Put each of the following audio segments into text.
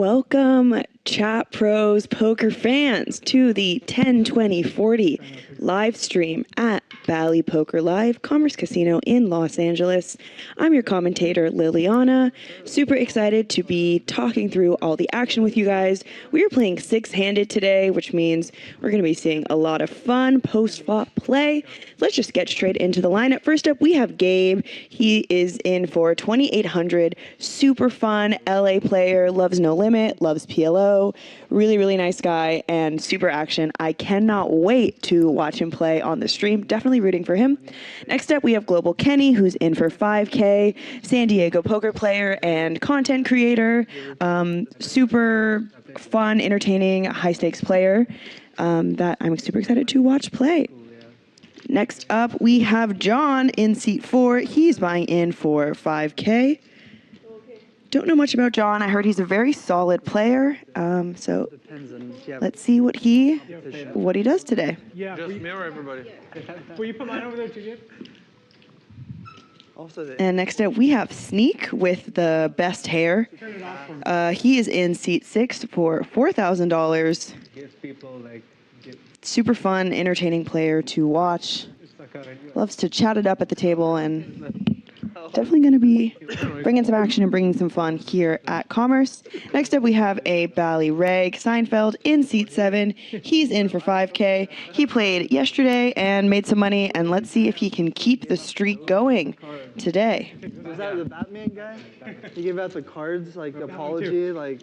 Welcome, chat pros, poker fans, to the 10/20/40 live stream at Bally Poker Live, Commerce Casino in Los Angeles. I'm your commentator, Liliana. Super excited to be talking through all the action with you guys. We are playing six-handed today, which means we're going to be seeing a lot of fun post-flop play. Let's just get straight into the lineup. First up, we have Gabe. He is in for 2,800. Super fun LA player, loves No Limit, loves PLO. Really, really nice guy and super action. I cannot wait to watch him play on the stream. Definitely rooting for him. Next up, we have Global Kenny, who's in for 5K, San Diego poker player and content creator. Super fun, entertaining, high-stakes player that I'm super excited to watch play. Next up, we have John in seat 4. He's buying in for 5K. Don't know much about John. I heard he's a very solid player. So let's see what he does today. Yeah. Just me or everybody? Will you put mine over there too, Gabe? And next up, we have Sneak with the best hair. He is in seat 6 for $4,000. Super fun, entertaining player to watch. Loves to chat it up at the table and definitely going to be bringing some action and bringing some fun here at Commerce. Next up, we have a Bally Reg Seinfeld in seat 7. He's in for 5K. He played yesterday and made some money, and let's see if he can keep the streak going today. Was that the Batman guy? He gave out the cards, like apology, like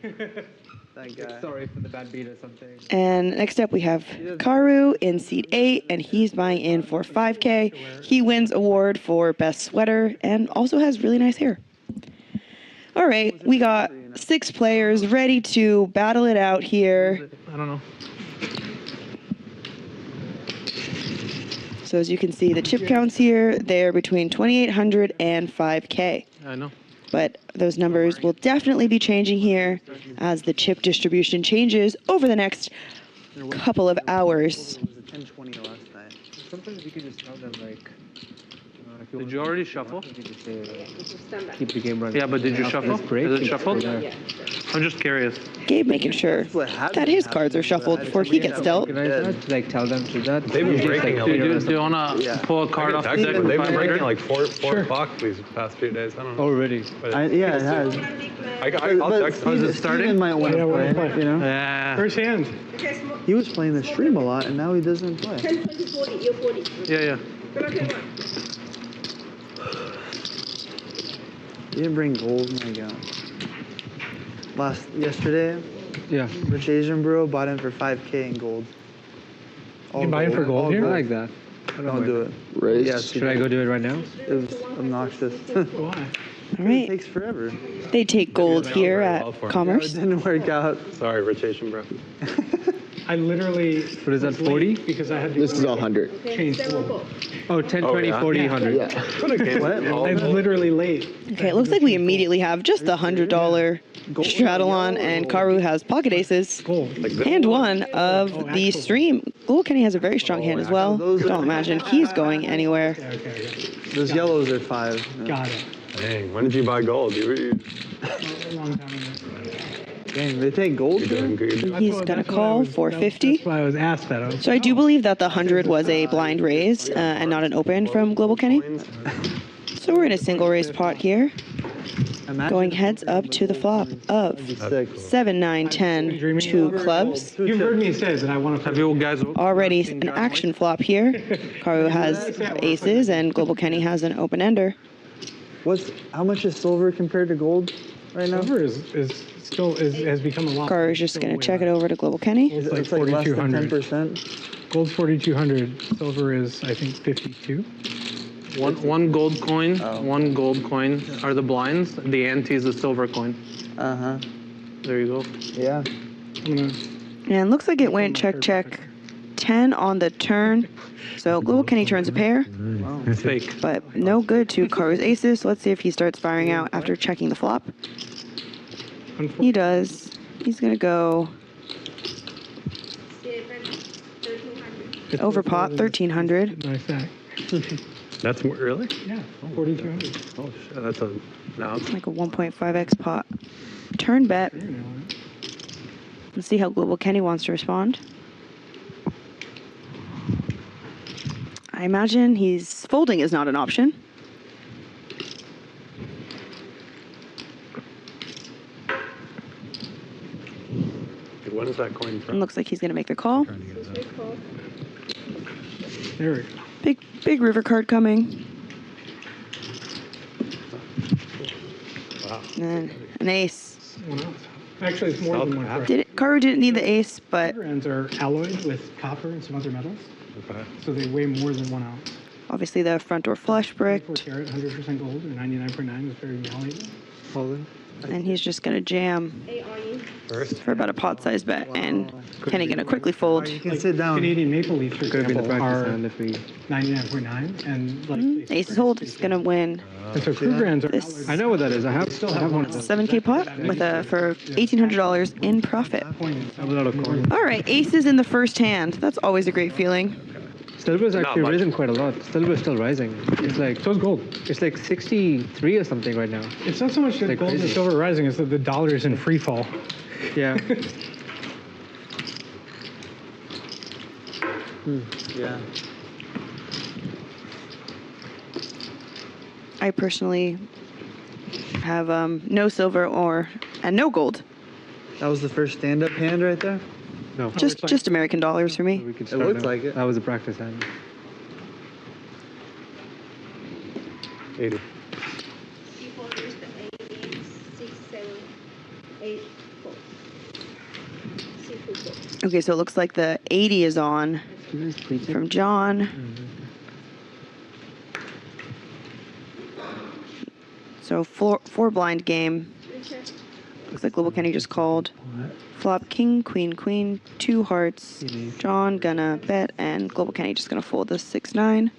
that guy. Sorry for the bad beat or something. And next up, we have Karu in seat 8, and he's buying in for 5K. He wins award for best sweater and also has really nice hair. All right, we got 6 players ready to battle it out here. I don't know. So as you can see, the chip counts here, they're between 2,800 and 5K. I know. But those numbers will definitely be changing here as the chip distribution changes over the next couple of hours. It was a 10-20 last night. Sometimes you can just tell them, like, did you already shuffle? Keep the game running. Yeah, but did you shuffle? Is it shuffled? Yeah. I'm just curious. Gabe making sure that his cards are shuffled before he gets dealt. Like tell them to that. They've been breaking Do you want to pull a card off the deck? They've been breaking like 4 o'clock these past few days. I don't know. Oh, really? Yeah, it has. I'll text How's them. it starting? Steven might want to play, you know? Yeah. First hand. He was playing the stream a lot, and now he doesn't play. 10, 20, 40, you're 40. Yeah. He didn't bring gold, my God. Yesterday, Yeah. Rich Asian Bro bought in for 5K in gold. You can buy in for gold here? I like that. Don't do it. Raise. Yes, Should I go do it right now? It was obnoxious. Why? All It right, takes forever. they take gold here at It Commerce. didn't work out. Sorry, rotation, bro. I literally. What is that, was late 40? Because I had to. This is 100. Change full. Oh, 10, 20, yeah? 40, Yeah. 100. Yeah. What? I'm literally late. Okay, it looks like we immediately have just the $100 straddle on, and Karu has pocket aces. Gold. Hand 1 of the stream. Global Kenny has a very strong hand as well. Don't imagine he's going anywhere. Okay. Those yellows are 5. Got it. Dang, when did you buy gold? A long time ago. Dang, they take gold You're doing too? good. He's going to call for 50. That's why I was asked that. I was, So I do believe that the 100 was a blind raise and not an open from Global Kenny. So we're in a single raise pot here, going heads up to the flop of 7, 9, 10, 2 clubs. You've heard me say that I want to. Have you guys? Already an action flop here. Karu has aces and Global Kenny has an open ender. How much is silver compared to gold right now? Silver has become a lot. Karu is just going to check it over to Global Kenny. It's like It's like less than 4,200. 10%. Gold's 4,200. Silver is, I think, 52. One gold coin. Oh. One gold coin are the blinds. The ante is the silver coin. Uh-huh. There you go. Yeah. I'm gonna. And looks like it went check, check. 10 on the turn. So Global Kenny turns a pair, It's fake. but no good to Karu's aces. So let's see if he starts firing out after checking the flop. He does. He's going to go over pot, 1,300. Nice stack. That's really? Yeah, 4,200. Oh shit, that's a. No. Like a 1.5x pot. Turn bet. You know, Let's see how Global Kenny wants to respond. I imagine he's folding is not an option. What is that coin It from? looks like he's going to make the call. there we go. Big river card coming. Wow. And then an ace. One ounce. Actually, it's more than one card. Karu didn't need the ace, but Silver ends are alloyed with copper and some other metals, Okay. so they weigh more than 1 ounce. obviously the front door flush 4 bricked. carat, 100% gold, or 99.9 is very malleable. Holding. And he's just going to jam Hey, are you? First. for about a pot-sized bet. And Kenny going to quickly fold. You can sit down. Canadian maple leaf, for Could have been the example, practice are hand if we. 99.9, and like Ace is hold. He's going to win And so Krugerrands are This- alloyed. I know what that is. I have one of those. 7K pot with for $1,800 in profit. Point. I have a lot of coins. All right, aces in the first hand. That's always a great feeling. Silver's actually much. risen quite a lot. Silver's still rising. It's like So is gold. it's like 63 or something right now. It's not so much that Like gold and crazy. silver are rising, it's that the dollar is in free fall. Yeah. Yeah. I personally have no silver and no gold. That was the first stand-up hand right there. No. Just American dollars for me. We could It start looks now. like it. That was a practice hand. 80. C4 is the 8, 6, 7, 8, 4. C2 4. Okay, so it looks like the 80 is on From from John. So four blind game. Pritchard. Looks like Global Kenny just called. Flop king, queen, queen, 2 hearts. John gonna bet, and Global Kenny just gonna fold the 6-9.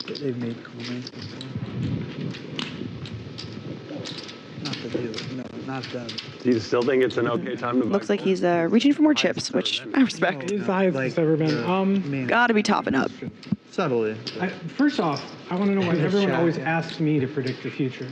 They've made comments before. Not the deal. No, not them. Do you still think it's an okay time to buy? Looks like he's reaching for more chips, which I respect. It is the highest it's ever been. Man, Gotta be topping up. subtly. First off, I want to know why everyone chat. always asks me to predict the future.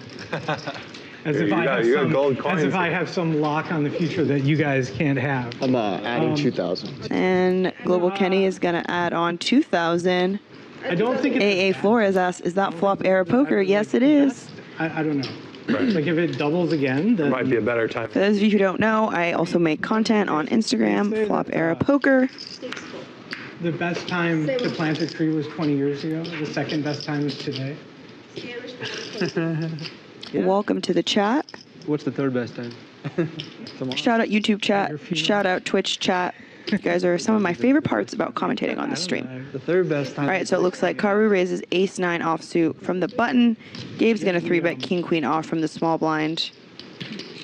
As You if I got- have you got some, gold as coins if I here. have some lock on the future that you guys can't have. I'm adding 2,000. And Global Kenny is gonna add on 2,000. I don't think it's AA Flores asks, is that flop era poker? Yes, it is. I don't know. Right. Like if it doubles again, then Might be a better time. For those of you who don't know, I also make content on Instagram, flop era poker. 6, 4. the best time to plant a tree was 20 years ago. The second best time is today. Here is the Welcome to the chat. What's the third best time? Shout out YouTube chat. Shout out Twitch chat. You guys are some of my favorite parts about commentating on the stream. The third best time. All right, so it looks like Karu raises ace-9 offsuit from the button. Gabe's going to 3-bet king-queen off from the small blind.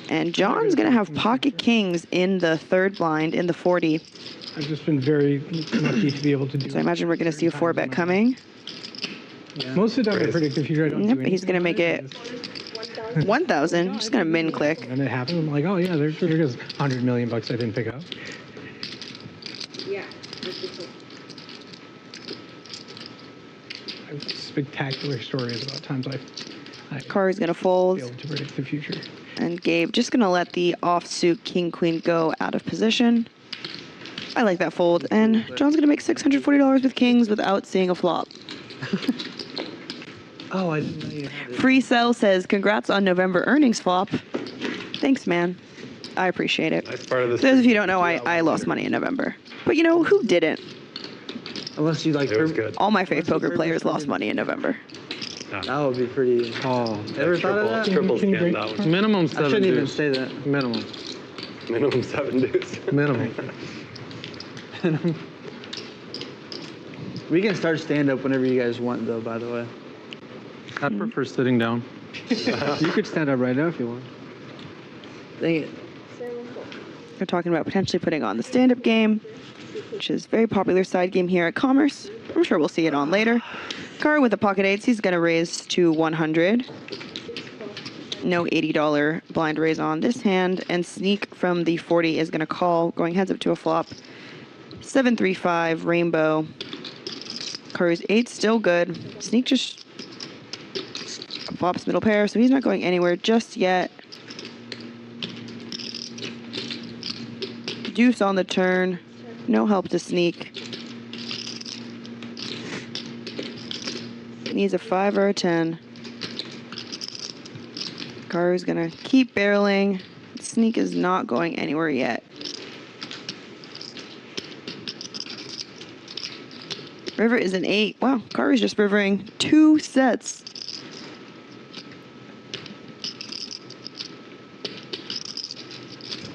And John's going to have pocket kings in the third blind in the 40. I've just been very lucky to be able to do So I imagine we're going to see a 4-bet coming. Most of the time I predict the future. I don't Yep, do he's going to anything make about it 1,000. Just going to min click. And it happens. I'm like, oh yeah, there goes $100 million I didn't pick up. Yeah, this is it. I have spectacular stories about times I Karu's going to fold. failed to predict the future. And Gabe just going to let the offsuit king-queen go out of position. I like that fold. And John's going to make $640 with kings without seeing a flop. Oh, I didn't know you had it. Free Cell says, congrats on November earnings flop. Thanks, man. I appreciate it. Nice part of this. For those of you who don't know, I lost money in November. But you know, who didn't? Unless you like. It was good. All my favorite poker players lost money in November. That would be pretty. Oh, Ever thought of that? Triple Can you scanned break- that one. minimum I 7 shouldn't even deuce. say that. Minimum. Minimum 7 deuce. Minimum. We can start stand up whenever you guys want, though. By the way. I prefer sitting down. You could stand up right now if you want. Dang it. 7, 4. They're talking about potentially putting on the stand-up game, which is a very popular side game here at Commerce. I'm sure we'll see it on later. Karu with the pocket eights, he's going to raise to 100. No $80 blind raise on this hand, and Sneak from the 40 is going to call, going heads up to a flop. 7-3-5 rainbow. Karu's 8 still good. Sneak just flops middle pair, so he's not going anywhere just yet. Deuce on the turn. No help to sneak. Needs a 5 or a 10. Karu's gonna keep barreling. Sneak is not going anywhere yet. River is an 8. Wow, Karu's just rivering 2 sets.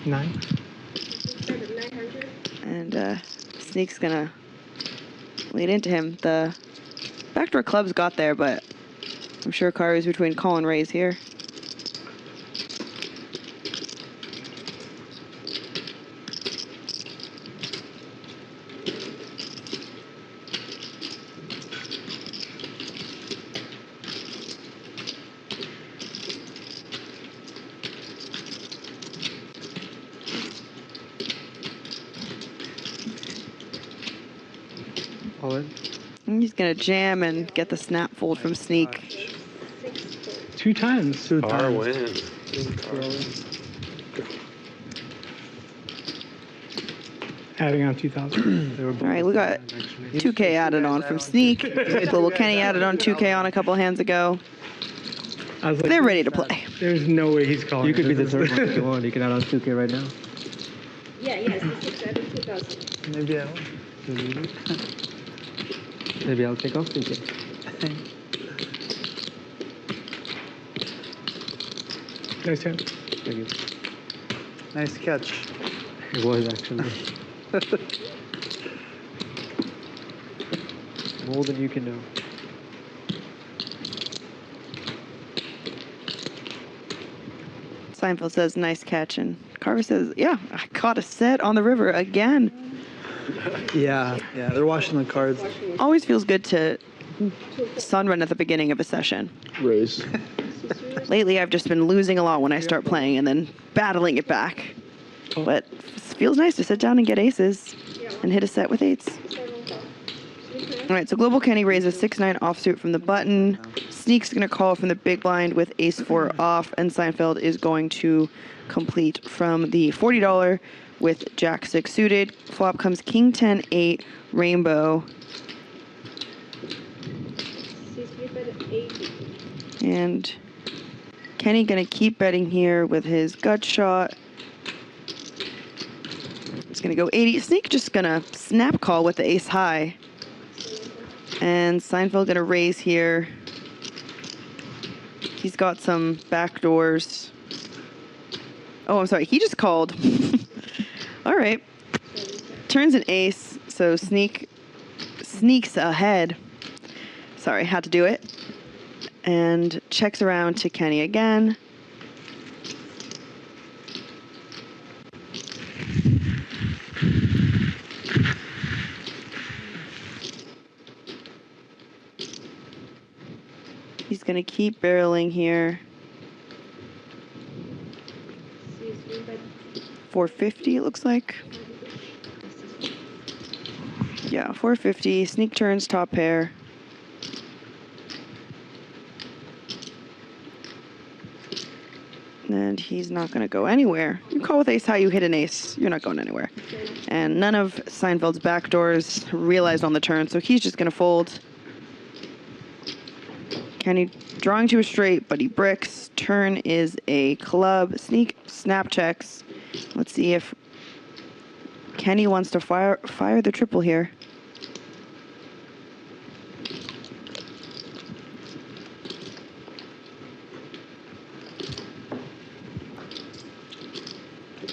Nine. And Sneak's gonna lead into him. The backdoor clubs got there, but I'm sure Karu's between call and raise here. All in. And he's gonna jam and get the snap fold from Sneak. 2 times. Car wins. Adding on 2,000. All right, we got 2K added on from Sneak. Global Kenny added on 2K on a couple hands ago. I was like, They're ready to play. there's no way he's calling. You could be the this. third one if you want. You can add on 2K right now. Yeah, yes, the 6 out of 2,000. Maybe I will. Maybe I'll take off 2K. Nice hand. Thank you. Nice catch. It was actually. More than you can know. Seinfeld says, nice catch. And Carver says, yeah, I caught a set on the river again. Yeah, they're washing the cards. Always feels good to sunrun at the beginning of a session. Raise. Lately, I've just been losing a lot when I start playing and then battling it back. But it feels nice to sit down and get aces and hit a set with 8s. All right, so Global Kenny raises 6-9 offsuit from the button. Sneak's going to call from the big blind with ace-4 off, and Seinfeld is going to complete from the $40 with jack-6 suited. Flop comes king-10-8, rainbow. And Kenny going to keep betting here with his gut shot. It's going to go 80. Sneak just going to snap call with the ace high. And Seinfeld going to raise here. He's got some backdoors. Oh, I'm sorry. He just called. All right. Turns an ace, so sneaks ahead. Sorry, had to do it. And checks around to Kenny again. He's going to keep barreling here. 450, it looks like. Yeah, 450. Sneak turns top pair. And he's not going to go anywhere. You call with ace high, you hit an ace. You're not going anywhere. And none of Seinfeld's backdoors realized on the turn, so he's just going to fold. Kenny drawing to a straight, but he bricks. Turn is a club. Sneak snap checks. Let's see if Kenny wants to fire the triple here.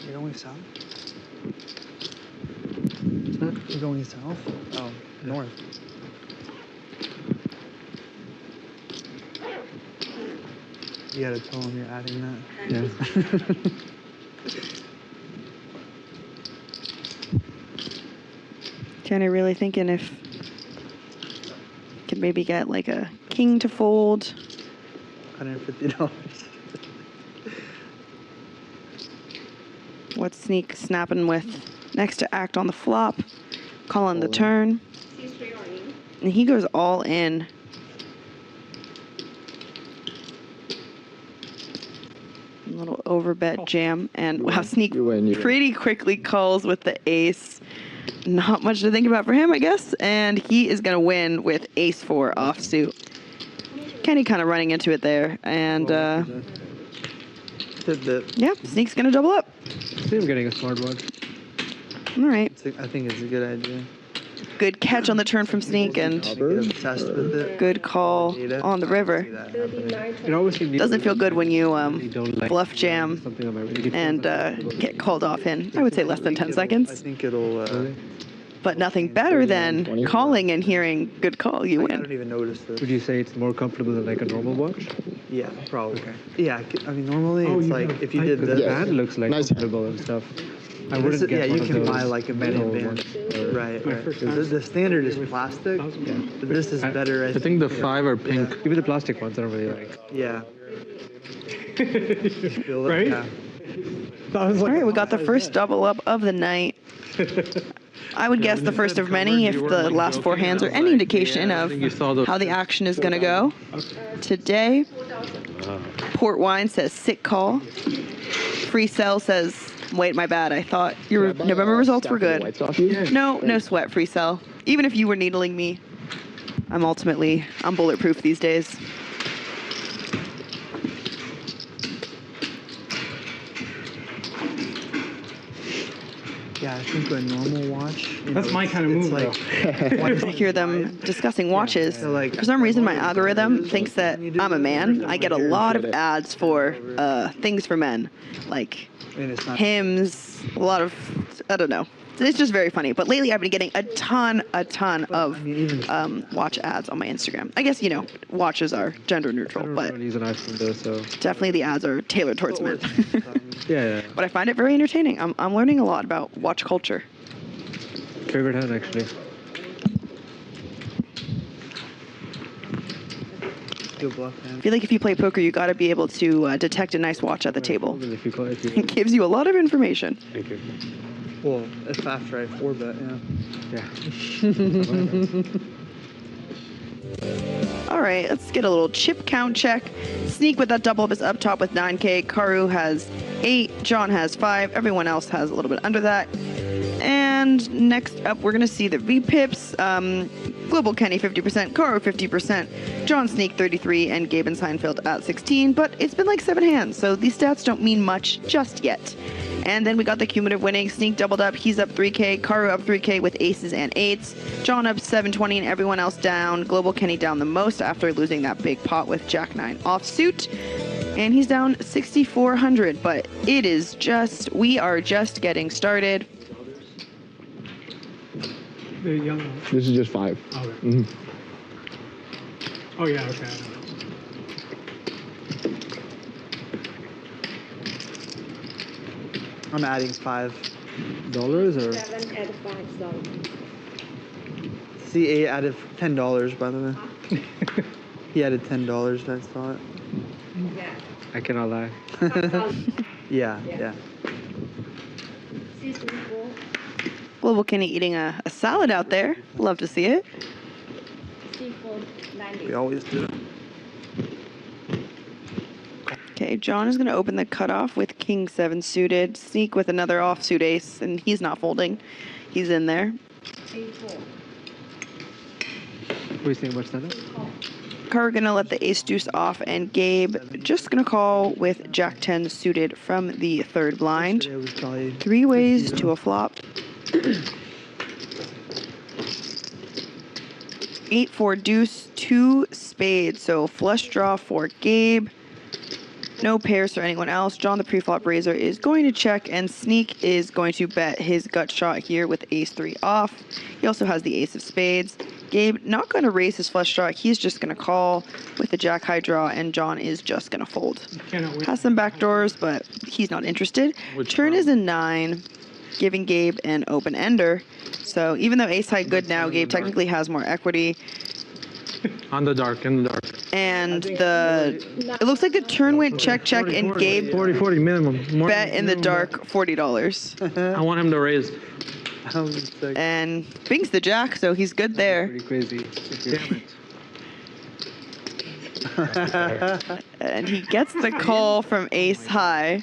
You're going south? Huh? You're going south? Oh, north. You gotta tell him you're adding that. Yeah. Kenny really thinking if could maybe get like a king to fold. $150. What's Sneak snapping with next to act on the flop? Calling the turn. And he goes all in. little overbet jam, and wow, Sneak You win. pretty quickly calls with the ace. Not much to think about for him, I guess, and he is going to win with ace 4 offsuit. Kenny kind of running into it there, and Tidbit. yeah, Sneak's going to double up. See him getting a smartwatch. All right, I think it's a good idea. good catch on the turn from Sneak, and Get obsessed with it. good call on the river. It always Doesn't feel good when you don't like bluff jam something on my really and get called off in, I would say, less than 10 I seconds. think it'll. But nothing better than calling and hearing good call, you I win. don't even notice this. Would you say it's more comfortable than like a normal watch? Yeah, probably. Yeah, I mean normally Oh, it's you like have if you height did Because this. the band looks like Nice. comfortable and stuff. I This wouldn't is- get yeah, one you of can those buy like a metal million ones. bands. or- Right, My right. first The standard is plastic, but this is better. I think the 5 are pink. Even the plastic ones I don't really like. Yeah. Feel it? Right? Yeah. That was All like, right, we got the first double up of the night. I would guess the first of many if the last 4 hands are any indication of how the action is going to go. Today, Port Wine says sick call. Free Cell says, wait, my bad. I thought your November results were good. No sweat, Free Cell. Even if you were needling me, I'm bulletproof these days. Yeah, I think a normal watch. That's my kind of it's move, like, I hear them discussing watches. So, like, For some reason, my algorithm thinks that I'm a man. I get a lot of ads for things for men, like and it's not. hymns, a lot of, I don't know. It's just very funny. But lately, I've been getting a ton of watch ads on my Instagram. I guess, watches are gender I neutral, don't but really use an iPhone though, so definitely the ads are tailored towards men. yeah. But I find it very entertaining. I'm learning a lot about watch culture. Favorite hand actually. Good bluff, man. I feel like if you play poker, you got to be able to detect a nice watch at the table. Even if you call it, It gives you a lot of information. Thank you. Well, if after I 4-bet, yeah. All right, let's get a little chip count check. Sneak with that double of his up top with 9K. Karu has 8. John has 5. Everyone else has a little bit under that. And next up, we're going to see the VPIPs. Global Kenny 50%, Karu 50%, John Sneak 33, and Gabe and Seinfeld at 16. But it's been like 7 hands, so these stats don't mean much just yet. And then we got the cumulative winnings. Sneak doubled up. He's up 3K. Karu up 3K with aces and 8s. John up 720 and everyone else down. Global Kenny down the most after losing that big pot with Jack 9 offsuit. And he's down 6,400. But it is we are just getting started. the young one. This is just 5. Okay. Oh, yeah, okay. I know. I'm adding $5. or 7 at $5. C8 added $10, by the way. He added $10, I saw it. Yeah. I cannot lie. Yeah, yeah. Season 4. Global Kenny eating a salad out there. Love to see it. C4 90. We always do. Okay, John is going to open the cutoff with King 7 suited. Sneak with another offsuit ace, and he's not folding. He's in there. A4. What are you saying about stand-up? Car going to let the ace deuce off, and Gabe just going to call with Jack 10 suited from the third blind. Yesterday was probably 3 ways to a flop. 8-4 deuce, 2 spades. So flush draw for Gabe. No pairs for anyone else. John, the pre-flop raiser, is going to check, and Sneak is going to bet his gut shot here with ace 3 off. He also has the ace of spades. Gabe not going to raise his flush draw. He's just going to call with the jack high draw, and John is just going to fold. Cannot wait. Has some backdoors, but he's not interested. Turn is a 9, giving Gabe an open ender. So even though ace high good now, Gabe technically has more equity. On the dark, in the dark. And it looks like the turn went check, and Gabe 40 minimum. More bet in the dark $40. I want him to raise. And Bing's the jack, so he's good there. Pretty crazy. Damn it. And he gets the call from ace high.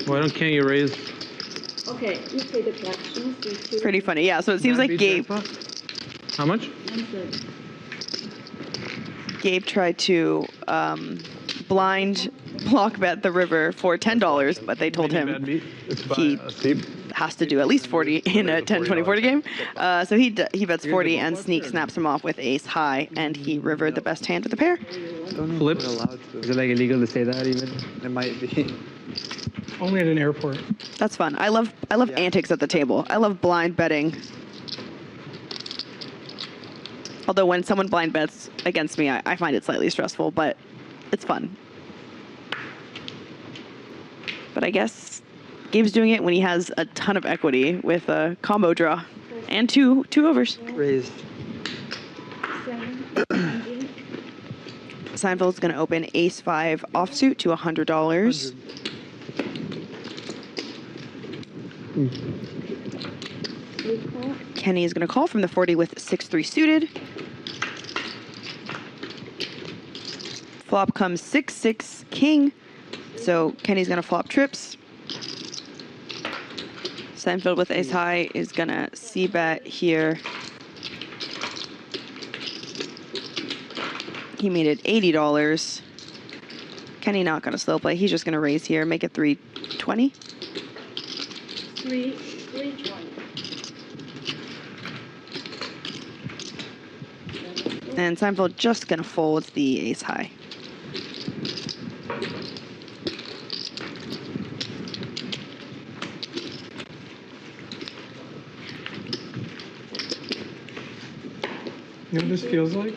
Can't you raise? Okay, you say the collections. Pretty funny. Yeah, so it seems like Gabe How much? tried to blind block bet the river for $10, but they told him he has to do at least 40 in a 10, 20, 40 game. So he bets 40 and Sneak snaps him off with ace high, and he rivered the best hand with the pair. Don't know if Flips? we're allowed to. Is it like illegal to say that even? It might be. Only at an airport. That's fun. I love antics at the table. I love blind betting. Although when someone blind bets against me, I find it slightly stressful, but it's fun. But I guess Gabe's doing it when he has a ton of equity with a combo draw and two overs. Raised. 700. Seinfeld's going to open ace five offsuit to $100. Recall. Kenny is going to call from the 40 with 6-3 suited. Flop comes 6-6 king. So Kenny's going to flop trips. Seinfeld with ace high is going to c-bet here. He made it $80. Kenny not going to slow play. He's just going to raise here, make it 320. 320. And Seinfeld just going to fold the ace high. You know what this feels like?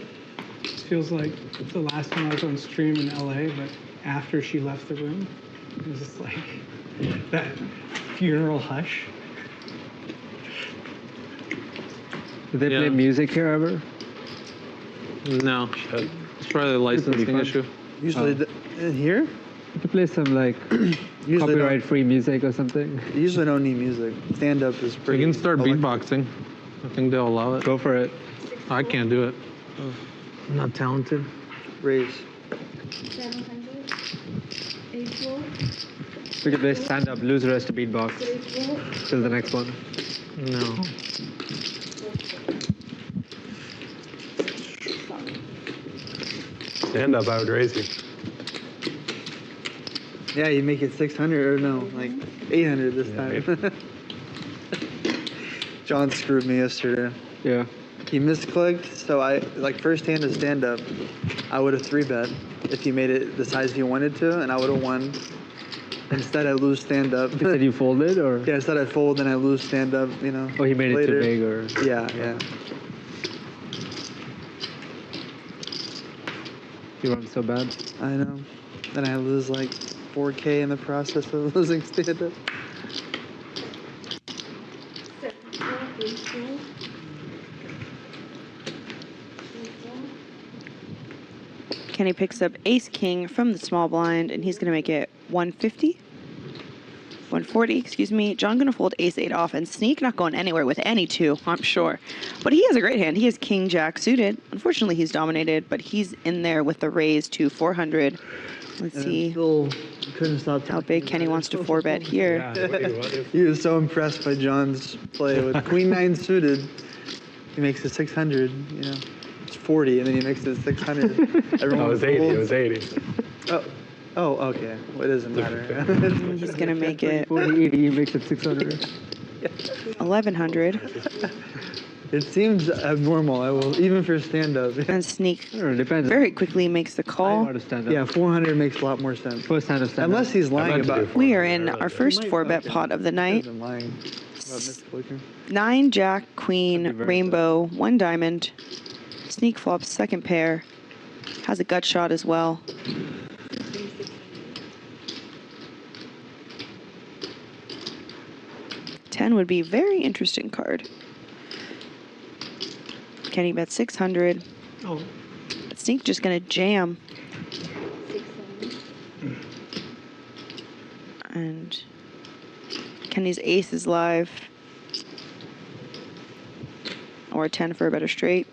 This feels like the last time I was on stream in LA, but after she left the room. It was just like that funeral hush. Did they Yeah. play music here ever? No. It's probably a licensing fun. issue. Usually in here, You could play some like usually copyright-free music or something. usually don't need music. Stand up is We pretty. can start electric. beatboxing. I think they'll allow it. Go for it. I can't do it. I'm not talented. Raise. 700. 8-4. We could play stand-up, lose the rest to beatbox 3-4. till the next one. No. Stand up, I would raise you. Yeah, you make it 600 or no, like 800 this Yeah, time. John screwed me yesterday. Yeah. He misclicked, so I like first hand to stand up. I would have 3-bet if he made it the size he wanted to, and I would have won. Instead, I lose stand up. You said you folded, or? Yeah, instead I fold and I lose stand up. You know. Oh, he made it later. too big, or? Yeah, yeah. You run so bad. I know. Then I lose like 4K in the process of losing stand up. 7-4. 8-4. 8-4. Kenny picks up ace king from the small blind, and he's going to make it 150. 140, excuse me. John going to fold ace 8 off, and Sneak not going anywhere with any two, I'm sure. But he has a great hand. He has king jack suited. Unfortunately, he's dominated, but he's in there with the raise to 400. Let's And see still couldn't stop how talking big about Kenny it. wants to 4-bet here. He was so impressed by John's play with Queen 9 suited. He makes it 600, you know. It's 40, and then he makes it 600. Everyone No, it was 80. It was folds. 80. Oh, okay. Well, it doesn't matter. He's going to make it 40, 80, he makes it 600. 1,100. It seems abnormal. I will, even for stand-up. And Sneak I don't know, depends. very quickly makes the I know call. how to stand up. Yeah, 400 makes a lot more sense. First hand of stand up. Unless he's lying I'd like to about. do We are in 400 our first He might 4-bet fucking- pot of the He's night. been lying about misclicking. 9, jack, queen, That'd be very rainbow, 1 diamond. Sneak flops, second pair. Has a gut shot as well. Ten would be a very interesting card. Kenny bet 600. Oh, Sneak just gonna jam. 600. And Kenny's ace is live. Or a 10 for a better straight.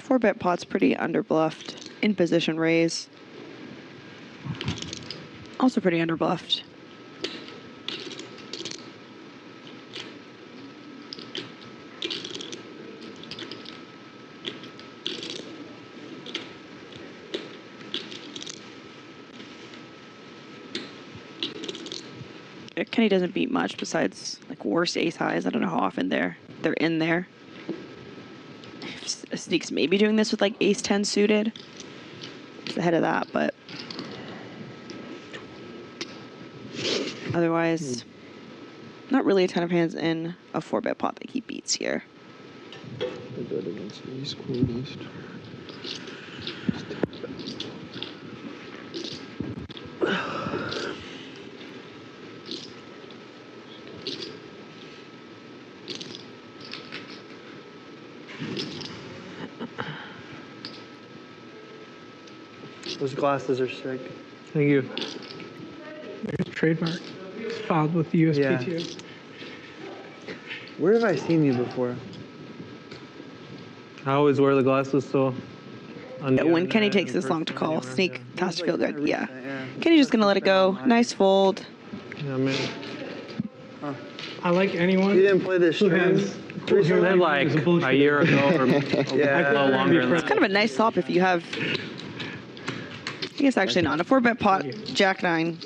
4-bet pot's pretty underbluffed. In position raise. Also pretty underbluffed. Kenny doesn't beat much besides like worse ace highs. I don't know how often they're in there. Sneak's maybe doing this with like ace 10 suited. It's ahead of that, but otherwise, not really a ton of hands in a 4-bet pot that he beats here. Those glasses are sick. Thank you. There's trademark. It's filed with the USPTO. Where have I seen you before? I always wear the glasses, so. When Kenny takes this long to call, Sneak has to feel good. Yeah. Kenny's just going to let it go. Nice fold. Yeah, man. I like anyone You didn't play this who string? has They're like a year ago or a Yeah. little longer than It's kind of a nice flop if you have. I guess actually not. A 4-bet pot, Jack 9,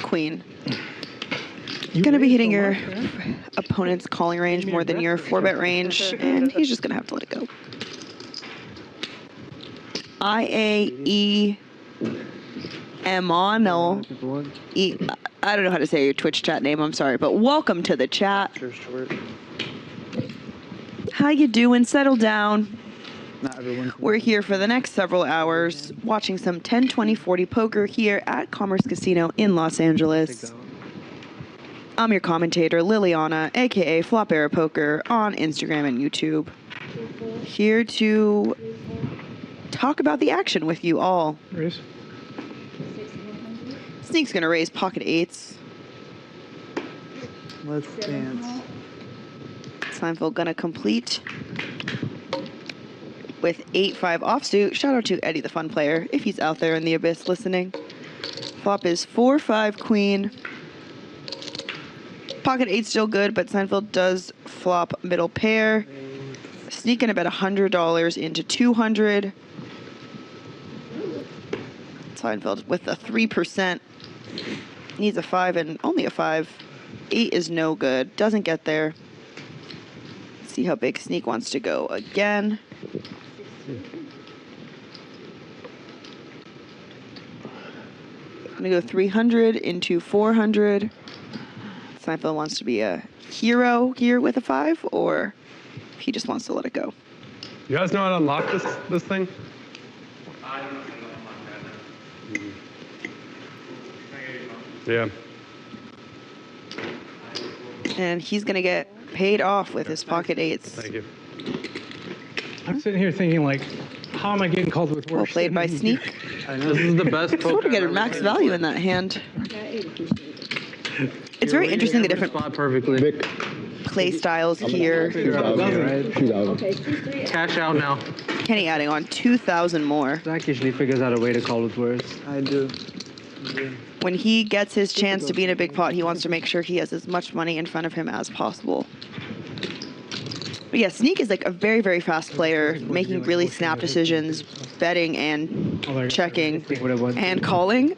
Queen. You're going to be hitting your opponent's calling range more than your 4-bet range, and he's just going to have to let it go. Iaemonal. I don't know how to say your Twitch chat name. I'm sorry, but welcome to the chat. Sure, short. How you doing? Settle down. Not everyone. We're here for the next several hours watching some 10, 20, 40 poker here at Commerce Casino in Los Angeles. I'm your commentator, Liliana, aka Flop Era Poker, on Instagram and YouTube. Here to talk about the action with you all. Raise. Sneak's gonna raise pocket eights. Let's dance. Seinfeld gonna complete with 8-5 offsuit. Shout out to Eddie the Fun Player if he's out there in the abyss listening. Flop is 4-5 queen. Pocket 8's still good, but Seinfeld does flop middle pair. Sneaking about $100 into 200. Seinfeld with a 3%. Needs a 5 and only a 5. 8 is no good. Doesn't get there. See how big Sneak wants to go again. I'm gonna go 300 into 400. Seinfeld wants to be a hero here with a 5, or if he just wants to let it go. You guys know how to unlock this thing? Yeah. And he's gonna get paid off with his pocket 8s. Thank you. I'm sitting here thinking, like, how am I getting called with worse? Well played by than- Sneak. This is the best Sort poker. of get a max value in that hand. It's very interesting the different spot perfectly. play styles here. Cash out now. Kenny adding on 2,000 more. Zach usually figures out a way to call with worse. I do. When he gets his chance to be in a big pot, he wants to make sure he has as much money in front of him as possible. But yeah, Sneak is like a very, very fast player, making really snap decisions, betting and checking and calling.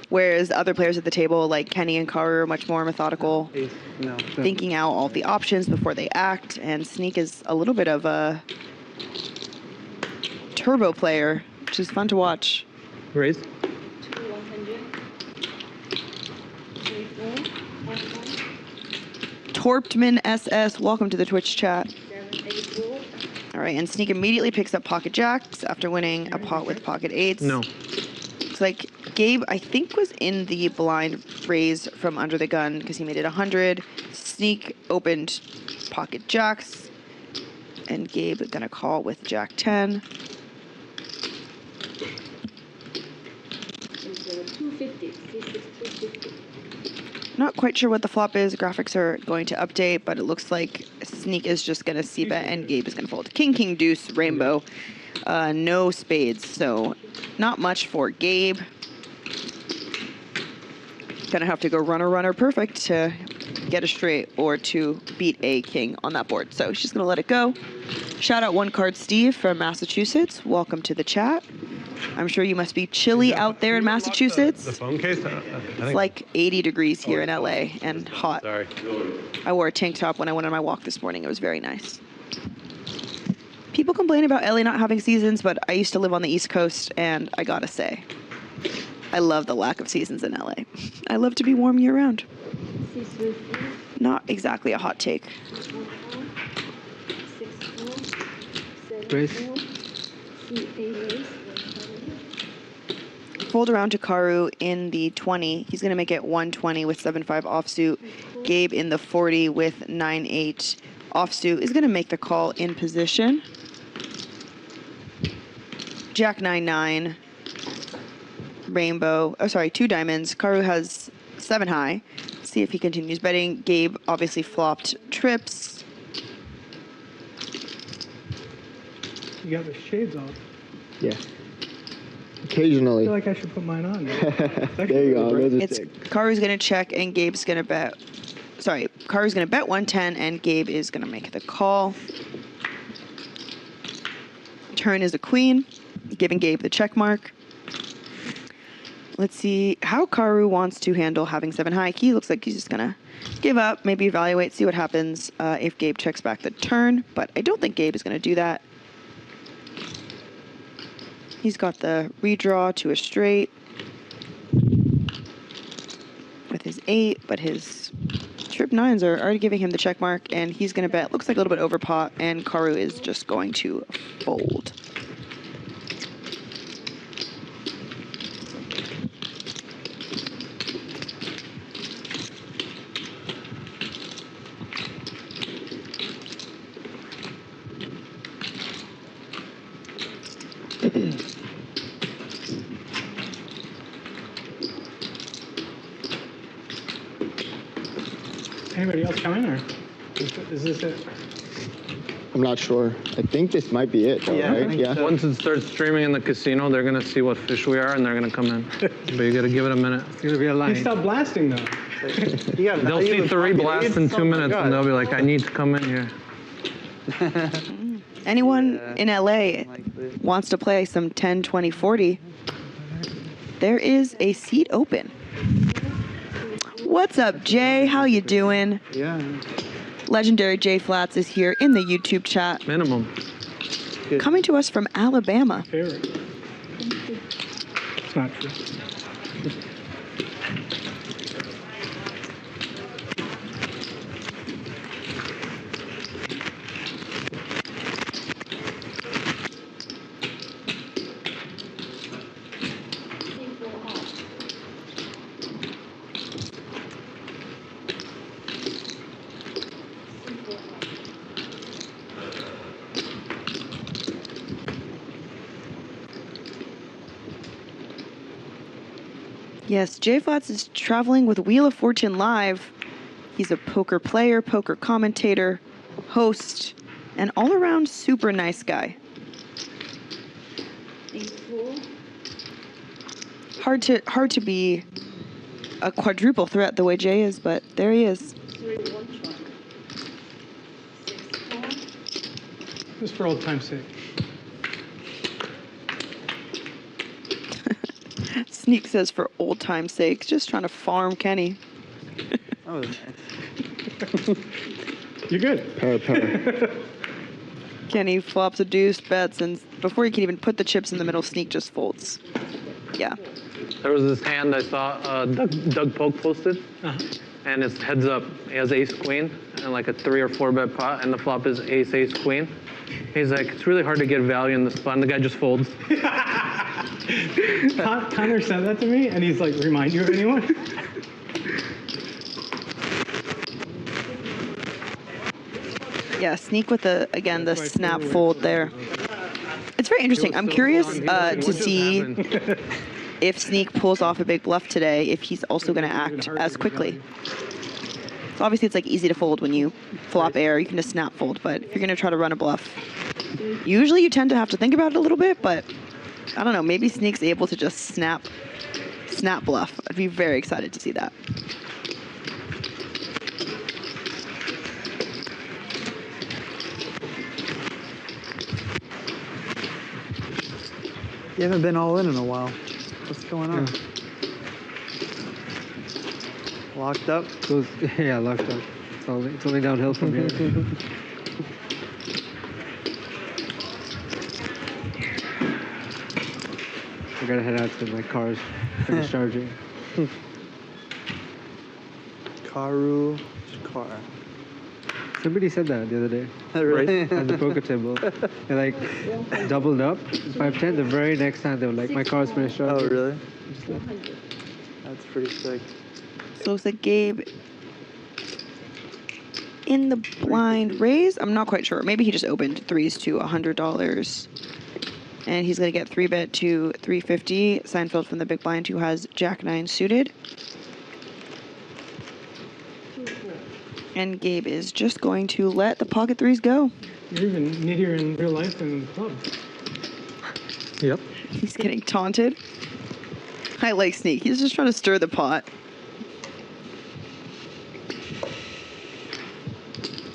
Whereas other players at the table, like Kenny and Karu, are much more methodical, No. thinking out all the options before they act. And Sneak is a little bit of a turbo player, which is fun to watch. Raise. 100, Torptman SS, welcome to the Twitch chat. All right, and Sneak immediately picks up pocket jacks after winning a pot with pocket 8s. No. Looks like Gabe, I think, was in the blind raise from under the gun because he made it 100. Sneak opened pocket jacks, and Gabe gonna call with jack 10. 250, 250. Not quite sure what the flop is. Graphics are going to update, but it looks like Sneak is just going to c-bet and Gabe is going to fold. King, king, deuce, rainbow. No spades, so not much for Gabe. Gonna have to go runner, runner, perfect to get a straight or to beat a king on that board. So she's gonna let it go. Shout out One Card Steve from Massachusetts. Welcome to the chat. I'm sure you must be chilly out there in Massachusetts. The phone case? It's like 80 degrees here in LA and hot. Sorry. I wore a tank top when I went on my walk this morning. It was very nice. People complain about LA not having seasons, but I used to live on the East Coast, and I gotta say, I love the lack of seasons in LA. I love to be warm year round. Not exactly a hot take. Grace? Fold around to Karu in the 20. He's going to make it 120 with 7-5 offsuit. Gabe in the 40 with 9-8 offsuit is going to make the call in position. Jack 9-9. Rainbow. Oh, sorry, 2 diamonds. Karu has 7 high. See if he continues betting. Gabe obviously flopped trips. You got the shades on. Yeah. Occasionally. I feel like I should put mine on. There you go. Those are It's sick. Karu's going to check and Gabe's going to bet. Sorry, Karu's going to bet 110 and Gabe is going to make the call. Turn is a queen, giving Gabe the check mark. Let's see how Karu wants to handle having 7 high. He looks like he's just going to give up, maybe evaluate, see what happens if Gabe checks back the turn. But I don't think Gabe is going to do that. He's got the redraw to a straight with his 8, but his trip 9s are already giving him the check mark, and he's going to bet. Looks like a little bit over pot, and Karu is just going to fold. Anybody else coming, or is this it? I'm not sure. I think this might be it, though, Yeah, I right? think Yeah. so. Once it starts streaming in the casino, they're gonna see what fish we are and they're gonna come in. But you gotta give it a minute. It's gonna be a They line. stopped blasting though. You got They'll value see in 3 pocket blasts in eights? 2 Oh my minutes God. and they'll be like, I need to come in here. Anyone Yeah, in LA likely. wants to play some 10, 20, 40, there is a seat open. What's up, Jay? How you doing? Yeah. Legendary Jay Flats is here in the YouTube chat, Minimum. Good. coming to us from Alabama. Favorite. It's not true. Yes, Jay Flats is traveling with Wheel of Fortune Live. He's a poker player, poker commentator, host, and all-around super nice guy. Hard to be a quadruple threat the way Jay is, but there he is. Just for old time's sake. Sneak says for old time's sake, just trying to farm Kenny. That was nice. You're good. Pair. Kenny flops a deuce, bets, and before he can even put the chips in the middle, Sneak just folds. Yeah. There was this hand I saw Doug Polk posted, and it's heads up. He has ace queen and like a 3 or 4 bet pot, and the flop is ace ace queen. He's like, it's really hard to get value in this spot, and the guy just folds. Connor said that to me, and he's like, remind you of anyone? Yeah, Sneak with the snap fold there. It's very interesting. I'm curious to see if Sneak pulls off a big bluff today, if he's also going to act as quickly. So obviously it's like easy to fold when you flop air. You can just snap fold, but if you're going to try to run a bluff, usually you tend to have to think about it a little bit, but I don't know, maybe Sneak's able to just snap bluff. I'd be very excited to see that. You haven't been all in a while. What's going on? Locked up? Yeah, locked up. It's only downhill from here. I gotta head out to my car's finish charging. Karu car. Somebody said that the other day Really? at the poker table. They like doubled up 5-10. The very next time they were like, my car's finished charging. Oh, really? That's pretty sick. So it's like Gabe in the blind raise. I'm not quite sure. Maybe he just opened threes to $100. And he's going to get 3-bet to 350. Seinfeld from the big blind who has Jack-9 suited. And Gabe is just going to let the pocket threes go. You're even nittier in real life than in clubs. Yep. He's getting taunted. I like Sneak. He's just trying to stir the pot.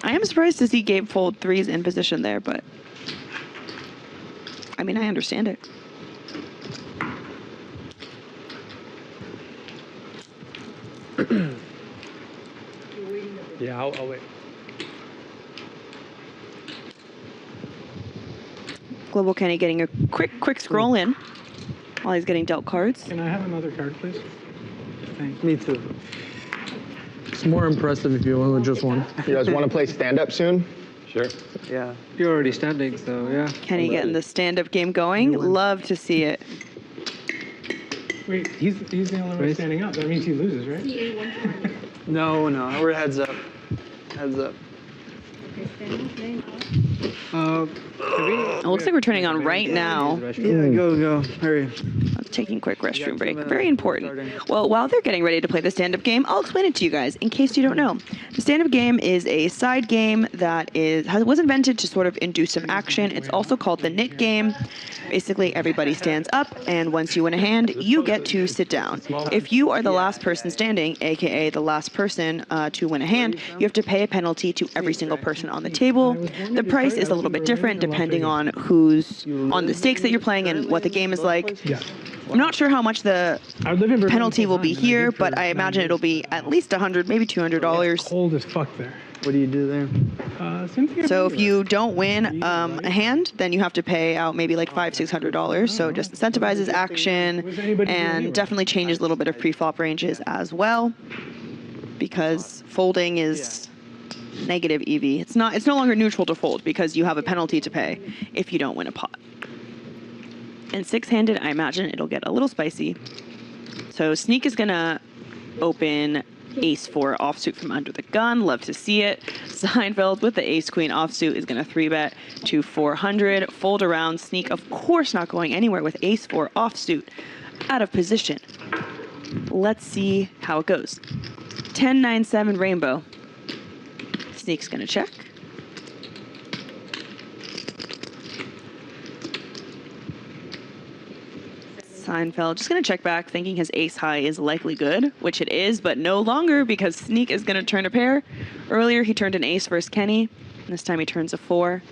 I am surprised to see Gabe fold threes in position there, but I mean, I understand it. Yeah, I'll wait. Global Kenny getting a quick scroll in while he's getting dealt cards. Can I have another card, please? Thanks. Me too. It's more impressive if you went with just one. You guys want to play stand-up soon? Sure. Yeah. You're already standing, so yeah. Kenny getting the stand-up game going. Love to see it. Wait, he's the only one Raise. standing up. That means he loses, right? CA 120. No, we're heads up. Heads up. Okay, stand up, stand up. It looks like we're turning on right now. Yeah, go. Hurry. Taking a quick restroom 2 break. minutes. Very important. Starting. Well, while they're getting ready to play the stand-up game, I'll explain it to you guys in case you don't know. The stand-up game is a side game that was invented to sort of induce some action. It's also called the knit game. Basically, everybody stands up, and once you win a hand, you get to sit down. If you are the last person standing, aka the last person to win a hand, you have to pay a penalty to every single person on the table. The price is a little bit different depending on on the stakes that you're playing and what the game is like. Yeah. I'm not sure how much the I live in Berlin penalty will full be time, and I here, did for but I 9 imagine years. it'll be at least $100, maybe $200. Cold as fuck there. What do you do there? Same thing So if everywhere. you don't win a hand, then you have to pay out maybe like $500-600. So it just incentivizes action and definitely changes a little bit of pre-flop ranges as well, because folding is negative EV. It's no longer neutral to fold because you have a penalty to pay if you don't win a pot. And six-handed, I imagine it'll get a little spicy. So Sneak is gonna open ace-4 offsuit from under the gun. Love to see it. Seinfeld with the ace-queen offsuit is gonna 3-bet to 400. Fold around. Sneak, of course, not going anywhere with ace-4 offsuit out of position. Let's see how it goes. 10-9-7 rainbow. Sneak's gonna check. Seinfeld just going to check back, thinking his ace high is likely good, which it is, but no longer because Sneak is going to turn a pair. Earlier, he turned an ace versus Kenny. This time, he turns a 4.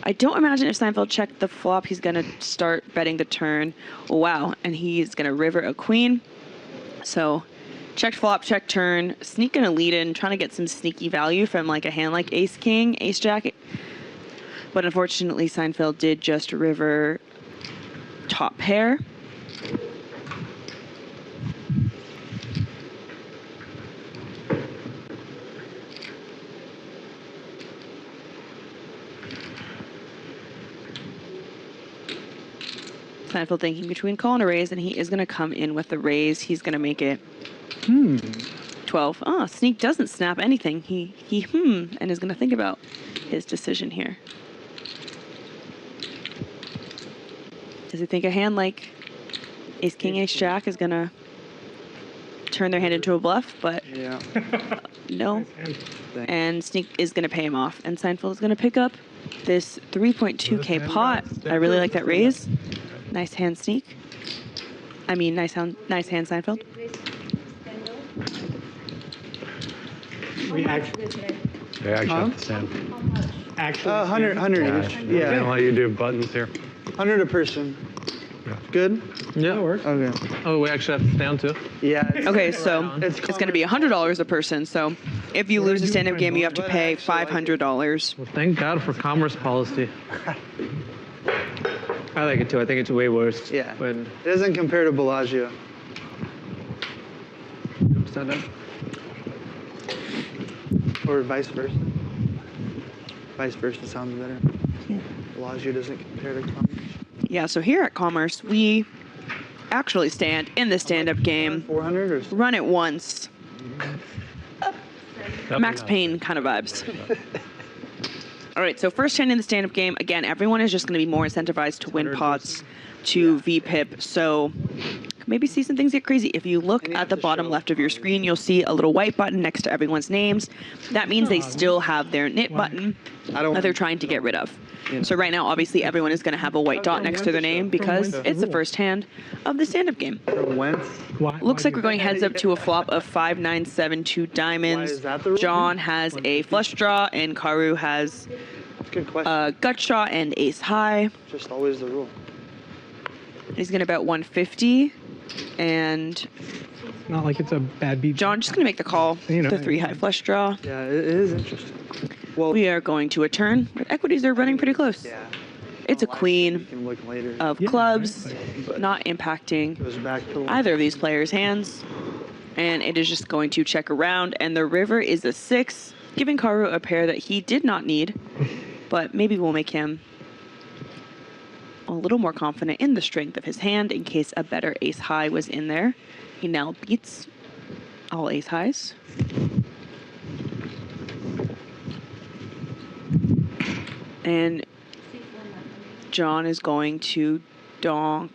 I don't imagine if Seinfeld checked the flop, he's going to start betting the turn. Wow, and he's going to river a queen. So, checked flop, check turn. Sneak going to lead in, trying to get some sneaky value from like a hand like ace-king, ace-jack. But unfortunately, Seinfeld did just river top pair. Seinfeld thinking between call and a raise, and he is going to come in with the raise. He's going to make it 12. Oh, Sneak doesn't snap anything. He and is going to think about his decision here. Does he think a hand like Ace King, Ace Jack is gonna turn their hand into a bluff, but Yeah. no. And Sneak is gonna pay him off, and Seinfeld is gonna pick up this 3.2K pot. I really like that raise. Nice hand, Sneak. I mean, nice hand, Seinfeld. Please stand up. We actually, They actually have to stand. How much? actually. 100 each. Can't Yeah. let you do buttons here. 100 a person. Good? Yeah. That works. Okay. Oh, we actually have to stand too. Yeah. Okay, so It's it's going to be $100 a person. So if you lose a stand-up game, you have to pay $500. Well, thank God for commerce policy. I like it too. I think it's way worse. Yeah. When It doesn't compare to Bellagio. stand up. Or vice versa. Vice versa sounds better. Bellagio doesn't compare to Commerce. Yeah, so here at Commerce, we actually stand in the stand-up game, 400 or run it once. Definitely Max not. Payne kind of vibes. All right, so first hand in the stand-up game, again, everyone is just going to be more incentivized to win pots, to VPIP, so maybe see some things get crazy. If you look at the bottom left of your screen, you'll see a little white button next to everyone's names. That means they still have their knit button that they're trying to get rid of. So right now, obviously, everyone is going to have a white dot next to their name because it's the first hand of the stand-up game. from whence? Looks like we're going heads up to a flop of 5, 9, 7, 2 diamonds. Why is that the rule? John has a flush draw, and Karu has Good question. a gut shot and ace high. Just always the rule. He's going to bet 150, and Not like it's a bad beat. John just going to make the call. You know, The 3 high flush draw. Yeah, it is interesting. Well, We are going to a turn. Equities are running pretty close. yeah. It's a You queen can look later. of Yeah, clubs, not impacting Goes back to either of these players' hands. And it is just going to check around. And the river is a 6, giving Karu a pair that he did not need. But maybe we'll make him a little more confident in the strength of his hand in case a better ace high was in there. He now beats all ace highs. And John is going to donk,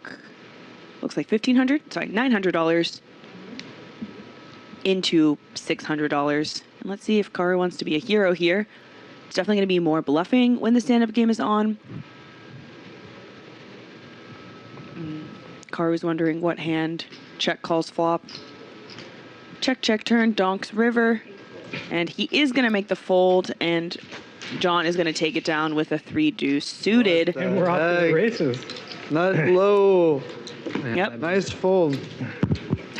looks like $900 into $600. And let's see if Karu wants to be a hero here. It's definitely going to be more bluffing when the stand-up game is on. Karu's wondering what hand. Check calls flop. Check, check, turn, donks river. And he is going to make the fold, and John is going to take it down with a 3 deuce suited. And we're off to the Heck. races. Not low. Yep. Nice fold.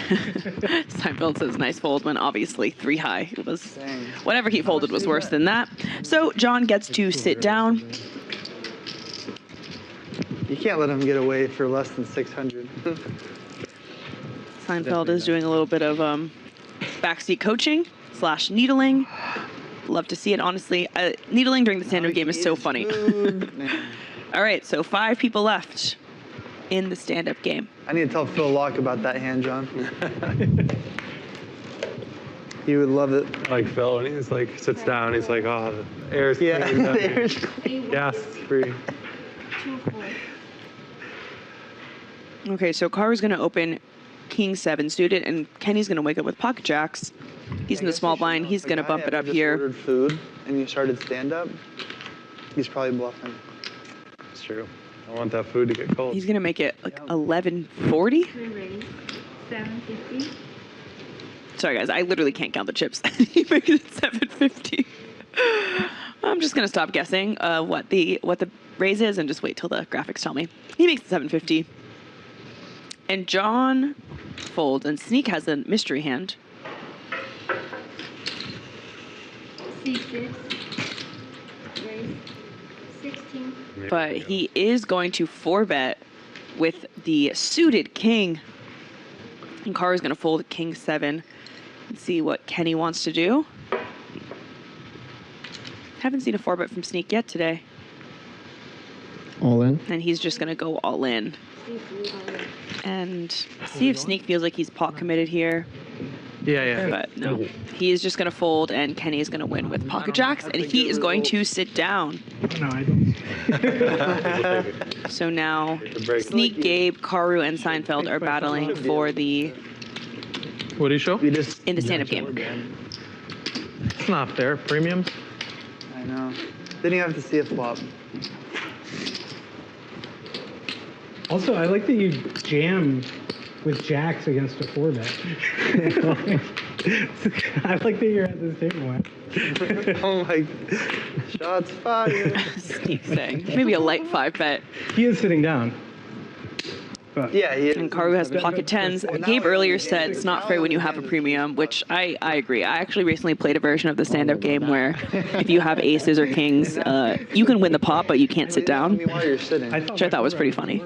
Seinfeld says nice fold when obviously 3 high. It was Dang. whatever he folded was worse than that. So John gets to sit down. You can't let him get away for less than 600. Seinfeld is doing a little bit of backseat coaching / needling. Love to see it, honestly. Needling during the stand-up game is so funny. All right, so 5 people left in the stand-up game. I need to tell Phil Locke about that hand, John. He would love it. Like Phil, when he's like sits down, he's like, "Oh, the air's Yeah, clean, there's gas is free." 2, 4. Okay, so Karu's going to open King 7 suited, and Kenny's going to wake up with pocket jacks. He's in the small blind. He's going to bump it up here. Ordered food and you started stand up. He's probably bluffing. It's true. I want that food to get cold. He's going to make it like 1140. 3 raise. 750. Sorry, guys, I literally can't count the chips. He makes it 750. I'm just going to stop guessing what the raise is and just wait till the graphics tell me. He makes it 750. And John folds, and Sneak has a mystery hand. C6. Raise. 16. But he is going to 4-bet with the suited king. And Karu's going to fold King 7 and see what Kenny wants to do. Haven't seen a 4-bet from Sneak yet today. All in. And he's just going to go all in. C3. And see if Sneak feels like he's pot committed here. Yeah. But no, he is just going to fold, and Kenny is going to win with pocket jacks, and he is going to sit down. No, I don't. So now, Sneak, Gabe, Karu, and Seinfeld are battling for the What do you show? We just. in the stand-up game. It's not fair. Premiums. I know. Then you have to see a flop. Also, I like that you jam with jacks against a 4-bet. I like that you're at this table. Man. Oh my. Shots fired. Sneak saying. Maybe a light 5-bet. He is sitting down. But Yeah, he is. And Karu has pocket tens. Gabe earlier said it's not fair when you have a premium, which I agree. I actually recently played a version of the stand-up game where if you have aces or kings, you can win the pot, but you can't sit down, While you're sitting. which I thought was pretty funny.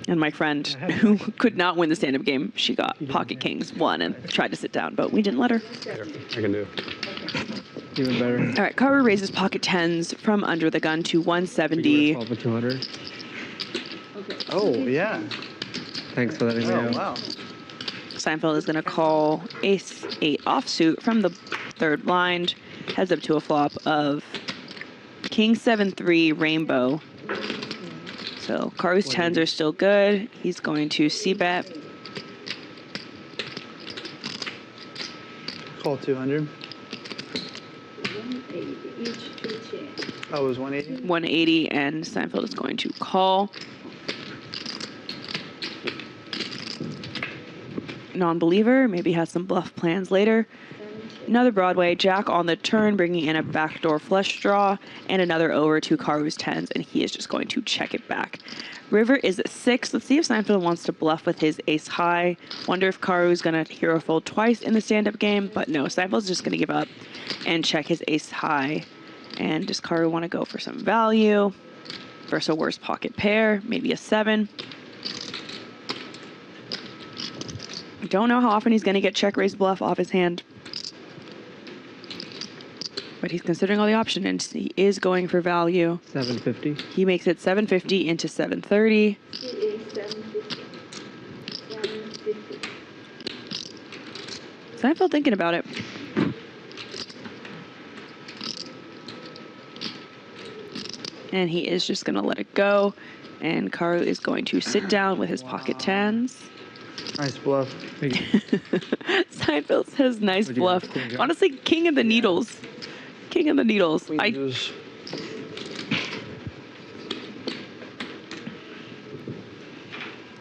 And my friend, who could not win the stand-up game, she got pocket kings, won, and tried to sit down, but we didn't let her. Here, I can do it. Even better. All right, Karu raises pocket tens from under the gun to 170. 12 for 200. Oh, yeah. Thanks for letting me Oh, know. wow. Seinfeld is going to call ace-8 offsuit from the third blind, heads up to a flop of king 7-3 rainbow. So Karu's tens are still good. He's going to c-bet. Call 200. 180 each two chain. Oh, it was 180? 180, and Seinfeld is going to call. Non-believer, maybe has some bluff plans later. Another Broadway, jack on the turn, bringing in a backdoor flush draw, and another over to Karu's tens, and he is just going to check it back. River is at 6. Let's see if Seinfeld wants to bluff with his ace high. Wonder if Karu's going to hero fold twice in the stand-up game, but no, Seinfeld's just going to give up and check his ace high. And does Karu want to go for some value versus a worse pocket pair, maybe a 7? Don't know how often he's going to get check raise bluff off his hand. But he's considering all the options, and he is going for value. 750. He makes it 750 into 730. He is 750. 750. Seinfeld thinking about it. And he is just going to let it go. And Karu is going to sit down with his pocket tens. Nice bluff. Seinfeld says nice Would you bluff. have queen jack? Honestly, king of the needles. King of the needles. Queen I deuce.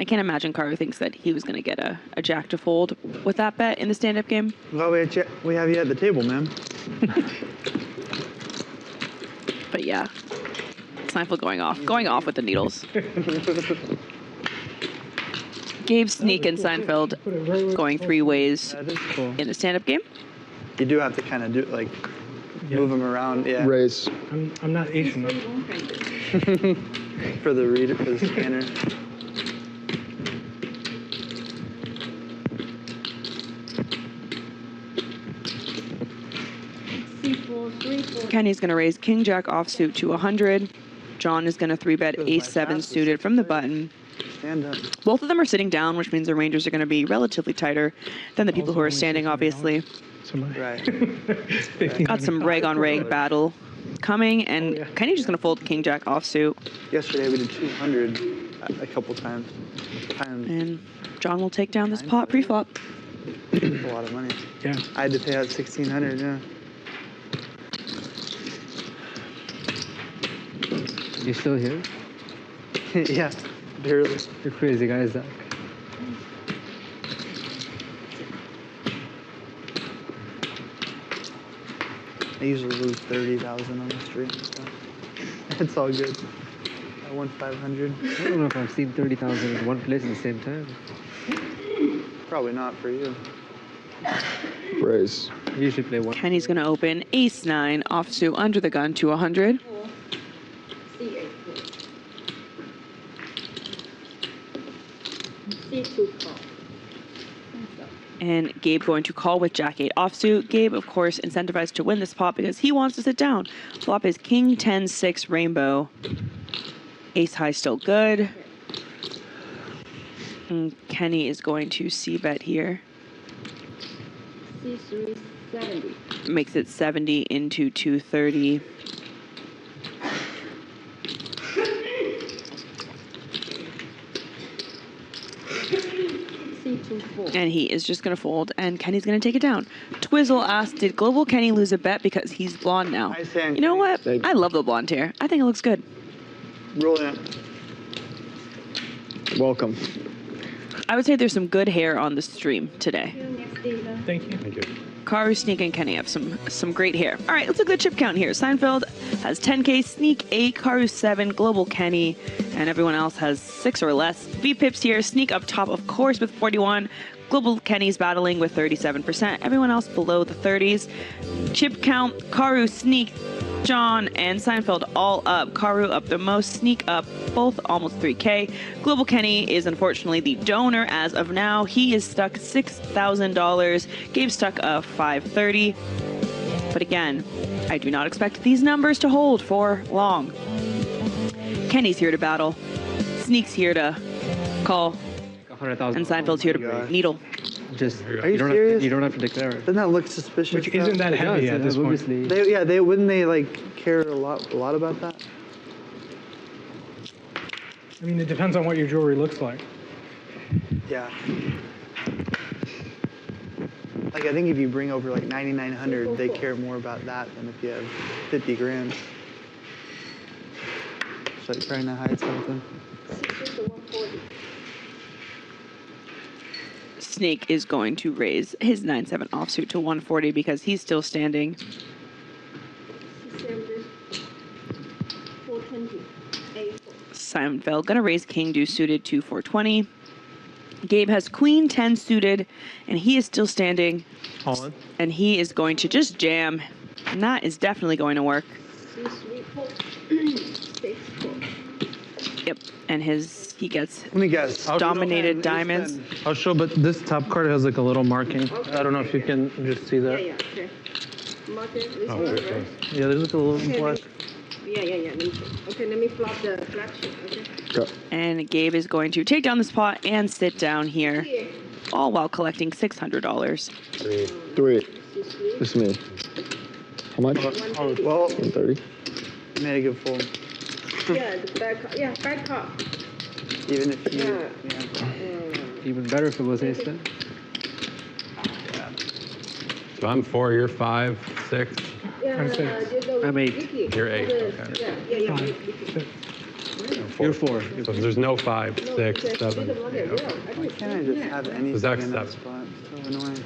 can't imagine Karu thinks that he was going to get a jack to fold with that bet in the stand-up game. Well, we have you at the table, man. But yeah, Seinfeld going off with the needles. Gabe, Sneak, and Seinfeld going 3 ways That is cool. in the stand-up game. You do have to kind of do, like, move them around, yeah. Raise. I'm not Asian. For the reader, for the scanner. C4, 3-4. Kenny's going to raise king jack offsuit to 100. John is going to 3-bet ace 7 suited from the button. Stand up. Both of them are sitting down, which means the rangers are going to be relatively tighter than the people who are standing, obviously. So my Right. Got some reg on reg battle coming, and Kenny's just going to fold king jack offsuit, Yesterday we did 200 a couple times. and John will take down this pot pre-flop. That's a lot of money. Yeah. I had to pay out 1,600, yeah. You still here? Yeah, barely. You're crazy guys, Zach. I usually lose 30,000 on the street, so it's all good. I won 500. I don't know if I've seen 30,000 in one place at the same time. Probably not for you. Raise. I usually play one. Kenny's going to open ace 9 offsuit under the gun to 100. C8. C2 call. And Gabe going to call with jack 8 offsuit. Gabe, of course, incentivized to win this pot because he wants to sit down. Flop is king 10-6 rainbow. Ace high still good. And Kenny is going to c-bet here. C3 70. Makes it 70 into 230. C2 4. And he is just going to fold, and Kenny's going to take it down. Twizzle asked, did Global Kenny lose a bet because he's blonde now? Nice hand, You know Kenny. what? Thank I love the blonde hair. I think it looks good. Brilliant. Welcome. I would say there's some good hair on the stream today. Next data. Thank you. Thank you. Karu, Sneak, and Kenny have some great hair. All right, let's look at the chip count here. Seinfeld has 10K, Sneak 8, Karu 7, Global Kenny, and everyone else has 6 or less. V-Pips here, Sneak up top, of course, with 41. Global Kenny's battling with 37%. Everyone else below the 30s. Chip count, Karu, Sneak, John, and Seinfeld all up. Karu up the most, Sneak up, both almost 3K. Global Kenny is unfortunately the donor as of now. He is stuck $6,000. Gabe's stuck $530. But again, I do not expect these numbers to hold for long. Kenny's here to battle. Sneak's here to call. 100,000. And Seinfeld's here to gosh. needle. Just Are you don't serious? have to, you don't have to declare it. Doesn't that look suspicious? Which isn't that It heavy does, at this point. obviously. They wouldn't they like care a lot about that? I mean, it depends on what your jewelry looks like. Yeah. Like I think if you bring over like 9,900, they care more about that than if you have 50 grand. It's like trying to hide something. C2 to 140. Snake is going to raise his 9-7 offsuit to 140 because he's still standing. C7 420. A4. Seinfeld gonna raise King Deuce suited to 420. Gabe has Queen 10 suited, and he is still standing. All in. And he is going to just jam, and that is definitely going to work. C3 4. 6 4. Yep, and he gets Let me guess. dominated Ace diamonds. 10. I'll show, but this top card has like a little marking. I don't know if you can just see Yeah, that. yeah, okay. Market this Oh, one, okay. right? Yeah, there's like a little Okay, black. Yeah. Let me see. Okay, let me flop the flagship. Okay. Go. And Gabe is going to take down this pot and sit down here, Here. all while collecting $600. 3. C3. This is me. How much? 180. Well, 130. made a good fold. Yeah, the back. Yeah, back card. Even if you. Yeah. Yeah. Even better if it was ace ten. So I'm 4, you're 5, 6. Yeah, I'm six. I'm 8. Vicky. You're 8, The- okay. Yeah. Five, Vicky. six. You're 4. So there's no 5, No, 6, because 7. you didn't want it, Okay. yeah, I Why didn't can't I see just that. have anything Zach's in that 7. spot? It's so annoying.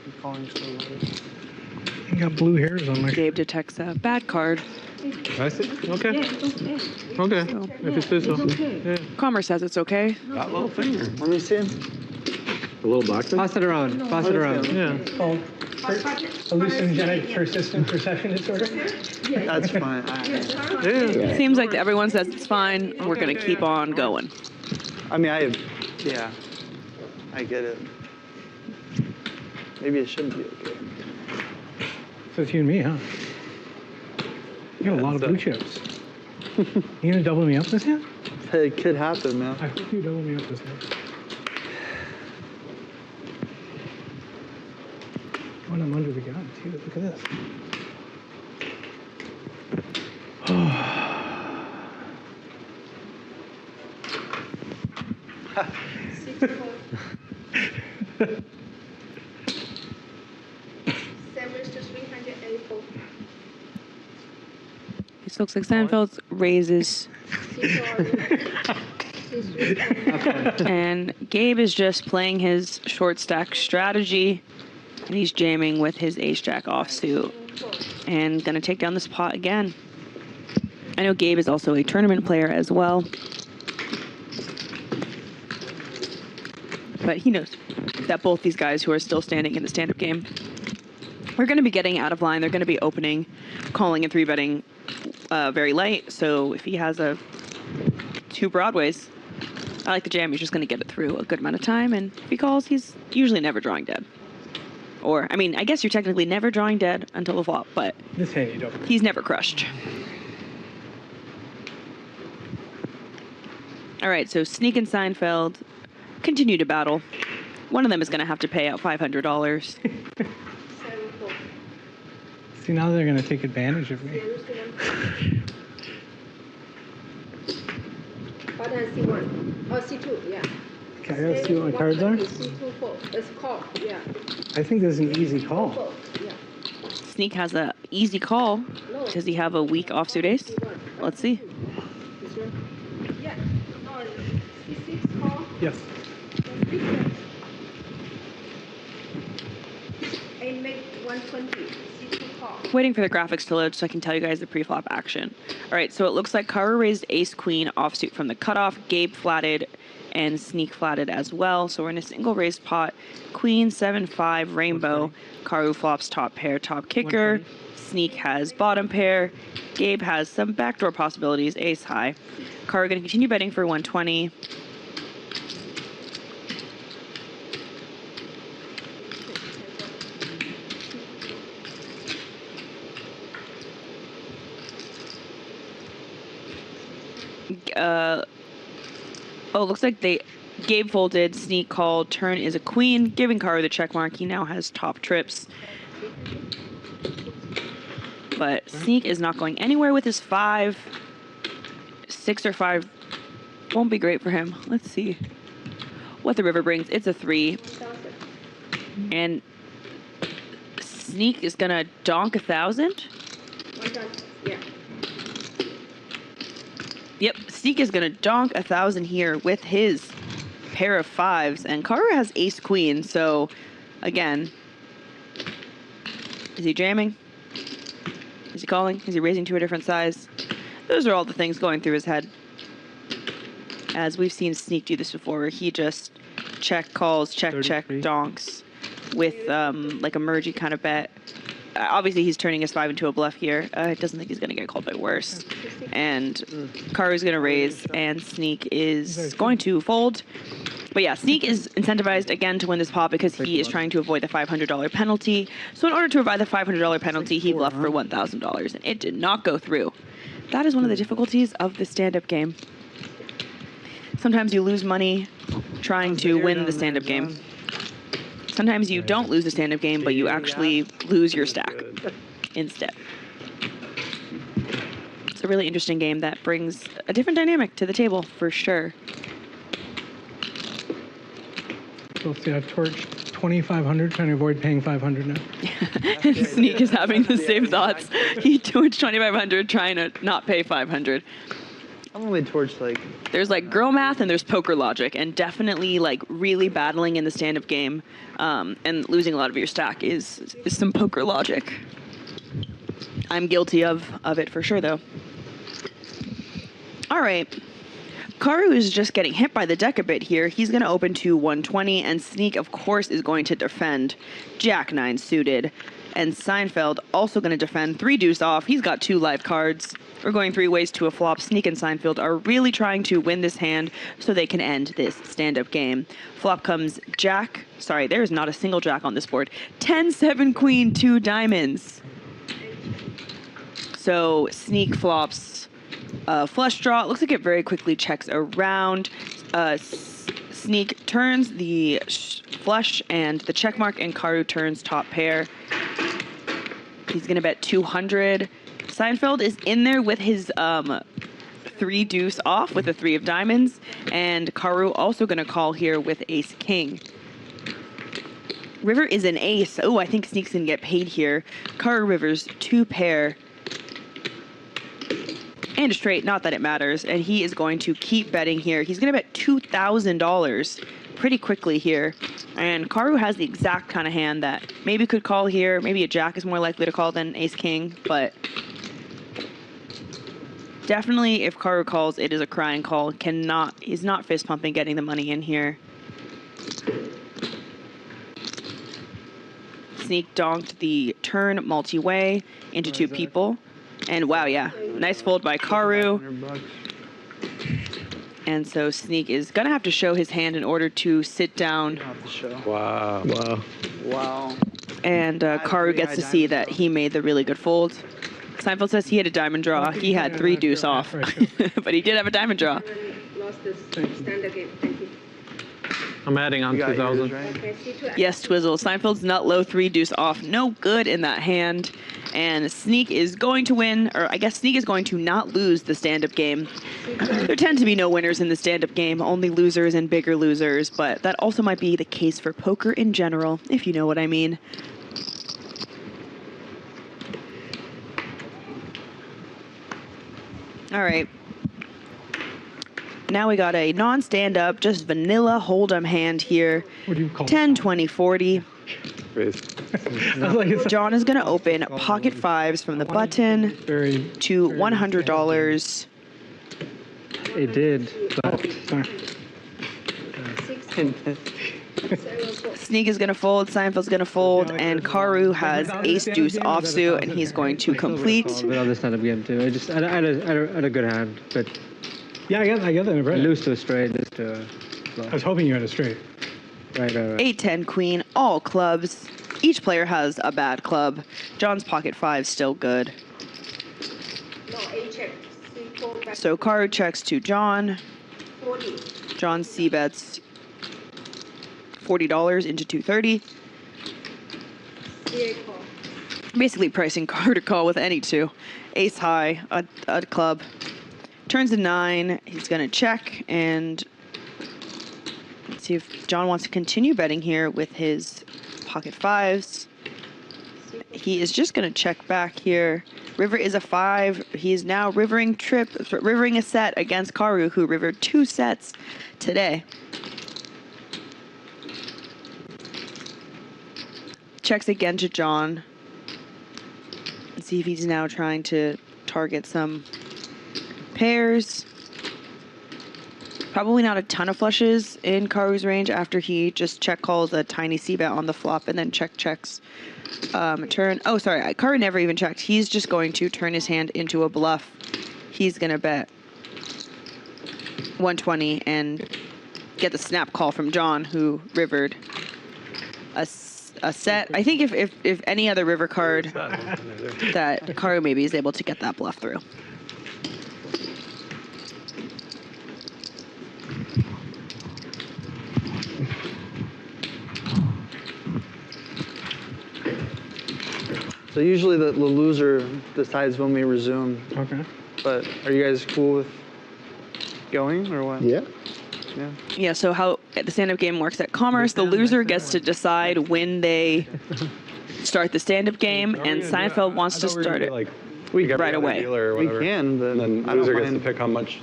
I'm calling so low. I got blue hairs on my shirt. Gabe detects a bad card. I see. Okay. Yeah, it's okay. Okay. So If you say so. It's okay. Yeah. Commerce says it's okay. That little finger. Let me see. A little black thing? Pass it around. Pass it around. Yeah. It's called hallucinogenic persistent perception disorder. That's fine. Yeah. Seems like everyone says it's fine. We're going to keep on going. I mean, yeah, I get it. Maybe it shouldn't be okay. So it's you and me, huh? You got a lot of That's blue it. chips. You gonna double me up this hand? It could happen, man. I hope you double me up this hand. Oh, and I'm under the gun too. Look at this. Seven to 384. This looks like Seinfeld raises, and Gabe is just playing his short stack strategy, and he's jamming with his ace-jack offsuit, and gonna take down this pot again. I know Gabe is also a tournament player as well, but he knows that both these guys who are still standing in the stand-up game are going to be getting out of line. They're going to be opening, calling, and 3-betting very light. So if he has two broadways, I like the jam. He's just going to get it through a good amount of time. And if he calls, he's usually never drawing dead. Or, I mean, I guess you're technically never drawing dead until the flop, but This hand you don't. he's never crushed. All right, so Sneak and Seinfeld continue to battle. One of them is going to have to pay out $500. 7, 4. See, now they're going to take advantage of me. Button C1. Oh, C2, yeah. Okay, let's see what my cards are. C2, 4. It's call, yeah. I think this is an easy call. 4, yeah. Sneak has a easy call. No. Does he have a weak offsuit ace? C1. Let's see. This one? Yeah. No, C6 call. Yes. And make 120. C2 call. Waiting for the graphics to load so I can tell you guys the pre-flop action. All right, so it looks like Karu raised ace-queen offsuit from the cutoff. Gabe flatted and Sneak flatted as well. So we're in a single raised pot. Queen, 7-5, rainbow. Karu flops top pair, top kicker. Sneak has bottom pair. Gabe has some backdoor possibilities, ace high. Karu going to continue betting for 120. Looks like Gabe folded, Sneak called, turn is a queen, giving Karu the check mark. He now has top trips. But Sneak is not going anywhere with his 5. 6 or 5 won't be great for him. Let's see what the river brings. It's a 3. And Sneak is gonna donk 1,000. Yeah. Yep, Sneak is gonna donk 1,000 here with his pair of 5s, and Karu has ace queen. So, again, is he jamming? Is he calling? Is he raising to a different size? Those are all the things going through his head. As we've seen Sneak do this before, where he just check calls, check 33. donks with like a mergey kind of bet. Obviously, he's turning his 5 into a bluff here. It doesn't think he's going to get called by worse. And Karu's going to raise, and Sneak is going to fold. But yeah, Sneak is incentivized again to win this pot because he is trying to avoid the $500 penalty. So in order to avoid the $500 penalty, he bluffed for $1,000, and it did not go through. That is one of the difficulties of the stand-up game. Sometimes you lose money trying to win the stand-up game. Sometimes you don't lose the stand-up game, but you actually lose your stack instead. It's a really interesting game that brings a different dynamic to the table, for sure. So see, I've torched 2,500, trying to avoid paying 500 now. Sneak is having the same thoughts. He torched 2,500, trying to not pay 500. I've only torched like... There's like girl math and there's poker logic, and definitely like really battling in the stand-up game and losing a lot of your stack is some poker logic. I'm guilty of it for sure, though. All right. Karu is just getting hit by the deck a bit here. He's going to open to 120, and Sneak, of course, is going to defend. Jack 9 suited. And Seinfeld also going to defend 3 deuce off. He's got 2 live cards. We're going 3 ways to a flop. Sneak and Seinfeld are really trying to win this hand so they can end this stand-up game. Flop comes Jack. Sorry, there is not a single Jack on this board. 10, 7, Queen, 2 diamonds. So Sneak flops flush draw. It looks like it very quickly checks around. Sneak turns the flush and the check mark, and Karu turns top pair. He's going to bet 200. Seinfeld is in there with his 3 deuce off with a 3 of diamonds, and Karu also going to call here with ace king. River is an ace. Oh, I think Sneak's going to get paid here. Karu River's 2 pair. And a straight, not that it matters. And he is going to keep betting here. He's going to bet $2,000 pretty quickly here. And Karu has the exact kind of hand that maybe could call here. Maybe a jack is more likely to call than ace-king. But definitely if Karu calls, it is a crying call. He's not fist pumping getting the money in here. Sneak donked the turn multi-way into 2 people. And wow, yeah, nice fold by Karu. And so Sneak is going to have to show his hand in order to sit down. Wow. Wow. And Karu gets to see that he made the really good fold. Seinfeld says he had a diamond draw. He had 3 deuce off, but he did have a diamond draw. Lost this stand-up game. Thank you. I'm adding on You got yours, 2,000. right? Okay, C2. Yes, Twizzle. Seinfeld's nut low 3 deuce off. No good in that hand. And Sneak is going to win, or I guess Sneak is going to not lose the stand-up game. There tend to be no winners in the stand-up game, only losers and bigger losers, but that also might be the case for poker in general, if you know what I mean. All right. Now we got a non-stand-up, just vanilla hold'em hand here. What do you call 10, 20, 40. Raise. it? I was like, it's John is going to open pocket fives from the button very. to $100. It did, but Sorry. 6, 7, 4. Sneak is going to fold, Seinfeld's going to fold, and Karu has ace deuce offsuit, and he's going to complete. without the stand-up game too. I had a good hand, but Yeah, I get that. I Right. lose to a straight, lose to a I was hoping you had a straight. right. 8, 10, queen, all clubs. Each player has a bad club. John's pocket five still good. No, A check. C4 back. So Karu checks to John. 40. John C bets $40 into 230. CA call. Basically pricing Karu to call with any two. Ace high, a club. Turns to 9. He's going to check and see if John wants to continue betting here with his pocket fives. He is just going to check back here. River is a 5. He's now rivering a set against Karu, who rivered 2 sets today. Checks again to John. Let's see if he's now trying to target some pairs. Probably not a ton of flushes in Karu's range after he just check calls a tiny c-bet on the flop and then checks turn. Oh, sorry, Karu never even checked. He's just going to turn his hand into a bluff. He's going to bet 120 and get the snap call from John, who rivered a set. I think if any other river card that Karu maybe is able to get that bluff through. So usually the loser decides when we resume. Okay. But are you guys cool with going or what? Yeah. Yeah. Yeah, so how the stand-up game works at Commerce, the loser gets to decide when they start the stand-up game, and Seinfeld wants to start it. Like, We every right other away. dealer or We whatever. can, but And then I don't loser gets to mind. pick how much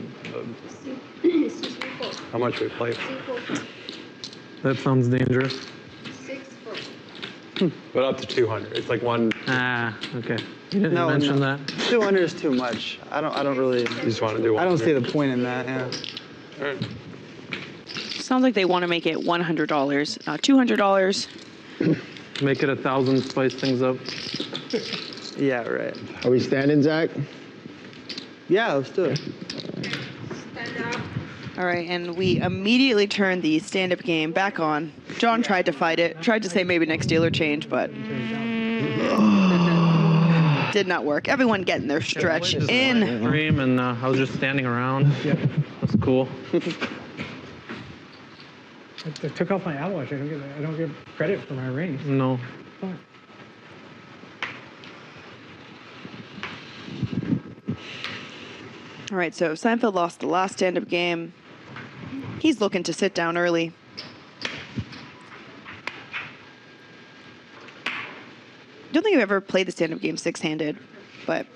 C4. how much we play. C4. That sounds dangerous. 6, 4. But up to 200. It's like one. Ah, okay. You didn't No, mention no. that. 200 is too much. I don't really. You just want to do. I don't see 100. the point in that. Yeah. Alright. Sounds like they want to make it $100, $200. Make it 1,000, spice things up. Yeah. Right. Are we standing, Zach? Yeah. Let's do it. Stand up. All right, and we immediately turn the stand-up game back on. John tried to fight it, tried to say maybe next dealer change, but did not work. Everyone getting their stretch in. Stream, and I was just standing around. Yeah. That's cool. I took off my avalanche. I don't get credit for my range. No. Fuck. All right, so Seinfeld lost the last stand-up game. He's looking to sit down early. Don't think I've ever played the stand-up game six-handed, but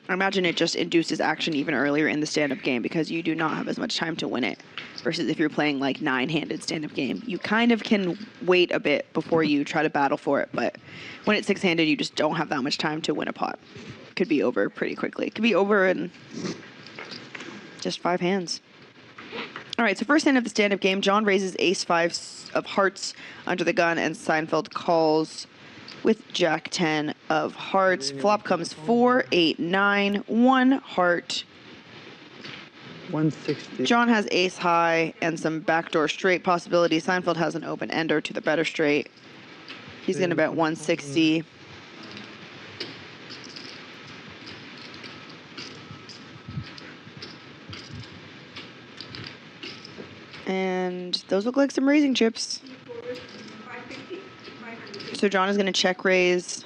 I imagine it just induces action even earlier in the stand-up game because you do not have as much time to win it versus if you're playing like 9-handed stand-up game. You kind of can wait a bit before you try to battle for it, but when it's six-handed, you just don't have that much time to win a pot. Could be over pretty quickly. It could be over in just 5 hands. All right, so first hand of the stand-up game, John raises ace-5 of hearts under the gun, and Seinfeld calls with jack-10 of hearts. Flop comes 4, 8, 9, 1 heart. 160. John has ace-high and some backdoor straight possibilities. Seinfeld has an open-ender to the better straight. He's going to bet 160. And those look like some raising chips. So John is going to check raise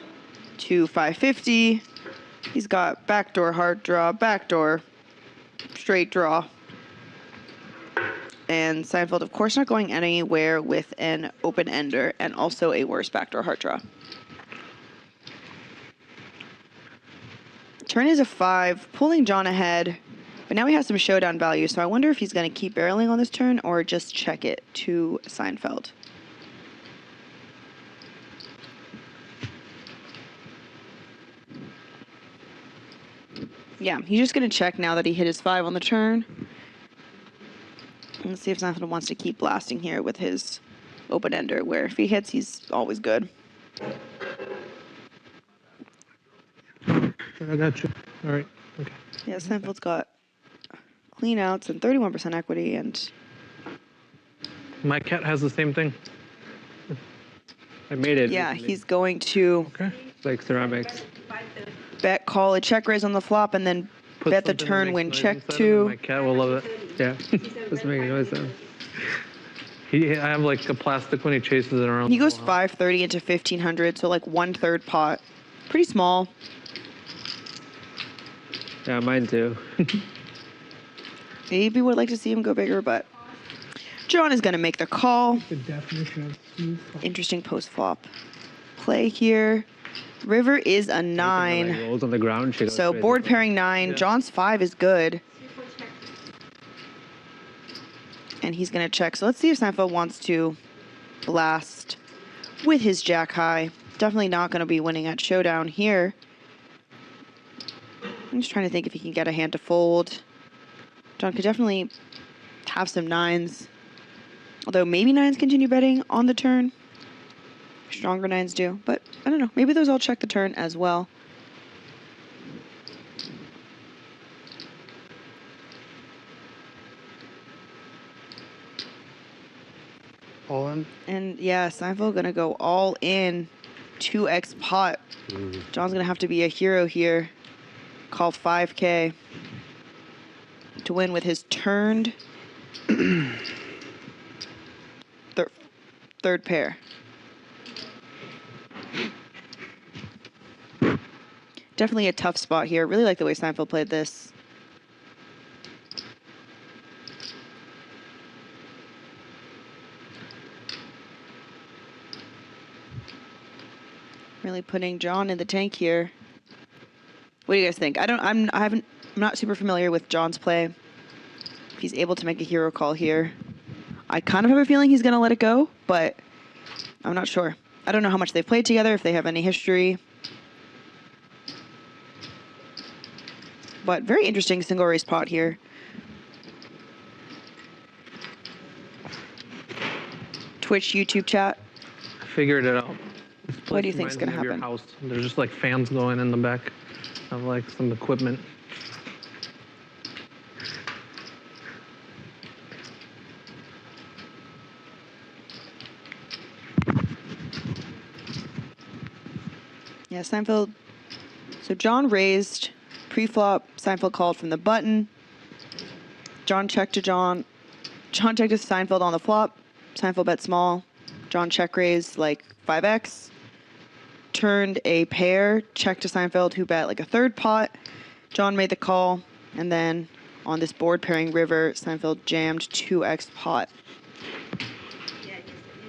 to 550. He's got backdoor hard draw, backdoor straight draw. And Seinfeld, of course, not going anywhere with an open ender and also a worse backdoor hard draw. Turn is a 5, pulling John ahead. But now he has some showdown value, so I wonder if he's going to keep barreling on this turn or just check it to Seinfeld. Yeah, he's just going to check now that he hit his 5 on the turn. Let's see if Seinfeld wants to keep blasting here with his open ender, where if he hits, he's always good. I got you. All right. Okay. Yeah, Seinfeld's got clean outs and 31% equity, and My cat has the same thing. I made it. yeah, recently. he's going to Okay. It's like ceramics. bet call a check raise on the flop and then Put bet the something that turn makes when noise check inside of it, My two. cat will love it. Yeah. Let's make a noise then. I have like a plastic when he chases it around. He the goes whole house. 530 into 1500, so like 1/3 pot. Pretty small. Yeah, mine too. Maybe would like to see him go bigger, but John is going to make the call. The definition of smooth flop. Interesting post flop play here. River is a Like, 9, rolls on the ground. She goes so crazy. board pairing 9. Yeah. John's 5 is good, and he's going to check. So let's see if Seinfeld wants to blast with his jack high. Definitely not going to be winning at showdown here. I'm just trying to think if he can get a hand to fold. John could definitely have some 9s. Although maybe 9s continue betting on the turn. Stronger 9s do. But I don't know. Maybe those all check the turn as well. All in. And yeah, Seinfeld going to go all in. 2x pot. John's going to have to be a hero here. Call 5K to win with his turned third pair. Definitely a tough spot here. Really like the way Seinfeld played this. Really putting John in the tank here. What do you guys think? I'm not super familiar with John's play. If he's able to make a hero call here, I kind of have a feeling he's going to let it go, but I'm not sure. I don't know how much they've played together, if they have any history. But very interesting single race pot here. Twitch, YouTube chat. Figured it out. This What do you place think's reminds gonna me of your happen? house. There's just like fans going in the back of like some equipment. Yeah, Seinfeld. So John raised pre-flop. Seinfeld called from the button. John checked to John. John checked to Seinfeld on the flop. Seinfeld bet small. John check raised like 5x. Turned a pair. Checked to Seinfeld, who bet like a third pot. John made the call. And then on this board pairing river, Seinfeld jammed 2x pot. Yeah,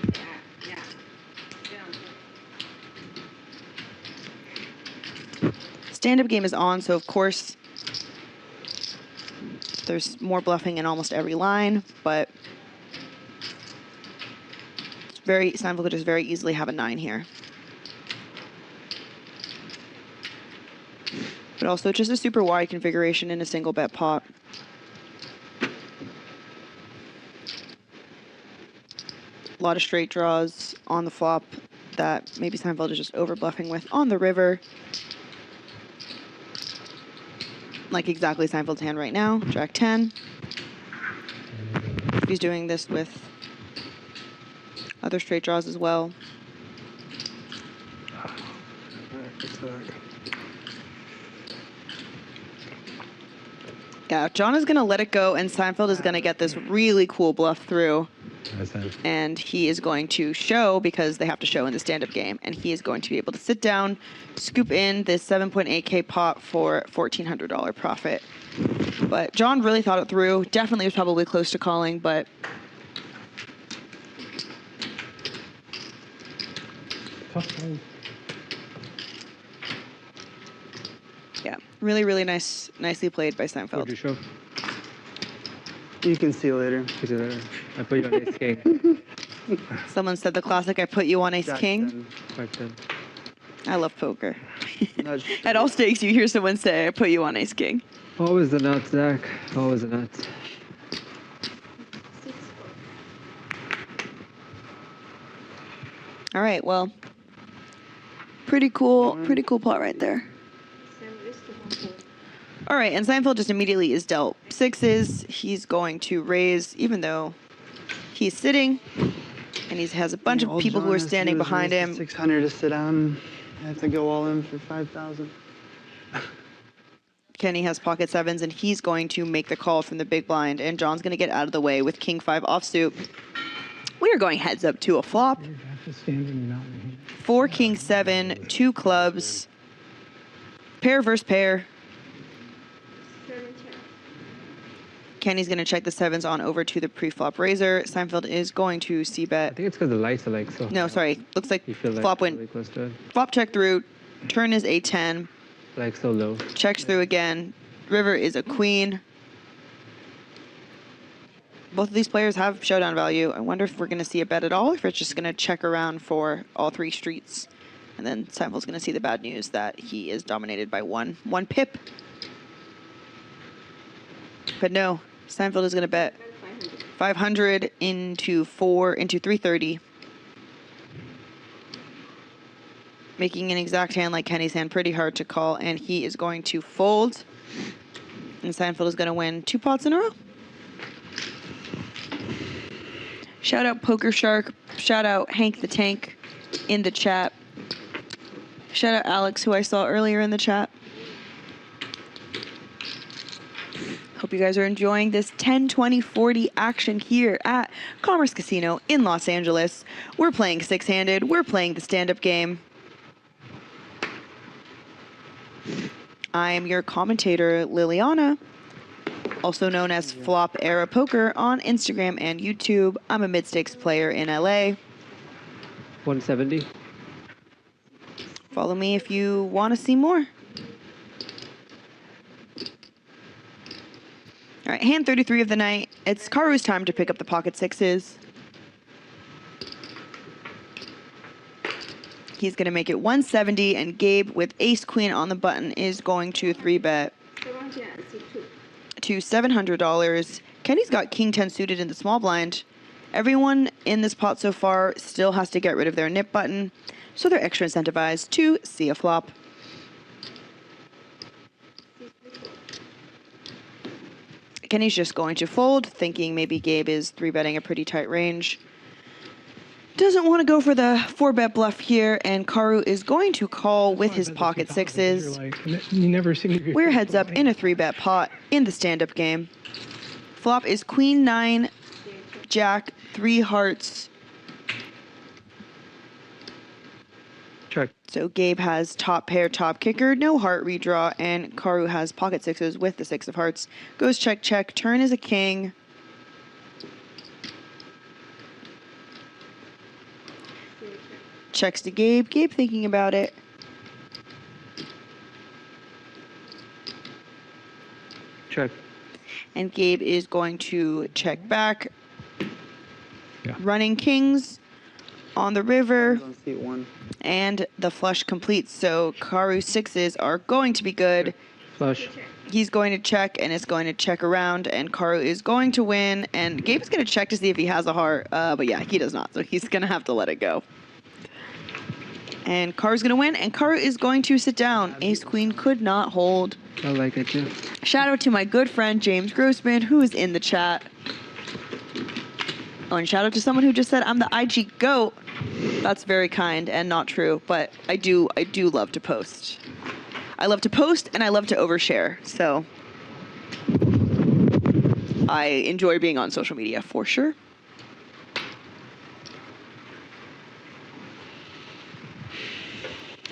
just, yeah. Stand-up game is on, so of course there's more bluffing in almost every line, but it's Seinfeld could just very easily have a 9 here. But also just a super wide configuration in a single bet pot. A lot of straight draws on the flop that maybe Seinfeld is just over bluffing with on the river. Like exactly Seinfeld's hand right now, Jack 10. He's doing this with other straight draws as well. Yeah, John is going to let it go, and Seinfeld is going to get this really cool bluff through. And he is going to show, because they have to show in the stand-up game, and he is going to be able to sit down, scoop in this 7.8K pot for $1,400 profit. But John really thought it through. Definitely was probably close to calling, but Tough hold. yeah, really, really nicely played by What do you Seinfeld. show? You can see later. Is it there? I put you on ace king. Someone said the classic, I put you on ace Jack king. 10. 5-10. I love poker. Nudge. At all stakes, you hear someone say, I put you on ace king. Always the nuts, Zach. Always the nuts. 6-4. All right, well, pretty cool pot right there. 7 raised to 1-4. All right, and Seinfeld just immediately is dealt sixes. He's going to raise, even though he's sitting, and he has a bunch of All people who John are has to standing do is behind raise him. the 600 to sit down. I have to go all in for 5,000. Kenny has pocket sevens, and he's going to make the call from the big blind, and John's going to get out of the way with king 5 offsuit. We are going heads up to a flop. You have to stand in your mountain here. 4 king 7, 2 clubs, pair versus pair. 7 check. Kenny's going to check the sevens on over to the pre-flop raiser. Seinfeld is going to c I bet. think it's because the lights are like so. No, sorry. Looks like You feel like flop really went. close to it. Flop check through. Turn is a10. Like so low. Checks through again. River is a queen. Both of these players have showdown value. I wonder if we're going to see a bet at all, or if it's just going to check around for all 3 streets. And then Seinfeld's going to see the bad news that he is dominated by one pip. But no, Seinfeld is going to bet 500 into 330. Making an exact hand like Kenny's hand pretty hard to call, and he is going to fold. And Seinfeld is going to win 2 pots in a row. Shout out Poker Shark. Shout out Hank the Tank in the chat. Shout out Alex, who I saw earlier in the chat. Hope you guys are enjoying this 10, 20, 40 action here at Commerce Casino in Los Angeles. We're playing 6-handed. We're playing the stand-up game. I am your commentator, Liliana, also known as Flop Era Poker on Instagram and YouTube. I'm a mid-stakes player in LA. 170. Follow me if you want to see more. All right, hand 33 of the night. It's Karu's time to pick up the pocket sixes. He's going to make it 170, and Gabe with ace-queen on the button is going to 3-bet 762. to $700. Kenny's got king 10 suited in the small blind. Everyone in this pot so far still has to get rid of their nip button, so they're extra incentivized to see a flop. Kenny's just going to fold, thinking maybe Gabe is 3-betting a pretty tight range. Doesn't want to go for the 4-bet bluff here, and Karu is going to call with his pocket sixes. You never seem to be. We're heads up in a 3-bet pot in the stand-up game. Flop is queen 9, jack, 3 hearts. Check. So Gabe has top pair, top kicker, no heart redraw, and Karu has pocket sixes with the 6 of hearts. Goes check, check, turn is a king. Checks to Gabe. Gabe thinking about it. Check. And Gabe is going to check back. Yeah. Running kings on the river. On seat 1. And the flush completes. So Karu's sixes are going to be good. Flush. He's going to check, and it's going to check around, and Karu is going to win. And Gabe is going to check to see if he has a heart. But yeah, he does not. So he's going to have to let it go. And Karu's going to win, and Karu is going to sit down. Ace-queen could not hold. I like it too. Shout out to my good friend James Grossman, who is in the chat. Oh, and shout out to someone who just said I'm the IG GOAT. That's very kind and not true, but I do love to post. I love to post and I love to overshare. So I enjoy being on social media for sure.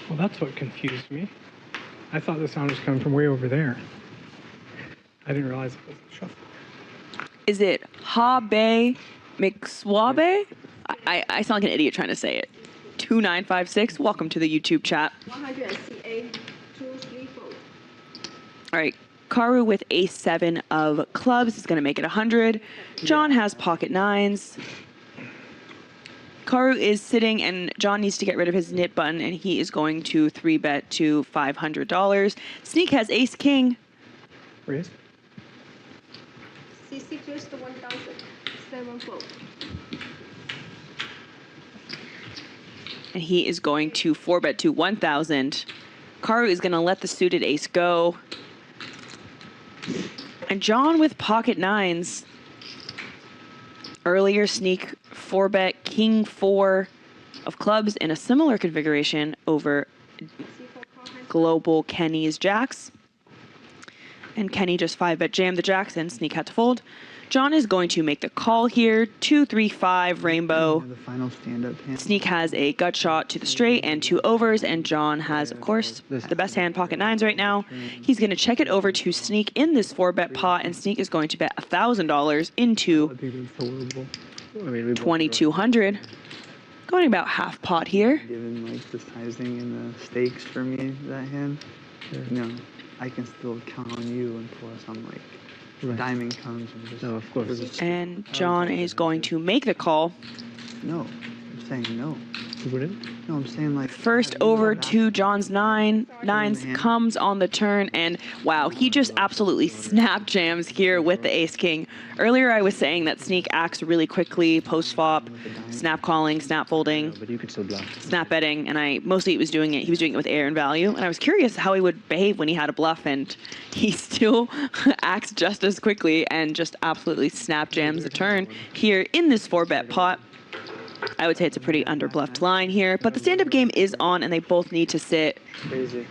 Well, that's what confused me. I thought the sound was coming from way over there. I didn't realize it was a shuffle. Is it Habe McSwabe? I sound like an idiot trying to say it. 2956. Welcome to the YouTube chat. 108, 2, 3, 4. All right. Karu with ace 7 of clubs is going to make it 100. John has pocket nines. Karu is sitting, and John needs to get rid of his knit button, and he is going to 3-bet to $500. Sneak has ace king. Raise. C6 just the 1,007 fold. And he is going to 4-bet to 1,000. Karu is going to let the suited ace go. And John with pocket nines. Earlier, Sneak 4-bet king 4 of clubs in a similar configuration over global Kenny's jacks. And Kenny just 5-bet jammed the jacks, and Sneak had to fold. John is going to make the call here. 2, 3, 5 rainbow. The final stand-up hand. Sneak has a gut shot to the straight and 2 overs, and John has, of course, the best hand, pocket nines right now. He's going to check it over to Sneak in this 4-bet pot, and Sneak is going to bet $1,000 into 2,200. Going about half pot here. Given like the sizing and the stakes for me, that hand, you know, I can still count on you, and plus I'm like, diamond comes and just. No, of course. And John is going to make the call. No, I'm saying no. You wouldn't? No, I'm saying like. First over to John's nines comes on the turn, and wow, he just absolutely snap jams here with the ace king. Earlier I was saying that Sneak acts really quickly, post flop, snap calling, snap folding, But you could still bluff. snap betting, and he was doing it with air and value, and I was curious how he would behave when he had a bluff, and he still acts just as quickly and just absolutely snap jams the turn here in this 4-bet pot. I would say it's a pretty underbluffed line here, but the stand-up game is on, and they both need to sit. Crazy.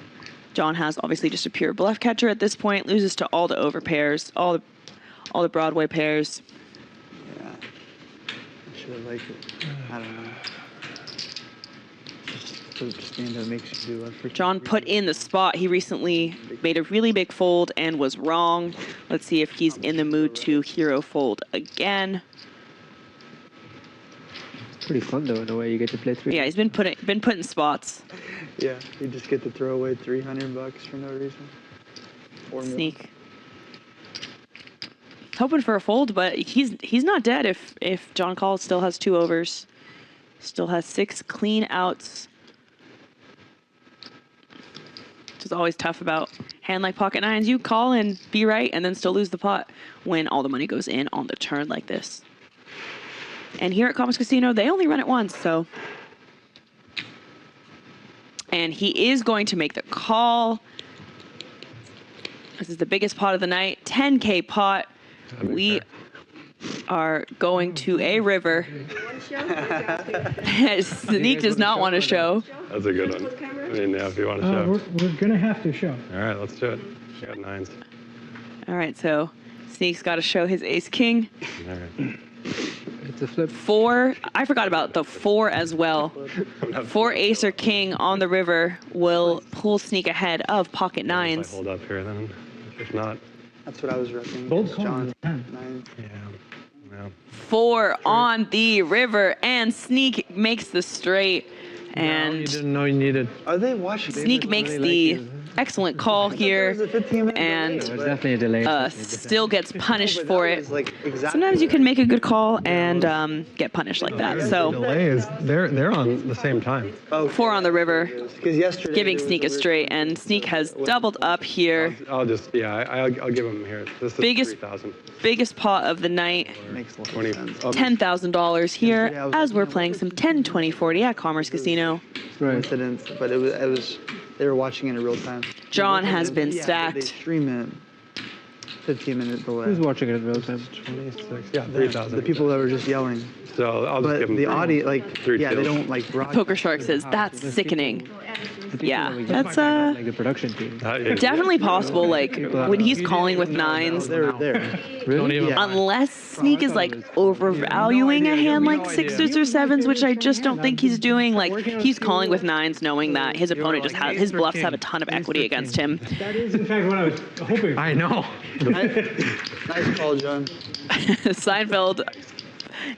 John has obviously just a pure bluff catcher at this point, loses to all the over pairs, all the Broadway pairs. Yeah. I should have liked it. I don't know. Just the stand-up makes you do it. John put in the spot. He recently made a really big fold and was wrong. Let's see if he's in the mood to hero fold again. Pretty fun though in a way. You get to play 3. Yeah, he's been putting spots. Yeah, you just get to throw away $300 for no reason. Sneak. Hoping for a fold, but he's not dead if John calls. Still has 2 overs. Still has 6 clean outs. Which is always tough about hand like pocket nines. You call and be right and then still lose the pot when all the money goes in on the turn like this. And here at Commerce Casino, they only run it once, so. And he is going to make the call. This is the biggest pot of the night, 10K pot. We are going to a river. Sneak does not want to show. That's a good one. I mean, yeah, if you want to show. We're going to have to show. All right, let's do it. We got 9s. All right, so Sneak's got to show his ace king. All right. It's a flip. 4, I forgot about the 4 as well. 4 ace or king on the river will pull Sneak ahead of pocket If nines. I hold up here, then if not, That's what I was reckoning. Bold call. John. 10. yeah. 4 on the river, and Sneak makes the straight. You And didn't know you needed. Are they watching? Sneak makes the excellent call here, and It's definitely a delay. still gets punished for it. Like exactly Sometimes you can make a good call and get punished like that. The So delay is they're on the same time. 4 on the river, because yesterday giving there was Sneak a weird- straight, and Sneak has doubled up here. I'll just I'll give them here. This is Biggest- 3,000. Biggest pot of the night, Makes a lot of 20. sense. Up. $10,000 here as we're playing some 10, 20, 40 at Commerce Casino. Right. Coincidence, but it was they were watching it in real time. John has been Yeah, They stacked. stream it 15-minute delay. Who's watching it in real time? 26. Yeah, 3,000. The people that were just yelling. So I'll just But give them the audio, like, three yeah, they kills. don't like broadcast. Poker Shark says that's sickening. Yeah, Like, that's like the production team. definitely possible. Like when he's calling with nines, They were there. Don't even. Yeah. unless Sneak is like overvaluing a hand like sixes or sevens, which I just don't think he's doing. Like he's calling with nines, knowing that his opponent just has his bluffs have a ton of equity against him. That is, in fact, what I was hoping. I know. Nice call, John. Seinfeld,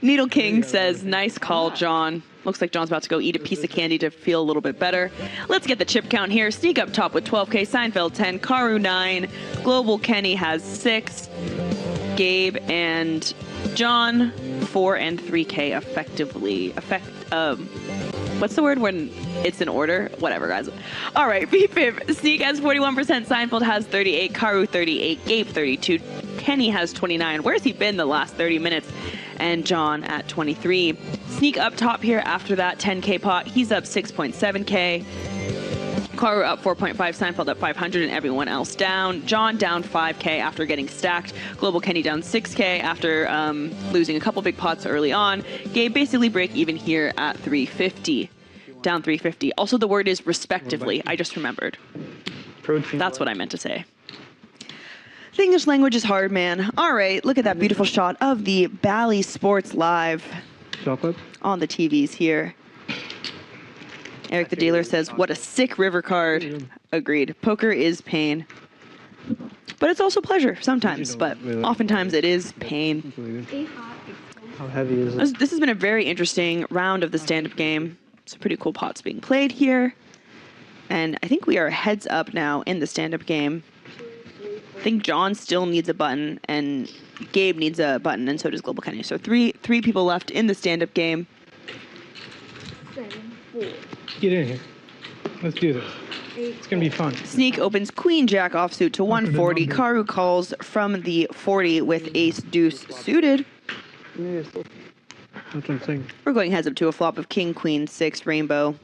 Needle King says, "Nice call, John." Looks like John's about to go eat a piece of candy to feel a little bit better. Let's get the chip count here. Sneak up top with 12K, Seinfeld 10, Karu 9, Global Kenny has 6, Gabe and John 4 and 3K effectively. What's the word when it's in order? Whatever, guys. All right, BFib. Sneak has 41%, Seinfeld has 38, Karu 38, Gabe 32, Kenny has 29. Where's he been the last 30 minutes? And John at 23. Sneak up top here after that 10K pot. He's up 6.7K. Karu up 4.5, Seinfeld up 500, and everyone else down. John down 5K after getting stacked. Global Kenny down 6K after losing a couple big pots early on. Gabe basically break even here at 350. Down 350. Also, the word is respectively. I just remembered. That's what I meant to say. The English language is hard, man. All right, look at that beautiful shot of the Bally Sports Live Chocolate? on the TVs here. Eric the Dealer says, "What a sick river card." Agreed. Poker is pain. But it's also pleasure sometimes, but oftentimes it is pain. How heavy is it? This has been a very interesting round of the stand-up game. Some pretty cool pots being played here. And I think we are heads up now in the stand-up game. I think John still needs a button, and Gabe needs a button, and so does Global Kenny. So three people left in the stand-up game. 7, 4, Get in here. Let's do this. 8, It's gonna be fun. Sneak opens Queen Jack offsuit to 140. Karu calls from the 40 with Ace Deuce suited. That's what I'm saying. We're going heads up to a flop of King Queen 6 rainbow.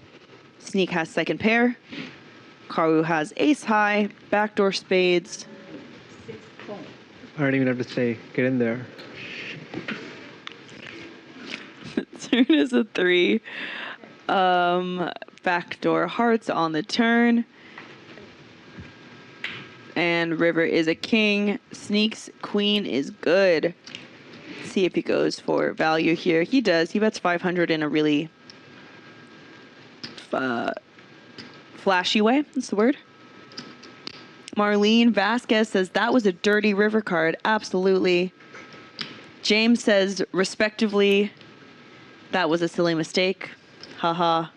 Sneak has second pair. Karu has Ace high, backdoor spades. 6, 4. I don't even have to say, get in there. Turn is a 3. Backdoor hearts on the turn. And river is a king. Sneak's queen is good. See if he goes for value here. He does. He bets 500 in a really flashy way. That's the word. Marlene Vasquez says that was a dirty river card. Absolutely. James says, respectively, that was a silly mistake. Haha.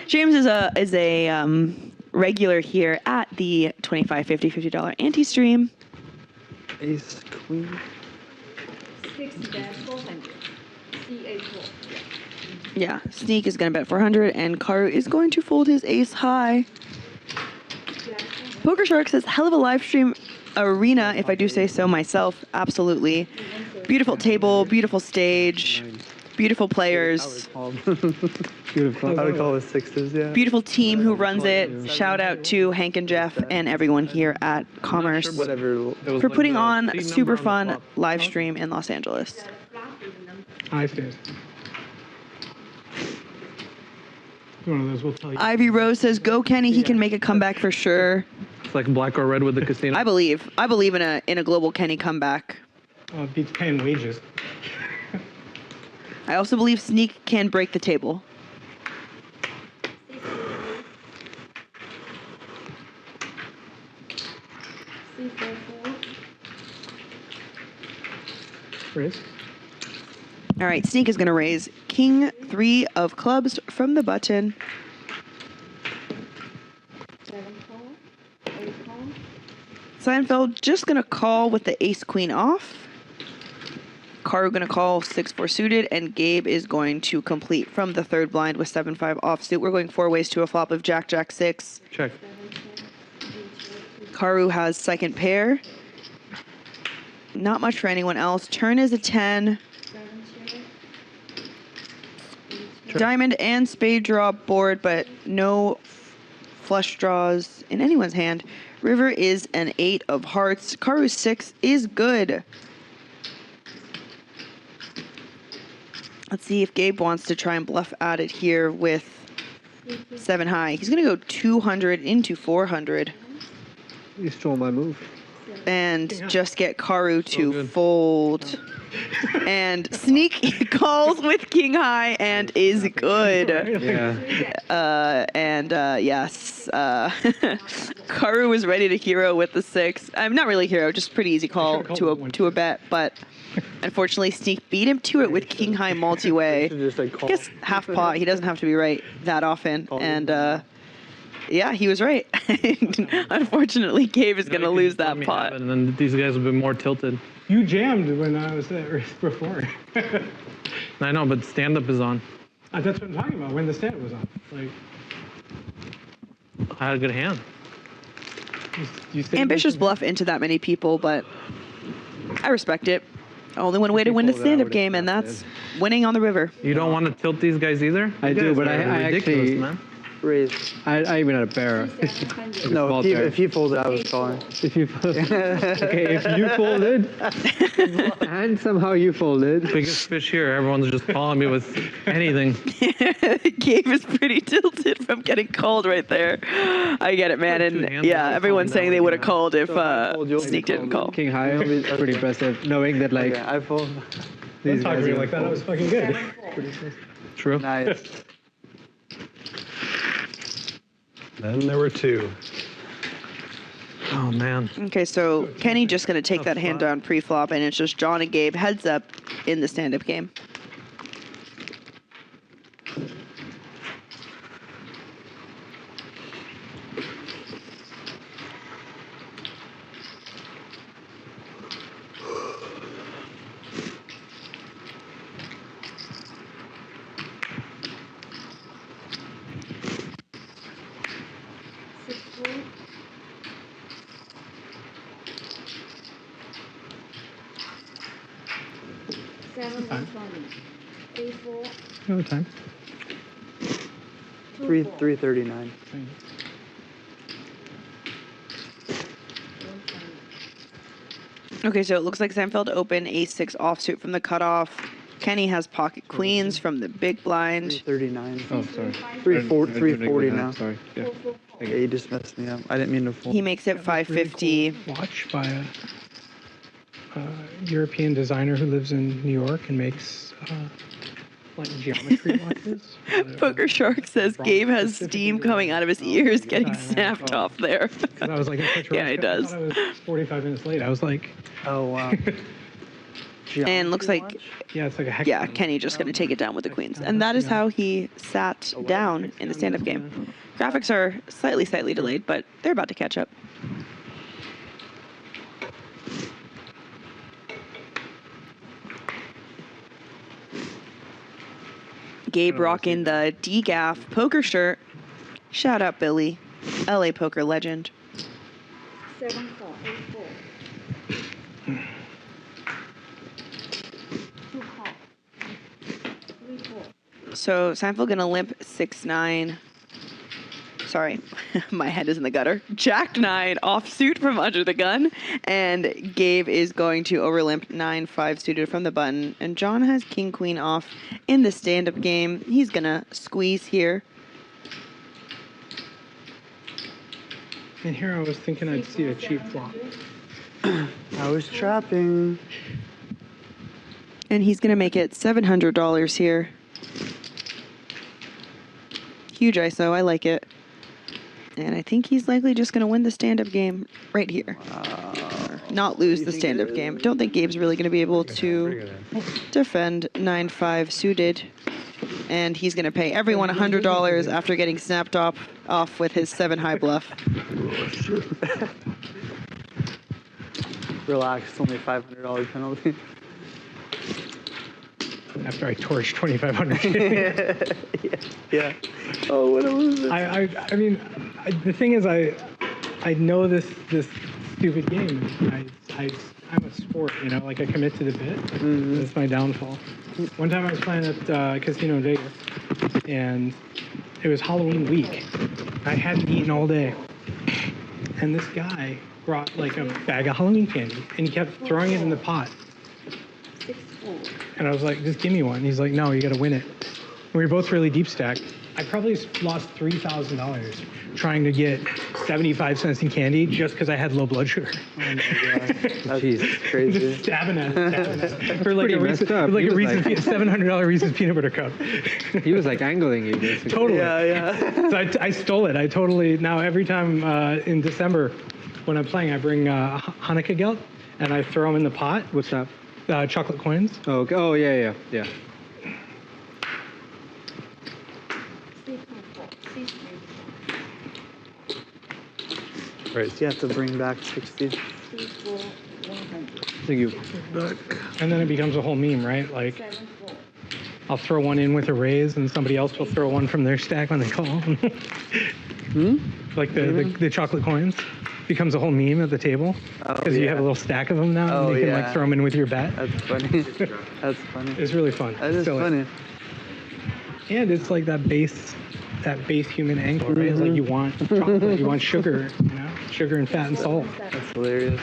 James is a regular here at the $25, $50, $50 anti-stream. Ace, queen. 6 bet 400. C8 4. Yeah, Sneak is going to bet 400, and Karu is going to fold his ace high. Poker Shark says, hell of a live stream arena, if I do say so myself. Absolutely. Beautiful table, beautiful stage, beautiful players, Beautiful. I would call it sixes, yeah. beautiful team who runs it. Shout out to Hank and Jeff and everyone here at Commerce Whatever. for putting on a super fun live stream in Los Angeles. I stand. One of those will tell you. Ivy Rose says, go Kenny, he can make a comeback for sure. It's like black or red with the casino. I believe in a global Kenny comeback. Beats paying wages. I also believe Sneak can break the table. C4 4. Risk. All right, Sneak is going to raise King 3 of clubs from the button. 7 4. 8 4. Seinfeld just going to call with the ace queen off. Karu going to call 6-4 suited, and Gabe is going to complete from the third blind with 7-5 offsuit. We're going 4 ways to a flop of Jack, Jack 6. Check. Karu has second pair. Not much for anyone else. Turn is a 10. 7 check. Diamond and spade draw board, but no flush draws in anyone's hand. River is an 8 of hearts. Karu 6 is good. Let's see if Gabe wants to try and bluff at it here with 7 high. He's going to go 200 into 400 You stole my move. and just get Karu to good. fold. And Sneak calls with king high and is good. Yeah. Yes, Karu was ready to hero with the 6. I'm not really hero, just pretty easy call to a bet, but unfortunately Sneak beat him to it with king high multi-way. Just like I call. guess half pot. He doesn't have to be right that often, and yeah, he was right. Unfortunately, Gabe is gonna lose that pot. And then these guys will be more tilted. You jammed when I was there before. I know, but stand-up is on. That's what I'm talking about, when the stand was on. Like, I had a good hand. you said Ambitious bluff into that many people, but I respect it. Only one way to win a stand-up game, and that's winning on the river. You don't want to tilt these guys either? I You do, guys but are I ridiculous, actually- man. Raise. I even had a pair. No, small if pair. he folded, I was calling. If you okay, if you folded and somehow you folded, Biggest fish here. Everyone's just calling me with anything. Gabe is pretty tilted from getting called right there. I get it, man, Two and hands, yeah, I'll everyone's call saying now, they would have yeah. called if you'll Sneak didn't call. king high, it's pretty impressive. Knowing that like Okay, I fold. Don't these talk to guys me are like that. That was fucking good. True. Nice. Then there were 2. Oh, man. Okay, so Kenny just gonna take that hand down pre-flop, and it's just John and Gabe heads up in the stand-up game. Seven Fine. 120. 8-4. Another time. 339. Okay, so it looks like Seinfeld open ace-6 offsuit from the cutoff. Kenny has pocket queens from the big blind. 339. Oh, sorry. 340 now. Sorry. Yeah. Yeah, you just messed me up. I didn't mean to fold. He makes it 550. Watch by a European designer who lives in New York and makes like geometry watches. Poker Shark says Gabe has steam coming out of his ears getting snapped off there. And I was like, in such a Yeah, rush. he does. I thought I was 45 minutes late. I was like, Oh, wow. And looks like, yeah, it's like a hex. yeah, Kenny just going to take it down with the queens. And that is how he sat down in the stand-up game. Graphics are slightly delayed, but they're about to catch up. Gabe rocking the DGAF poker shirt. Shout out Billy, LA poker legend. 7-4. 8-4. 2 call. 3-4. So Seinfeld gonna limp 6-9. Sorry, my head is in the gutter. Jack 9 offsuit from under the gun, and Gabe is going to overlimp 9-5 suited from the button. And John has king queen off in the stand-up game. He's gonna squeeze here. And here I was thinking I'd see a cheap flop. I was trapping. And he's gonna make it $700 here. Huge ISO, I like it. And I think he's likely just gonna win the stand-up game right here. Or not lose the stand-up game. Don't think Gabe's really gonna be able to defend 9-5 suited. And he's gonna pay everyone $100 after getting snapped off with his 7 high bluff. Relax, it's only $500 penalty. After I torched 2,500. Yeah. Oh, what a loser. I mean, the thing is, I know this stupid game. I'm a sport, you know, like I commit to the bit. That's my downfall. One time I was playing at a casino in Vegas, and it was Halloween week. I hadn't eaten all day, and this guy brought like a bag of Halloween candy, and he kept throwing it in the pot. 6-4. And I was like, just give me one. He's like, no, you got to win it. And we were both really deep stacked. I probably lost $3,000 trying to get 75 cents in candy just because I had low blood sugar. Oh my gosh. That's Jeez. crazy. Just stabbing at it. For like pretty a Reese's, messed up. like He a was Reese's, like- $700 Reese's peanut butter cup. He was like angling you, basically. Totally. Yeah. So I stole it. I totally, now every time in December when I'm playing, I bring Hanukkah gelt and I throw them in the pot. What's that? Chocolate coins. Oh, okay. Oh, yeah. Right. You have to bring back 60. Thank you. And then it becomes a whole meme, right? Like, I'll throw one in with a raise and somebody else will throw one from their stack when they call. Like the chocolate coins becomes a whole meme at the table because you have a little stack of them now and you can like throw them in with your bet. That's funny. That's funny. It's really fun. That is funny. And it's like that base human angle, right? It's like you want chocolate, you want sugar, sugar and fat and salt. That's hilarious.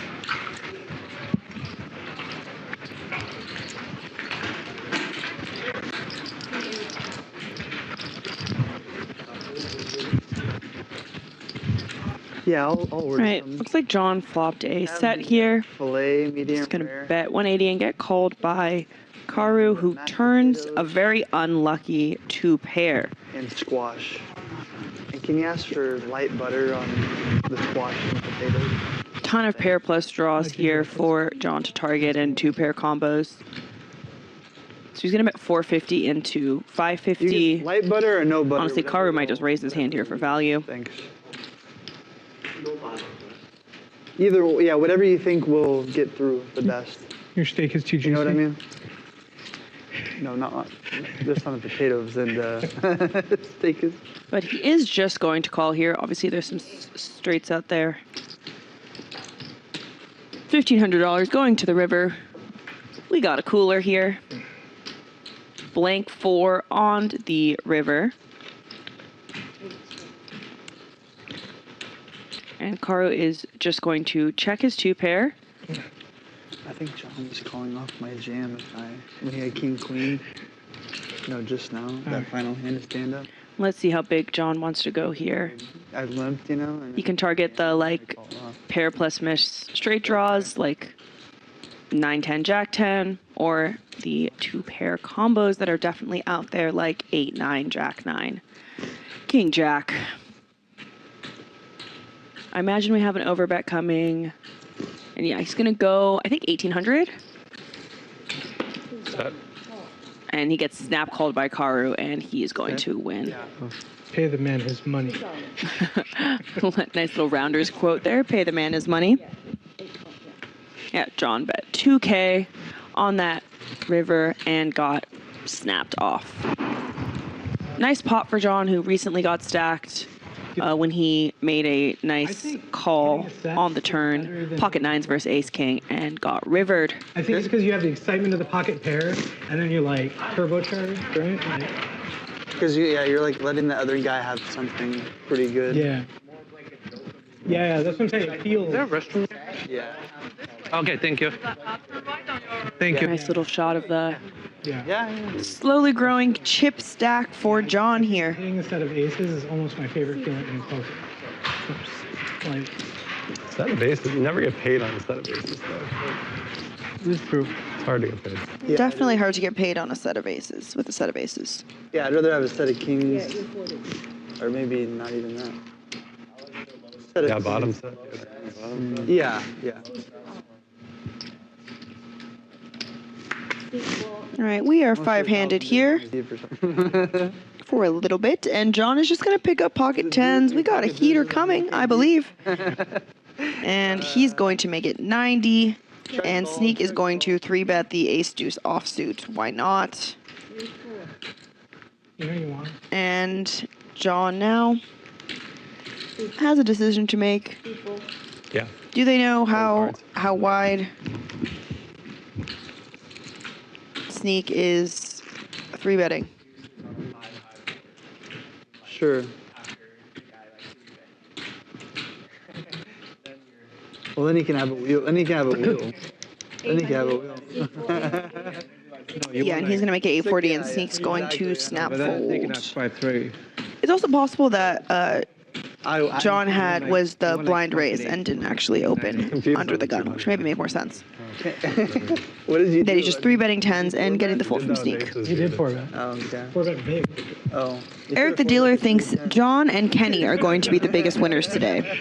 Yeah, I'll order Right. some Looks like John flopped a set here. filet, medium He's going to rare. bet 180 and get called by Karu, who turns a very unlucky 2-pair. And squash. And can you ask for light butter on the squash and potatoes? Ton of pair plus draws here for John to target and 2-pair combos. So he's going to bet 450 into 550. Light butter or no butter? Honestly, Karu might just raise his hand here for value. Thanks. Either, yeah, whatever you think will get through the best. Your steak is too juicy. You know what I mean? No, not just on the potatoes and steak is. But he is just going to call here. Obviously, there's some straights out there. $1,500 going to the river. We got a cooler here. Blank 4 on the river. And Karu is just going to check his 2-pair. I think John was calling off my jam when he had king queen. No, just now that final hand to stand up. Let's see how big John wants to go here. I limped, and You can target the like pair plus miss straight draws like 9-10 Jack-10, or the 2-pair combos that are definitely out there like 8-9 Jack-9. King Jack. I imagine we have an overbet coming. And yeah, he's gonna go, I think 1,800. Set. And he gets snap called by Karu, and he is going to win. Pay the man his money. Nice little rounders quote there. Pay the man his money. Yeah, John bet 2K on that river and got snapped off. Nice pot for John, who recently got stacked when he made a nice call on the turn, pocket 9s versus ace king, and got rivered. I think it's because you have the excitement of the pocket pair, and then you're like turbocharged, right? Like, because you're like letting the other guy have something pretty good. yeah. Yeah, that's what I'm saying. It feels. Is there a restroom? Yeah. Okay, thank you. Thank you. Nice little shot of the Yeah. slowly growing chip stack for John here. Hitting a set of aces is almost my favorite feeling in poker. Like, Set of aces. You never get paid on a set of aces, though. this is true. It's hard to get paid. Yeah. Definitely hard to get paid on a set of aces, with a set of aces. Yeah, I'd rather have a set of kings, or maybe not even that. Set of Yeah, kings. bottom set. Yeah. All right, we are 5-handed here Or something. for a little bit, and John is just going to pick up pocket 10s. We got a heater coming, I believe. And he's going to make it 90, and Sneak is going to 3-bet the ace-deuce offsuit. Why not? You know you want. And John now has a decision to make. Yeah. Do they know how wide Sneak is 3-betting? Sure. Well, then he can have a wheel. Then he can have a wheel. Yeah, and he's going to make it 840, and yeah, Sneak's going to snap But that's taking fold. up 5-3. It's also possible that John like- was the more like blind raise combination. and didn't actually open under the gun, which maybe make more sense. What did you That do? he's just 3-betting tens and getting the fold from Down Sneak. aces, He did dude. 4-bet. Oh, okay. 4-bet big. Oh. Eric the dealer thinks John and Kenny are going to be the biggest winners today.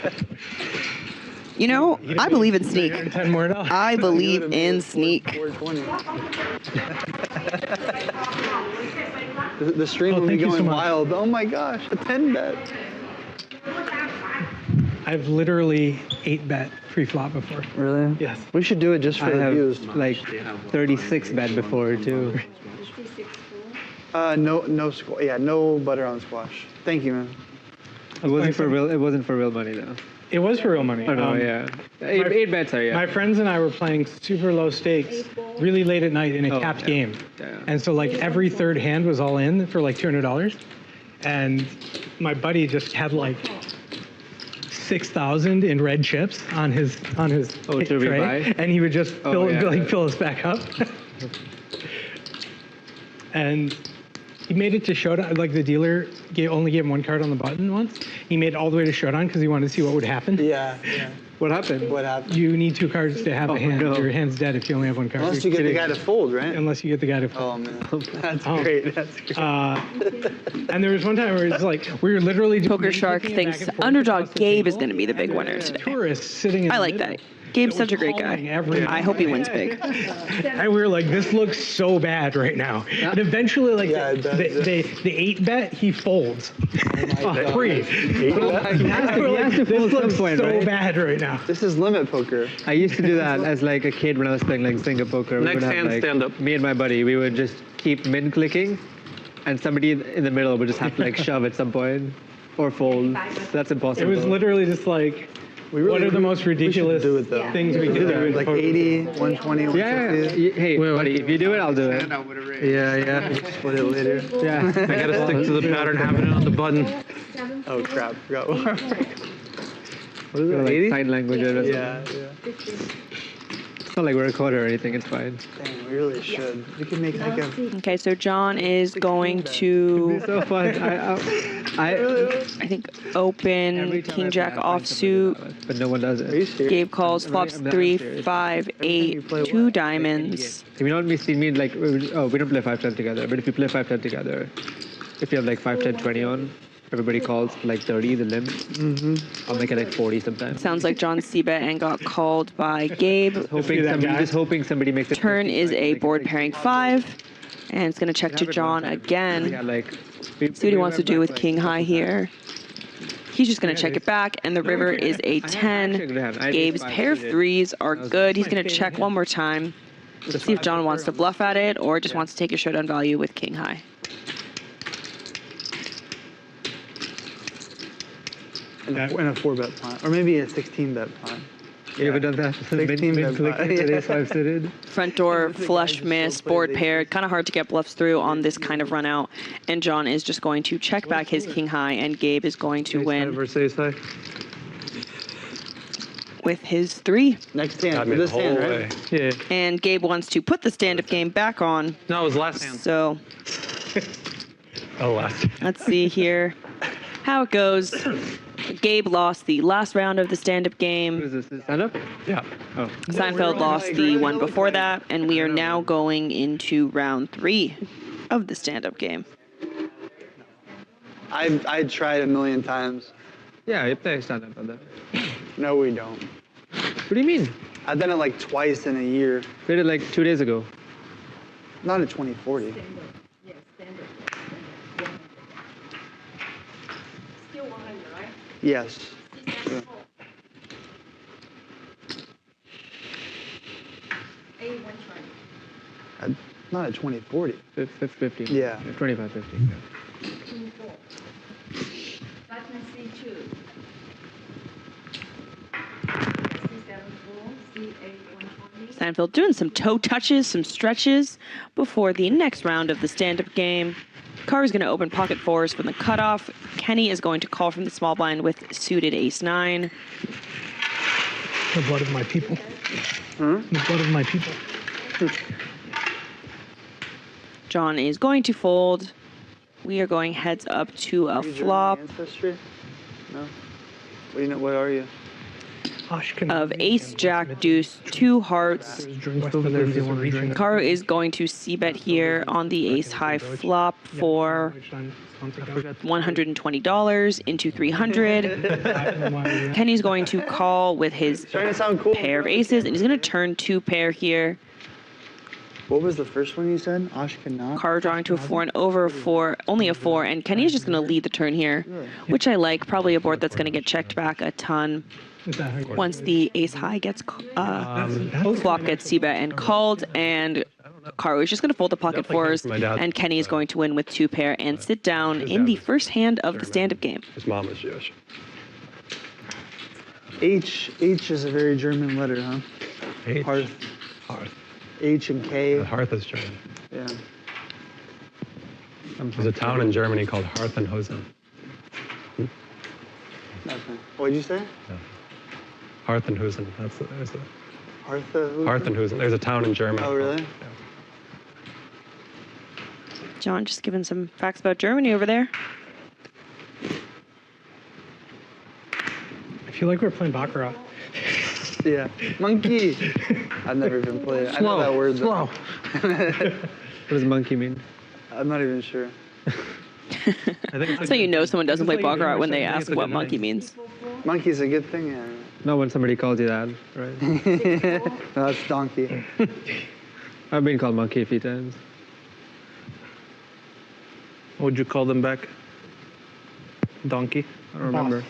You know, I believe in Sneak. 10 more dollars. I believe in Sneak. 420. The stream will be thank you so going much. wild. Oh my gosh, a 10 bet. I've literally 8-bet pre-flop before. Really? Yes. We should do it just for I the have views. like 36 bet before too. 56 full. No squash. Yeah, no butter on squash. Thank you, man. It wasn't for real. It wasn't for real money though. It was for real money. Oh no, yeah. Eight bets are yeah. My friends and I were playing super low stakes really late at night in a capped game. Yeah. And so like every third hand was all in for like $200. And my buddy just had like 6,000 in red chips on his Oh, to tray, rebuy? and he would just fill us back up. And he made it to showdown. Like the dealer only gave him one card on the button once. He made it all the way to showdown because he wanted to see what would happen. Yeah. What happened? What happened? You need 2 cards to have a hand. no. Your hand's dead if you only have 1 card. Unless you get the guy to fold, right? Unless you get the guy to fold. Oh man, that's Oh. great. That's great. And there was one time where it's like we were literally just Poker Shark kicking it thinks back and forth underdog across the Gabe is table, going to be the big and winner there was today. Tourists sitting in I the like middle that. Gabe's that such a was great calling guy. every I hope he wins big. And we were like, this looks so bad right now. And eventually, like, Yeah, it does. the 8-bet, he folds. Free. He has to This fold looks some point, so right? bad right now. This is limit poker. I used to do that as like a kid when I was playing like Singer poker. We Next would have, hand, like, stand up. Me and my buddy, we would just keep min clicking, and somebody in the middle would just have to like shove at some point or fold. That's It impossible. was literally just like, what are the most ridiculous do it, though. things we could do in Like poker? 80, 120, Yeah. 150. Hey, buddy, if you do it, I'll do it. Yeah. Split it later. Yeah. I gotta stick to the pattern, having it on the button. Oh crap, forgot. What is Or, it? like 80? sign language or something. Yeah. It's not like we're recording or anything. It's fine. Dang, we really should. We could make like a. Okay, so John is going to, It's so fun. I I think, open every time I King Jack play, I find something to offsuit. do that, but no one does Are you it. serious? Gabe calls, flops I'm 3, serious. 5, 8, 2 diamonds. If you don't see me like, we don't play 5-10 together. But if you play 5-10 together, if you have like 5-10-20 on, everybody calls like 30 the limit. I'll make it like 40 sometimes. Sounds like John c-bet and got called by Gabe. Just hoping somebody makes it. Turn is a board pairing 5, and it's going to check to John Yeah, again. like. See what he wants to do with King High here. He's just going to check it back, and the river is a 10. Gabe's pair of 3s are good. He's going to check one more time to see if John wants to bluff at it or just wants to take a showdown value with King High. And a 4-bet pot, or maybe a 16-bet pot. You ever done that? 16 Mid bet click, pot. today's 5 suited. Front door, flush miss, board pair. Kind of hard to get bluffs through on this kind of run out. And John is just going to check back his King High, and Gabe is going to win Versus high. with his 3. Next Got hand, me the this whole hand, way. right? Yeah. And Gabe wants to put the stand-up game back on. No, it was last hand. So Oh, last. let's see here how it goes. Gabe lost the last round of the stand-up game. Is this stand up? Yeah. Oh. Seinfeld lost the one before that, and we are now going into round 3 of the stand-up game. I'd tried a million times. Yeah, you play stand up on that. No, we don't. What do you mean? I've done it like twice in a year. We did it like 2 days ago. Not at 2040. Yes, standard. Still 100, right? Yes. Yeah. 8120. Not at 2040. 50. Yeah. 25, 50. 24. Button C2. C7 full, C8 120. Seinfeld doing some toe touches, some stretches before the next round of the stand-up game. Carr is going to open pocket 4s from the cutoff. Kenny is going to call from the small blind with suited ace-9. The blood of my people. The blood of my people. John is going to fold. We are going heads up to a Are you German flop ancestry? No. What do you know? What are you? of ace, jack, deuce, 2 hearts. Karu is going to c-bet here on the ace high flop for $120 into 300. Kenny's going to call with his Trying to sound cool. pair of aces, and he's going to turn 2 pair here. What was the first one you said? Ashkenaz? Karu drawing to a 4 and over a 4, only a 4, and Kenny is just going to lead the turn here, which I like. Probably a board that's going to get checked back a ton once the ace high gets flop gets c-bet and called, and Karu is just going to fold the pocket fours, and Kenny is going to win with 2 pair and sit down in the first hand of the stand-up game. His mom is Jewish. H is a very German letter, huh? H. Hearth. Hearth. H and K. Hearth is German. Yeah. There's a town in Germany called Harthenhausen. Nothing. What'd you say? Yeah. Harthenhausen. There's a Hartha. Harthenhausen. There's a town in Germany. Oh, really? Yeah. John just giving some facts about Germany over there. I feel like we're playing Baccarat. Yeah. Monkey. I've never even played it. I know that word. Though. What does monkey mean? I'm not even sure. So you know someone doesn't play Baccarat when they ask what monkey means. Monkey's a good thing, yeah. No, when somebody calls you that, right? No, that's donkey. I've been called monkey a few times. What would you call them back? Donkey? I don't remember.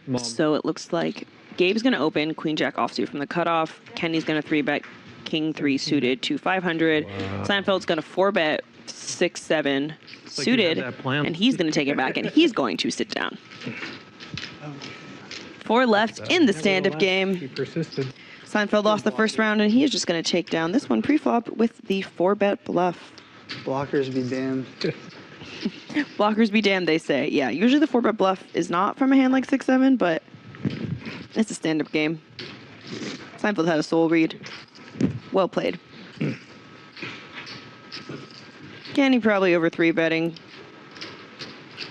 Mom. So it looks like Gabe's going to open Queen Jack offsuit from the cutoff. Kenny's going to 3-bet King 3 suited to 500. Seinfeld's going to 4-bet 6-7 suited, that plan. and he's going to take it back, and he's going to sit down. 4 left in the stand-up game. He persisted. Seinfeld lost the first round, and he is just going to take down this one pre-flop with the 4-bet bluff. Blockers be damned. Blockers be damned, they say. Yeah, usually the 4-bet bluff is not from a hand like 6-7, but it's a stand-up game. Seinfeld had a soul read. Well played. Kenny probably over 3-betting.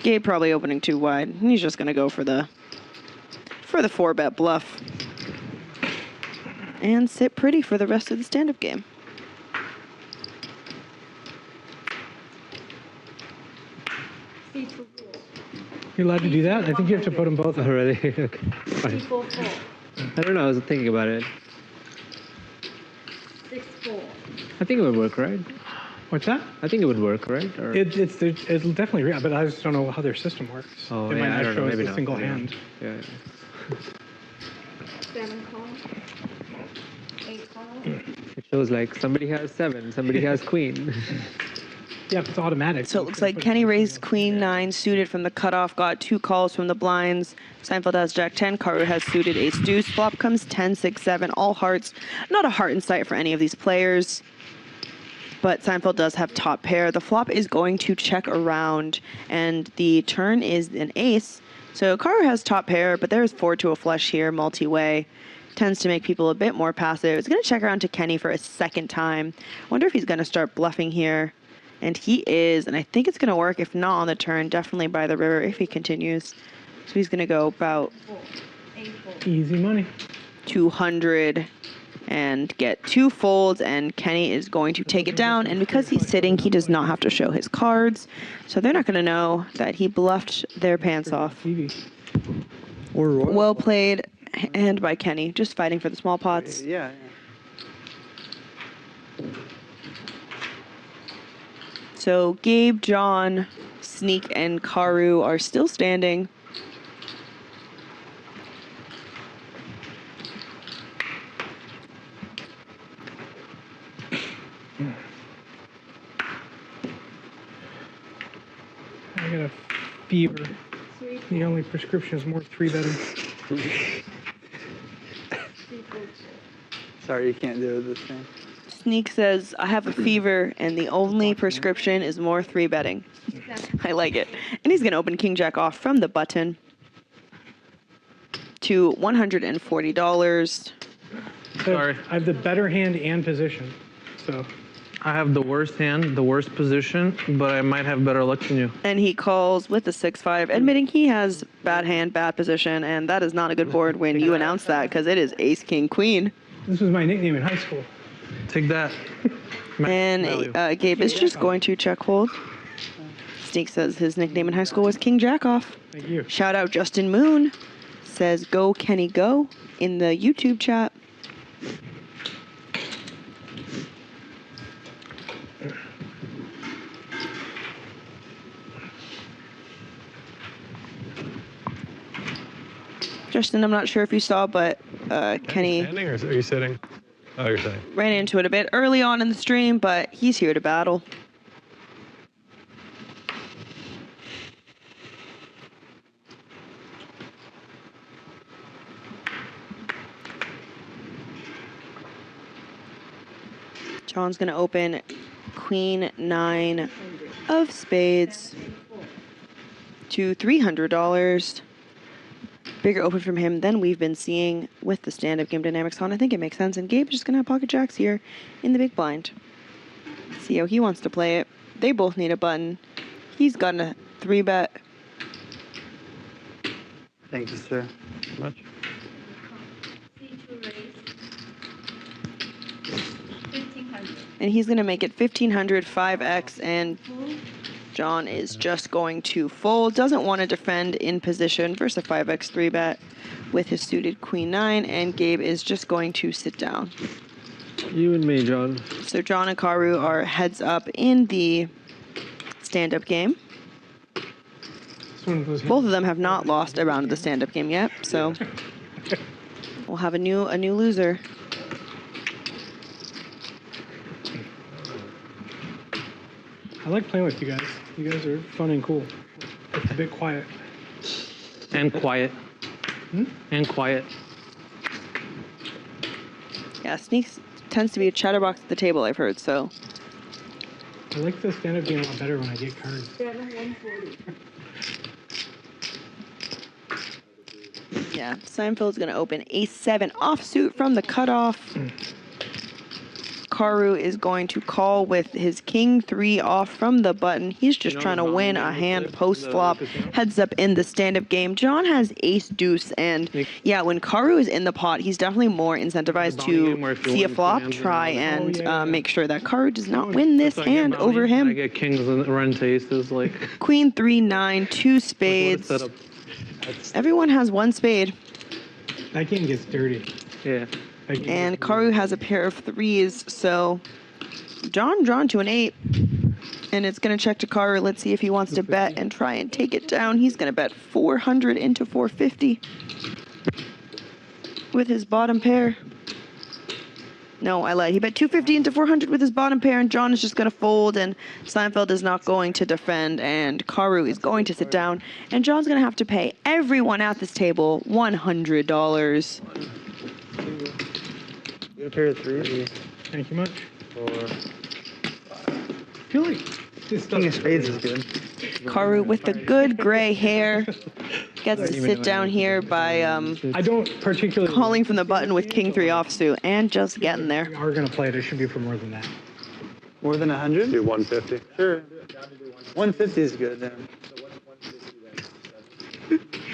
Gabe probably opening too wide. He's just gonna go for the 4-bet bluff and sit pretty for the rest of the stand-up game. You're allowed to do that? I think you have to put them both Oh, up. really? Okay. Fine. I don't know. I was thinking about it. 6-4. I think it would work, right? What's that? I think it would work, right? Or... It'll definitely, but I just don't know how their system works. Oh, It yeah, might I not don't show know. us Maybe a not. single Maybe not. hand. Yeah. 7 call. 8 call. It shows like somebody has 7, somebody has queen. Yeah, it's automatic. So it looks like Kenny raised Queen 9 suited from the cutoff, got 2 calls from the blinds. Seinfeld has Jack 10, Karu has suited Ace Deuce. Flop comes 10, 6, 7, all hearts. Not a heart in sight for any of these players, but Seinfeld does have top pair. The flop is going to check around, and the turn is an ace. So Karu has top pair, but there's 4 to a flush here, multi-way. Tends to make people a bit more passive. It's going to check around to Kenny for a second time. Wonder if he's going to start bluffing here. And he is, and I think it's going to work. If not on the turn, definitely by the river if he continues. So he's going to go about 8-4. Easy money. 200 and get 2 folds, and Kenny is going to take it down. And because he's sitting, he does not have to show his cards. So they're not going to know that he bluffed their pants off. TV. Or royal. Well played, and by Kenny, just fighting for the small pots. Yeah. So Gabe, John, Sneak, and Karu are still standing. I got a fever. The only prescription is more 3-betting. 3-4. Sorry, you can't do it this thing. Sneak says, I have a fever, and the only prescription is more 3-betting. I like it. And he's going to open King Jack off from the button to $140. Sorry. I have the better hand and position. So I have the worst hand, the worst position, but I might have better luck than you. And he calls with the 6-5, admitting he has bad hand, bad position, and that is not a good board when you announce that, because it is ace, king, queen. This was my nickname in high school. Take that. And Gabe is just going to check hold. Sneak says his nickname in high school was King Jackoff. Thank you. Shout out Justin Moon. Says go Kenny go in the YouTube chat. Justin, I'm not sure if you saw, but Kenny Standing or are you sitting? Oh, you're sitting. ran into it a bit early on in the stream, but he's here to battle. John's going to open Queen 9 of spades to $300. Bigger open from him than we've been seeing with the stand-up game dynamics on. I think it makes sense. And Gabe's just going to have pocket jacks here in the big blind. See how he wants to play it. They both need a button. He's got a 3-bet. Thank you, sir. Much. C2 raise. 1500. And he's going to make it 1,500, 5x, and John is just going to fold. Doesn't want to defend in position versus a 5x 3-bet with his suited Queen 9, and Gabe is just going to sit down. You and me, John. So John and Karu are heads up in the stand-up game. Both of them have not lost a round of the stand-up game yet, so we'll have a new loser. I like playing with you guys. You guys are fun and cool. It's a bit quiet. And quiet. And quiet. Yeah, Sneaks tends to be a chatterbox at the table, I've heard, so. I like the stand-up game a lot better when I get cards. 140. Yeah, Seinfeld's going to open ace-7 offsuit from the cutoff. Karu is going to call with his king 3 off from the button. He's just trying to win a hand post-flop. Heads up in the stand-up game. John has ace-deuce, and yeah, when Karu is in the pot, he's definitely more incentivized to see a flop, try and make sure that Karu does not win this hand over him. I get kings and run to aces, like. Queen 3, 9, 2 spades. Everyone has 1 spade. That game gets dirty. Yeah. And Karu has a pair of 3s, so John drawn to an 8. And it's going to check to Karu. Let's see if he wants to bet and try and take it down. He's going to bet 400 into 450 with his bottom pair. No, I lied. He bet 250 into 400 with his bottom pair, and John is just going to fold, and Seinfeld is not going to defend, and Karu is going to sit down, and John's going to have to pay everyone at this table $100. A pair of 3s. Thank you much. 4. I feel like this King of stuff. spades is good. Karu with the good gray hair gets to sit down here by I don't particularly calling from the button with king 3 offsuit and just getting there. We are gonna play it. It should be for more than that. More than 100? Do 150. Sure. 150 is good, then.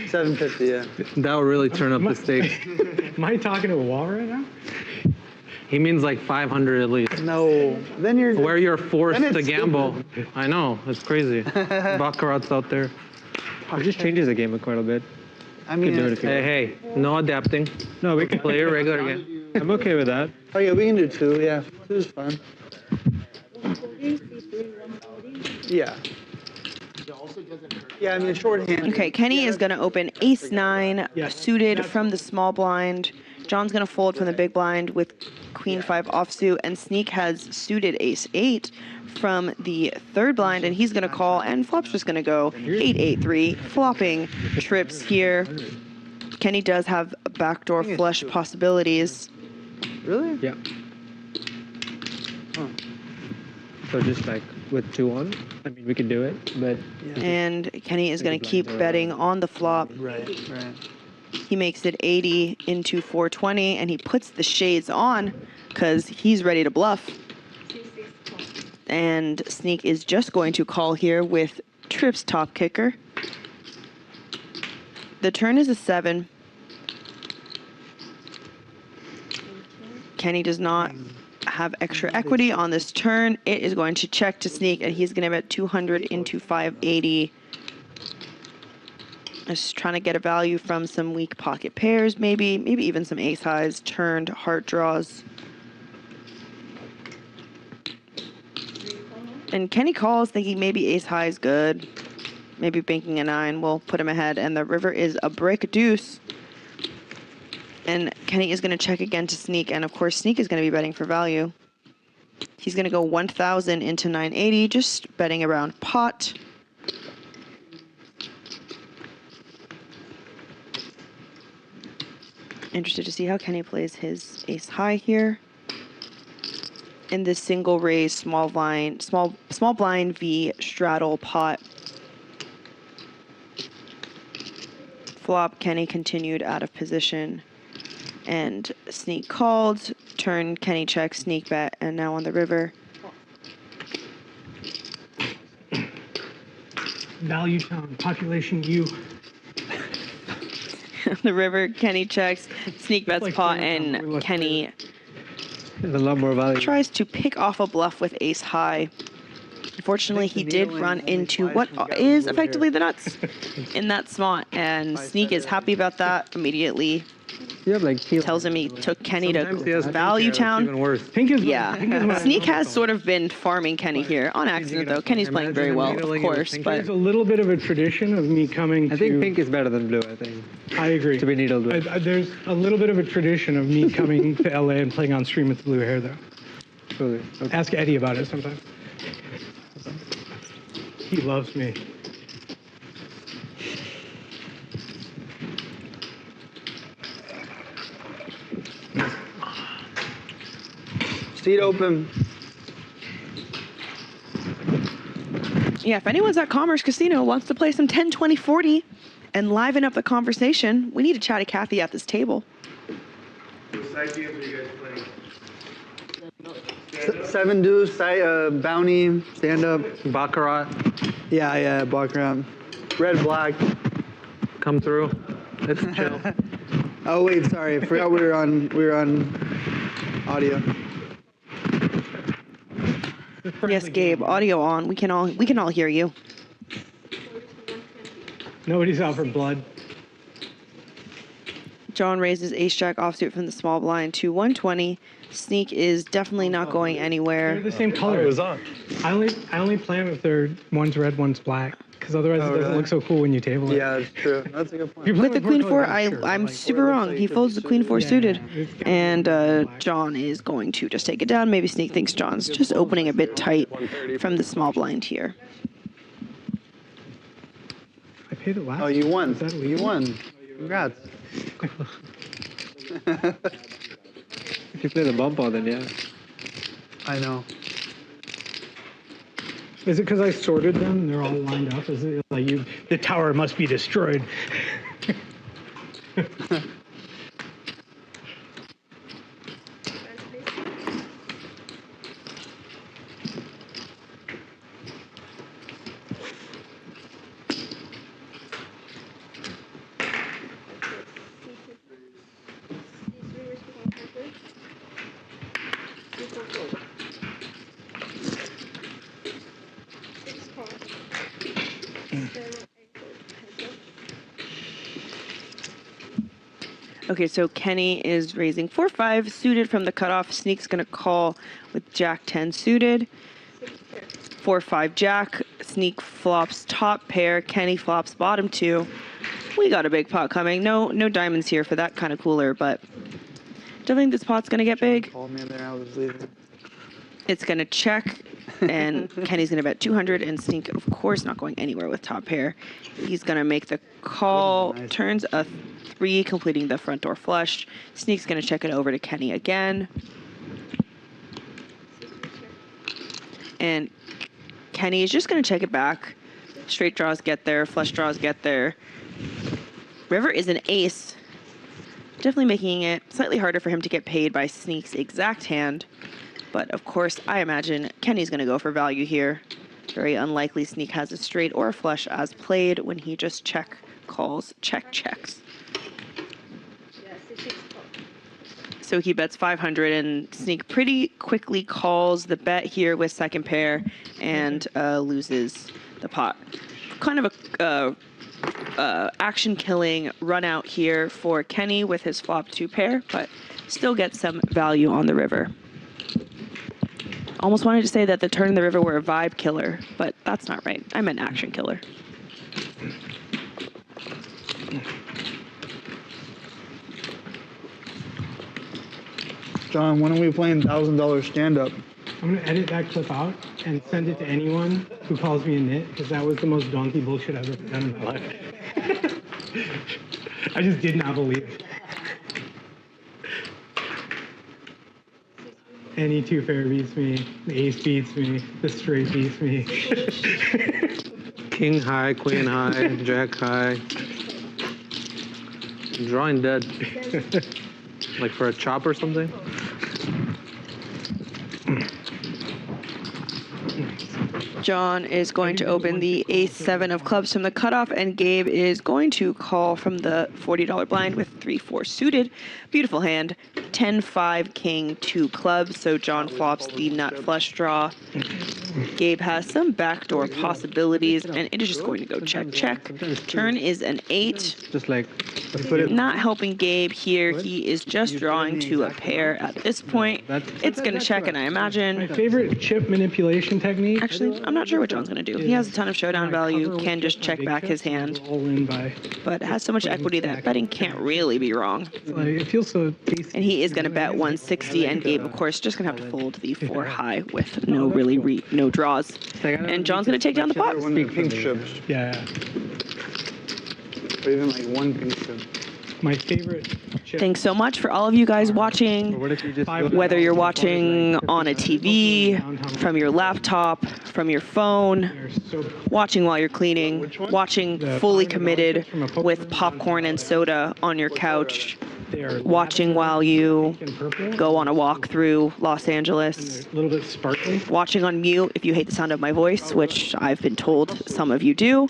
750, yeah. That will really turn up the stakes. Am I talking to a wall right now? He means like 500 at least. No. Then you're. Where you're forced Then to it's gamble. I know, it's crazy. Baccarat's out there. It just changes the game quite a bit. I mean, do it if you Hey, no adapting. No, we can Play a regular game. I'm okay with that. oh yeah, we can do 2. Yeah, 2 is fun. 140, C3, 140. Yeah. Yeah, I mean, shorthand. Okay, Kenny is going to open ace-9 Yes. suited from the small blind. John's going to fold from the big blind with queen 5 offsuit, and Sneak has suited ace-8 from the third blind, and he's going to call, and flop's just going to go 8-8-3, flopping trips here. Kenny does have backdoor flush possibilities. Really? Yeah. So just like with 2 on, I mean, we can do it, but And Kenny is going to keep betting on the flop. Right, right. He makes it 80 into 420, and he puts the shades on because he's ready to bluff. C6 plus. And Sneak is just going to call here with Trips top kicker. The turn is a 7. Kenny does not have extra equity on this turn. It is going to check to Sneak, and he's going to bet 200 into 580. Just trying to get a value from some weak pocket pairs, maybe even some ace highs, turned heart draws. And Kenny calls thinking maybe ace high is good. Maybe banking a 9 will put him ahead. And the river is a brick deuce. And Kenny is going to check again to Sneak. And of course, Sneak is going to be betting for value. He's going to go 1,000 into 980, just betting around pot. Interested to see how Kenny plays his ace high here. In this single raise, small blind v straddle pot. Flop, Kenny continued out of position. And Sneak called. Turn, Kenny checks, Sneak bet, and now on the river. Value tone, population U. The river, Kenny checks, Sneak bets like pot, Vietnam, we and look Kenny There's a lot more value. tries to pick off a bluff with ace high. Unfortunately, he did run into what is effectively the nuts in that spot, and Sneak is happy about that immediately. You have like Tells him he took Kenny Sometimes he to has Value pink hair, it's even Town. worse. Pink is Yeah, Sneak has sort of been farming Kenny here on accident, though. Kenny's playing very well, of course, but There's a little bit of a tradition of me coming to... I think pink is better than blue, I think. I agree. To be needled with. There's a little bit of a tradition of me coming to LA and playing on stream with blue hair, though. Totally. Okay. Ask Eddie about it sometime. He loves me. Seat open. yeah, if anyone's at Commerce Casino wants to play some 10, 20, 40 and liven up the conversation, we need a chatty Cathy at this table. Side games are you guys playing? 7 deuce, bounty, stand up. Baccarat, Yeah, baccarat. Red, black. come through. It's chill. Oh wait, sorry, I forgot we were on audio. Yes, Gabe, audio on. We can all hear you. Nobody's out for blood. John raises ace jack offsuit from the small blind to 120. Sneak is definitely not going They're anywhere. the same color. It was on. I only play them if they're one's red, one's black, because otherwise it doesn't really? look so cool when you table it. Yeah, that's true. That's a good point. If you play With the more queen four, colors, sure, I'm like, super wrong. He folds the queen four Yeah, suited, it's gotta be and black. John is going to just take it down. Maybe Sneak thinks John's just opening a bit tight from the small blind here. I paid it last. Oh, you won. Is that You legal? won. Congrats. If you play the bump on, then yeah. I know. Is it because I sorted them and they're all lined up? Is it like the tower must be destroyed? Okay, so Kenny is raising 4-5 suited from the cutoff. Sneak's going to call with Jack 10 suited. 4-5 Jack. Sneak flops top pair. Kenny flops bottom 2. We got a big pot coming. No diamonds here for that kind of cooler, but don't think this pot's going to get big. Called me in there. I was leaving. It's going to check, and Kenny's going to bet 200, and Sneak, of course, not going anywhere with top pair. He's going to make the call. Nice. Turns a 3, completing the front door flush. Sneak's going to check it over to Kenny again. And Kenny is just going to check it back. Straight draws get there. Flush draws get there. River is an ace. Definitely making it slightly harder for him to get paid by Sneak's exact hand. But of course, I imagine Kenny's going to go for value here. Very unlikely Sneak has a straight or a flush as played when he just check calls, checks. Yeah, 6 call. So he bets 500 and Sneak pretty quickly calls the bet here with second pair and loses the pot. Kind of a action killing run out here for Kenny with his flop 2 pair, but still gets some value on the river. Almost wanted to say that the turn and the river were a vibe killer, but that's not right. I meant action killer. John, when are we playing $1,000 stand-up? I'm gonna edit that clip out and send it to anyone who calls me a nit, because that was the most donkey bullshit I've ever done in my life. I just did not believe. Any 2 pair beats me, the ace beats me, the straight beats me. King high, queen high, jack high. I'm drawing dead. Like for a chop or something? John is going to open the ace-7 of clubs from the cutoff, and Gabe is going to call from the $40 blind with 3-4 suited. Beautiful hand. 10-5 king 2 clubs. So John flops the nut flush draw. Gabe has some backdoor possibilities, and it is just going to go check. Turn is an 8. Just like Not helping Gabe here. He is just drawing to a pair at this point. It's going to check, and I My imagine. favorite chip manipulation technique. Actually, I'm not sure what John's going to do. He has a ton of showdown value, can just check back his hand, All in by. but has so much equity that betting can't really be wrong. Like, it feels so tasty. And he is going to bet 160, and Gabe, of course, just going to have to fold the 4 high with no no draws. And John's going to take down the pot. One pink chips, Yeah. or even like 1 pink chip. My favorite chip. Thanks so much for all of you guys watching. what if you just Whether you're watching on a TV, from your laptop, from your phone, They're so watching while you're cleaning, watching fully committed with popcorn and soda on your couch, they are watching while you and purple. go on a walk through Los Angeles, They're a little bit sparkly. watching on mute if you hate the sound of my voice, which I've been told some of you do.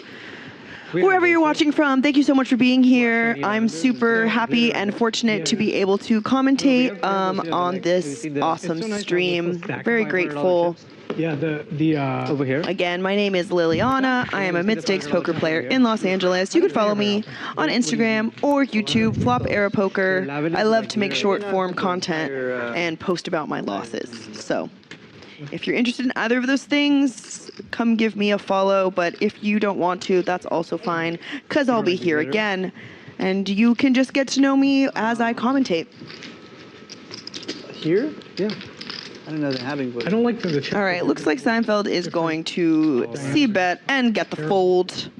Wherever you're watching from, thank you so much for being here. I'm super happy and fortunate to be able to commentate on this awesome stream. Very grateful. Yeah, the over here? Again, my name is Liliana. I am a mid-stakes poker player in Los Angeles. You can follow me on Instagram or YouTube, Flop Era Poker. I love to make short-form content and post about my losses. So if you're interested in either of those things, come give me a follow. But if you don't want to, that's also fine, because I'll be here again. And you can just get to know me as I commentate. Here? Yeah. I didn't know they had it. I don't like the chip. All right, looks like Seinfeld is going to c-bet and get the fold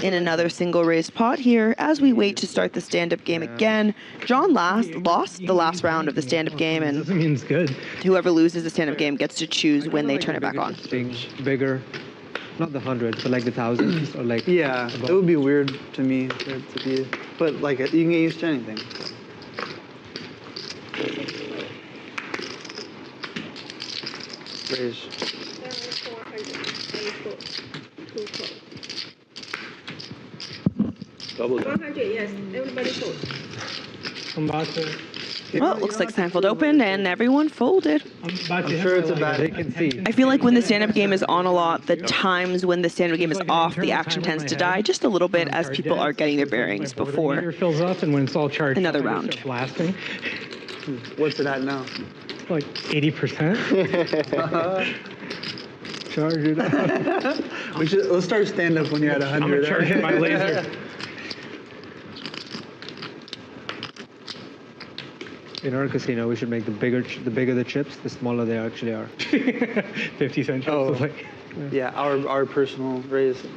in another single raised pot here as we wait to start the stand-up game again. John lost the last round of the stand-up game, and Doesn't mean it's good. whoever loses the stand-up game gets to choose when they turn it back on. Things bigger, not the hundreds, but like the thousands or like. Yeah, it would be weird to me for it to be, but like you can get used to anything. Raise. 2 call. Double down. 100, yes, everybody fold. I'm about to. Well, it looks like Seinfeld opened and everyone folded. I'm about to. I'm sure it's a bad. bad. They can see. I feel like when the stand-up game is on a lot, the times when the stand-up game is off, the action tends to die just a little bit as people are getting their bearings Meter before fills up, and when it's all charged, another up, I just round. start blasting. What's it at now? Like 80%. Charge it up. Let's start stand up when you're at 100. I'm gonna charge it by laser. In our casino, we should make the bigger the chips, the smaller they actually are. 50 cent chips. Oh. Like, Yeah, our personal raise. Sandwich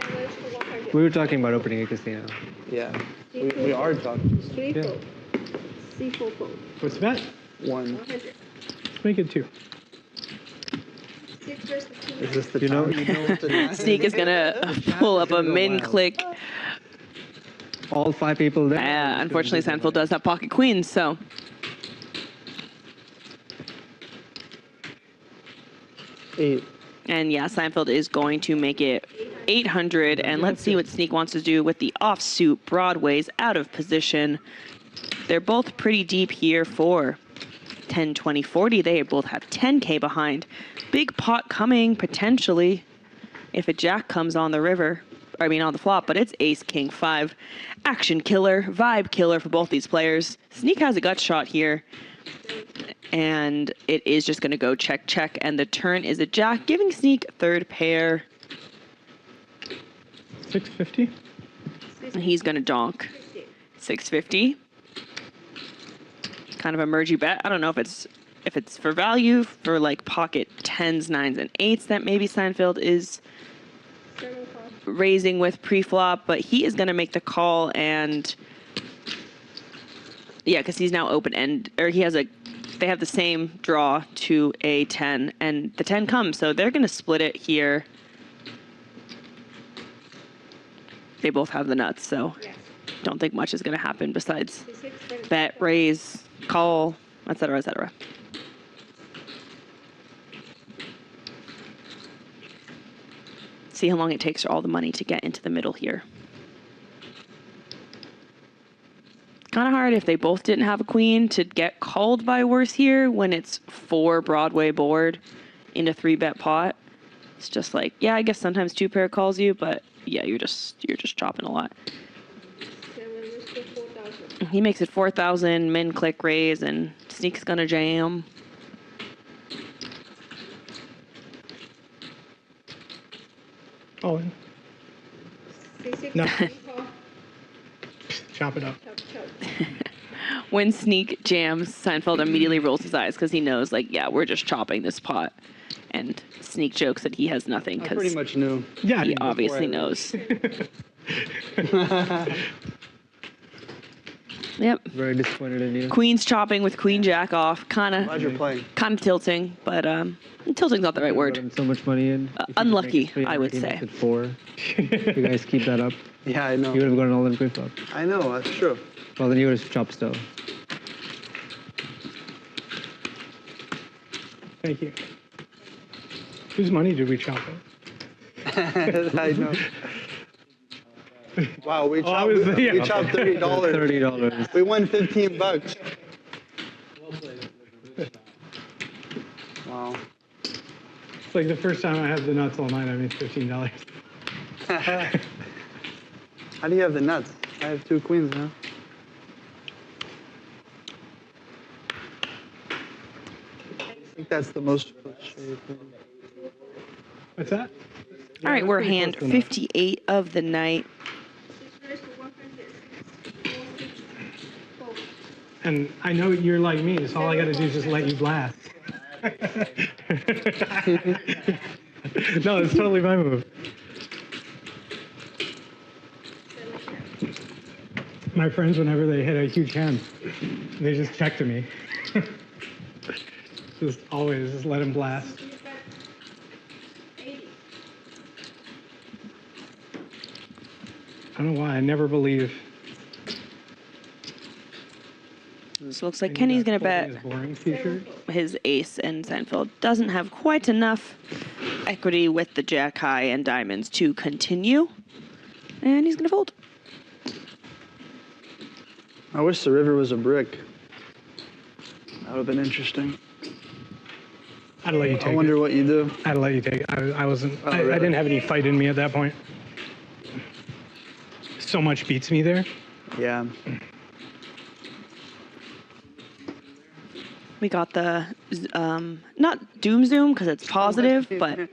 to 100. We were talking about opening a casino. Yeah, we are talking. 3 Yeah. fold. C4 fold. what's the bet? 1. 100. Let's make it 2. 6 versus 2. Is this the You know- time? Sneak is gonna pull up a min click. All 5 people there. Unfortunately, Seinfeld does have pocket queens, so 8. And yeah, Seinfeld is going to make it 800. And let's see what Sneak wants to do with the offsuit broadways out of position. They're both pretty deep here for 10, 20, 40. They both have 10K behind. Big pot coming potentially if a jack comes on the river. I mean on the flop, but it's ace, king, 5. Action killer, vibe killer for both these players. Sneak has a gut shot here. And it is just going to go check, check. And the turn is a jack, giving Sneak third pair. 650. And he's going to donk 650. Kind of a mergey bet. I don't know if it's for value, for like pocket 10s, 9s, and 8s that maybe Seinfeld is raising with pre-flop, but he is going to make the call. And yeah, because he's now open end, or they have the same draw to a 10, and the 10 comes, so they're going to split it here. They both have the nuts, so don't think much is going to happen besides bet, raise, call, etc., etc. See how long it takes for all the money to get into the middle here. Kind of hard if they both didn't have a queen to get called by worse here when it's 4 Broadway board in a 3-bet pot. It's just like, yeah, I guess sometimes 2 pair calls you, but yeah, you're just chopping a lot. He makes it 4,000, min click raise, and Sneak's gonna jam. Oh, no. Chop it up. When Sneak jams, Seinfeld immediately rolls his eyes because he knows, like, yeah, we're just chopping this pot. And Sneak jokes that he has nothing I pretty because much knew. Yeah, he obviously knows. Yep. Very disappointed in you. Queen's chopping with queen jack off, Glad you're playing. kind of tilting, but tilting's not the right word. So much money in. If you could Unlucky, make it 3, I would he say. makes it 4. You guys keep that up. Yeah, I know. You would have gone all in pre-flop. I know, that's true. Well, then you would have chopped still. Thank you. Whose money did we chop up? I know. Wow, we I chopped, was- yeah. we chopped $30. $30. We won $15. Wow. It's like the first time I had the nuts all night, I made $15. How do you have the nuts? I have 2 queens now. I think that's the most frustrating thing. What's that? All right, we're hand 58 of the night. And I know you're like me, so all I got to do is just let you blast. No, it's totally my move. My friends, whenever they hit a huge hand, they just check to me. Just always, just let them blast. I don't know why, I never believe. So it looks like Kenny's going to bet Boring t-shirt. his ace, and Seinfeld doesn't have quite enough equity with the jack high and diamonds to continue. And he's going to fold. I wish the river was a brick. That would have been interesting. I'd let you take I wonder it. what you do. I'd let you take it. I wasn't. Oh, I really? didn't have any fight in me at that point. So much beats me there. Yeah. We got the, not doom zoom because it's positive, but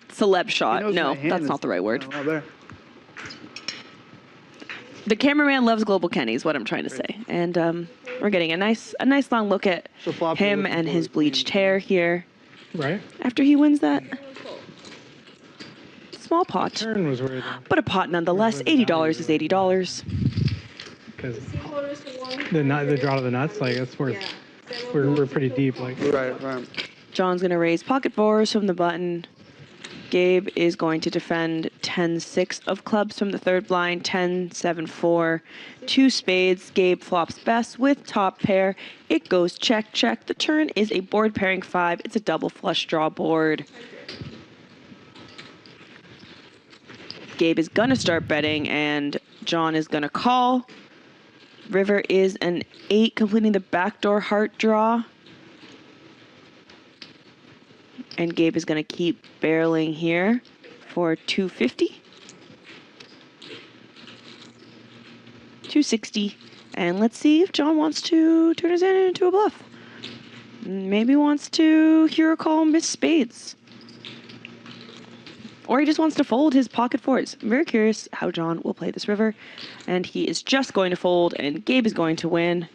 celeb He shot. knows No, my hand that's is not the right word. a lot better. The cameraman loves Global Kenny is what I'm trying to say. And we're getting a nice long look at So flop, him you're looking and for his the queen. bleached hair here Right? after he wins that small pot. Turn was where But a pot nonetheless. $80 is $80. because the draw to the nuts, like that's where we're pretty deep. Like Right. John's going to raise pocket fours from the button. Gabe is going to defend 10-6 of clubs from the third blind, 10-7-4, 2 spades. Gabe flops best with top pair. It goes check, check. The turn is a board pairing 5. It's a double flush draw board. Gabe is gonna start betting and John is gonna call. River is an 8, completing the backdoor heart draw. And Gabe is going to keep barreling here for 250. 260. And let's see if John wants to turn his hand into a bluff. Maybe wants to hear a call miss spades. Or he just wants to fold his pocket fours. I'm very curious how John will play this river. And he is just going to fold, and Gabe is going to win.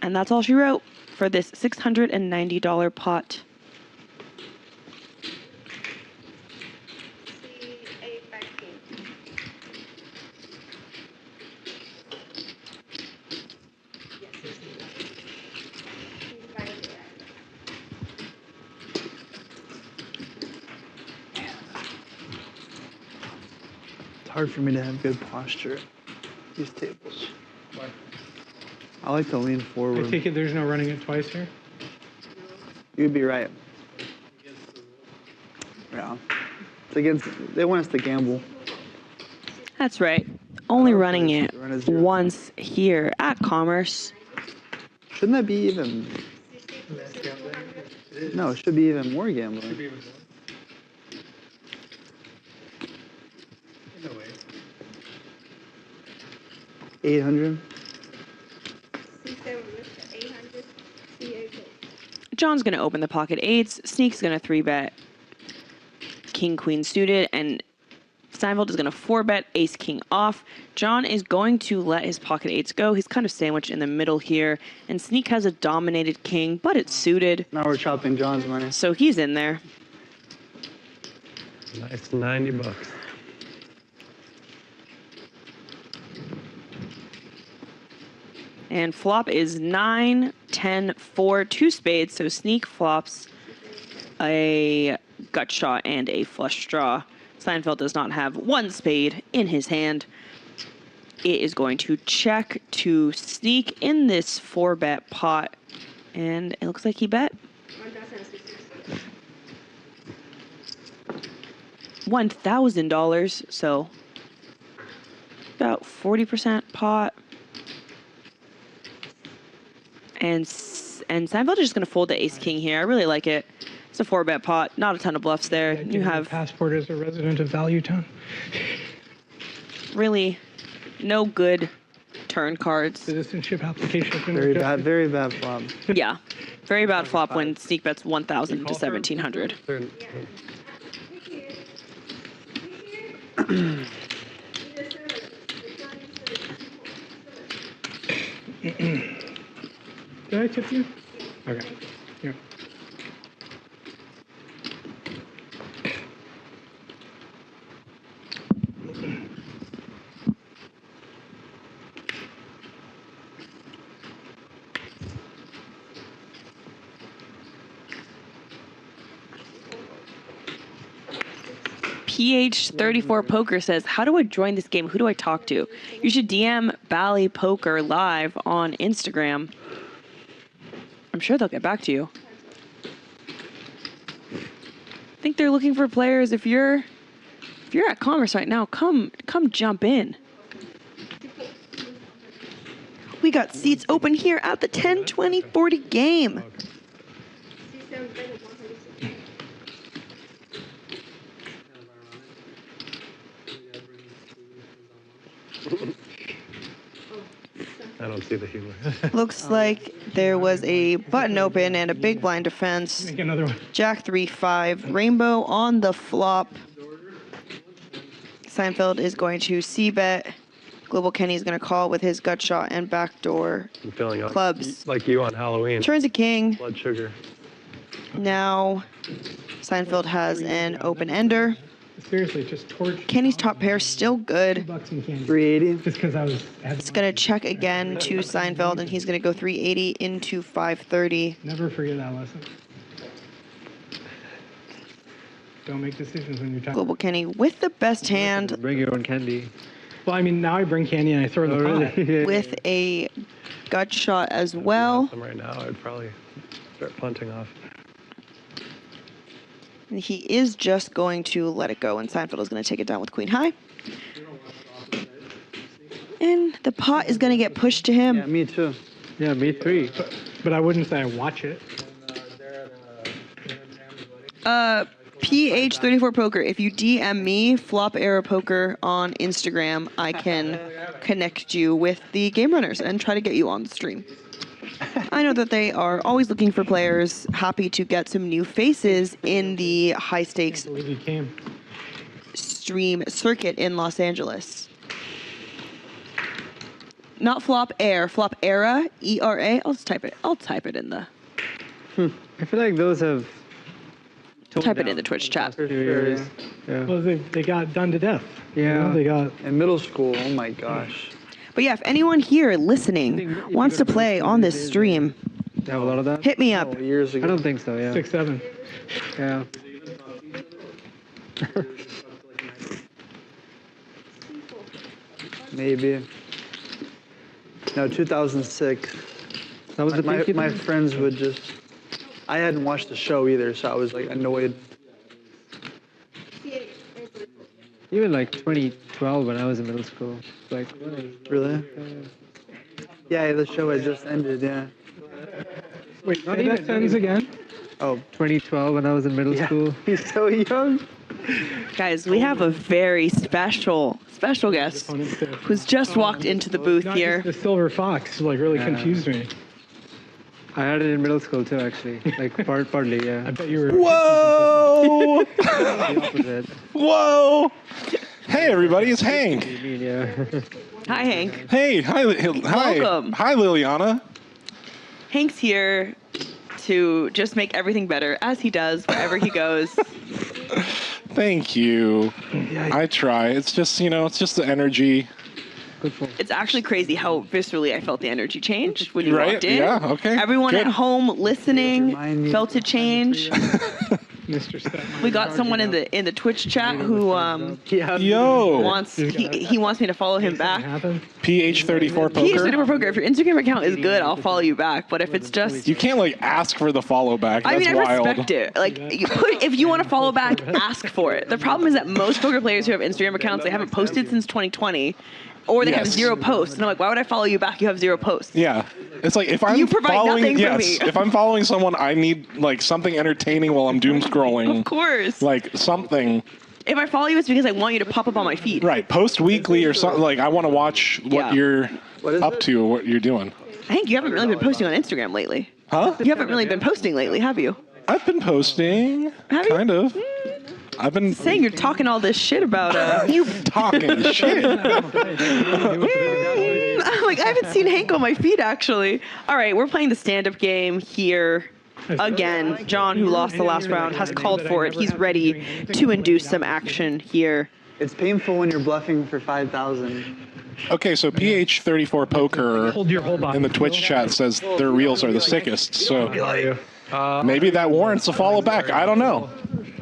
And that's all she wrote for this $690 pot. C8 back king. Yes. He's buying it. It's hard for me to have good posture at these tables. I like to lean I forward. take it there's no running it twice here? You'd be right. Yeah. It's against, they want us to gamble. That's right. Only running it Run a 0. once here at Commerce. Shouldn't that be even? No, it should be even more gambling. 800. C7 with the 800. C8 goes. John's going to open the pocket 8s. Sneak's going to 3-bet King, Queen suited. And Steinfeld is going to 4-bet Ace, King off. John is going to let his pocket 8s go. He's kind of sandwiched in the middle here. And Sneak has a dominated King, but it's suited. Now we're chopping John's money. So he's in there. Nice 90 bucks. And flop is 9, 10, 4, 2 spades. So Sneak flops a gut shot and a flush draw. Steinfeld does not have 1 spade in his hand. It is going to check to Sneak in this 4-bet pot. And it looks like he bet 1,060. $1,000. So about 40% pot. And Steinfeld is just going to fold the Ace King here. I really like it. It's a 4-bet pot. Not a ton of bluffs there. Yeah, You have passport as a resident of Value Town. really no good turn cards. Citizenship application. has been Very rejected. bad, very bad flop. Yeah. Very bad flop when Sneak bets 1,000 to 1,700. Turn. Did I tip you? Okay. Yeah. PH34 Poker says, how do I join this game? Who do I talk to? You should DM Bally Poker live on Instagram. I'm sure they'll get back to you. I think they're looking for players. If you're at Commerce right now, come jump in. We got seats open here at the 10, 20, 40 game. C7 bet 160. I don't see the humor. Looks like there was a button open and a big blind defense. Make another one. Jack 3-5, rainbow on the flop. Seinfeld is going to c-bet. Global Kenny is going to call with his gut shot and backdoor I'm feeling clubs. like you on Halloween. Turns a king. Blood sugar. Now Seinfeld has an open ender. Seriously, just torch. Kenny's top pair still good. $2 in candy. 380. Just because I was. It's going to check again to Seinfeld, and he's going to go 380 into 530. Never forget that lesson. Don't make decisions when you're talking. Global Kenny with the best hand Bring your own candy. Well, I mean, now I bring candy and I throw it in the pot. Really? with a gut shot as well. Right now, I'd probably start punting off. And he is just going to let it go, and Seinfeld is going to take it down with Queen High. And the pot is going to get pushed to him. Yeah, me too. Yeah, me 3. But I wouldn't say I watch it. PH34 Poker, if you DM me Flop Era Poker on Instagram, I can connect you with the game runners and try to get you on the stream. I know that they are always looking for players, happy to get some new faces in the high stakes I believe you came. stream circuit in Los Angeles. Not Flop Air, Flop Era, ERA. I'll just type it. I'll type it in the I feel like those have. type it in the Twitch chat. Sure. Yeah. Well, they got done to death. Yeah. They got. In middle school, oh my gosh. But yeah, if anyone here listening wants to play on this stream, They have a lot of that? hit me up. Oh, years I ago. don't think so, yeah. 6, 7. Yeah. Maybe. No, 2006. That was the My pinky my thing? friends would just. I hadn't watched the show either, so I was like annoyed. Even like 2012 when I was in middle school. Like, Really? Yeah, the show had just ended. Yeah. Wait, Not say even- that sentence again? Oh, 2012 when I was in middle school. he's so young. Guys, we have a very special guest who's just walked into the booth Not here. just the silver fox, like, really confused me. I had it in middle school too, actually. Like, partly, I yeah. bet you were. Whoa! The opposite. Whoa! Hey, everybody, it's Hank. You mean, yeah. Hi, Hank. Hey, hi, hi, Welcome. hi, Liliana. Hank's here to just make everything better, as he does wherever he goes. Thank you. I try. It's just, it's just the energy. Good for It's actually crazy how viscerally I felt the energy change when you Right? walked in. Yeah, okay, Everyone good. at home listening Remind me felt it change. Mr. Stepmom. We got someone in the Twitch chat who Yo, wants he wants me to follow him back. Happened? PH34 He is Poker. Poker. If your Instagram account is good, I'll follow you back. But if it's just You can't ask for the follow back. That's I mean, I wild. respect it. Like, if you want to follow back, ask for it. The problem is that most poker players who have Instagram accounts, they haven't posted since 2020, or they have Yes. 0 posts. And I'm like, why would I follow you back? You have 0 posts. Yeah, it's like if I'm You provide following, nothing for yes, me. if I'm following someone, I need something entertaining while I'm doom scrolling. Of course. Like something. If I follow you, it's because I want you to pop up on my feed. Right, post weekly or something. Like I want to watch what Yeah. you're What is up it? to, what you're doing. I think you haven't really been posting on Instagram lately. Huh? You haven't really been posting lately, have you? I've been posting, Have you? kind of. I've been Saying you're talking all this shit about you talking shit. like, I haven't seen Hank on my feed, actually. All right, we're playing the stand-up game here. Again, John, who lost the last round, has called for it. He's ready to induce some action here. It's painful when you're bluffing for 5,000. Okay, so PH34 Poker Hold your whole body. in the Twitch chat says their reels are the sickest. So maybe that warrants a follow back. I don't know.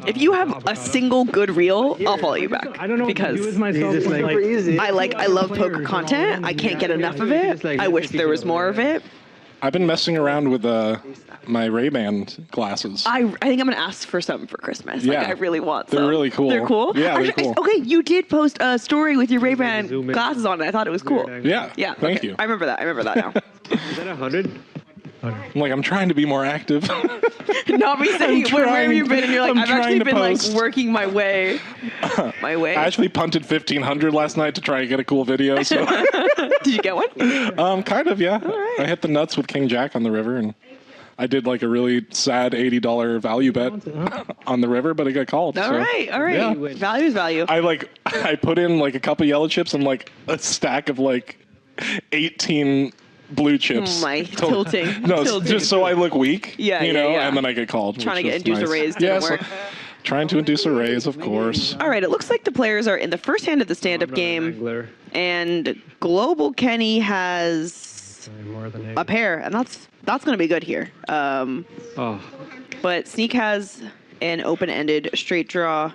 If you have a single good reel, I'll follow you back. I don't know what to do with Because myself. just when, like- Super easy. I love poker content. I can't get enough of it. I wish there was more of it. I've been messing around with my Ray-Ban glasses. I think I'm gonna ask for some for Christmas. Like, Yeah. I really want They're some. really cool. They're cool? Yeah, they're Actually, cool. Okay, you did post a story with your Ray-Ban zoom in. glasses on it. I thought it was cool. Yeah. Yeah. Thank okay. you. I remember that now. Is that 100? I'm trying to be more active. Not me saying where have you been, and you're like, I'm I've actually trying to been post. working my way. I actually punted 1,500 last night to try and get a cool video. So, Did you get one? kind of, yeah. right. I hit the nuts with King Jack on the river, and I did a really sad $80 value bet on the river, but it got called. All so, right. yeah. Value is value. I put in a couple yellow chips and a stack of 18 blue chips. Oh my, tilting. No, Tilting. just so I look weak. Yeah, you yeah, know, yeah. and then I get called. Trying to which get is induce a nice. raise didn't Yeah, work. trying to induce a raise, of course. All right, it looks like the players are in the first hand of the stand-up game, Angler. and Global Kenny has More than a pair, and that's going to be good here. Oh, But Sneak has an open-ended straight draw,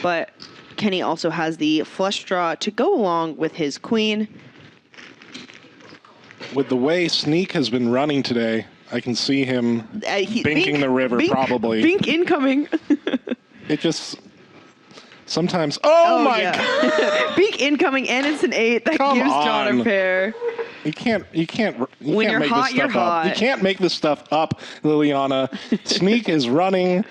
but Kenny also has the flush draw to go along with his queen. With the way Sneak has been running today, I can see him binking the river, probably. Bink incoming. It just sometimes. Oh my God! Bink incoming, and it's an 8. That Come gives John on. a pair. You can't When can't you're make hot, this you're stuff up. You hot. can't make this stuff up, Liliana. Sneak is running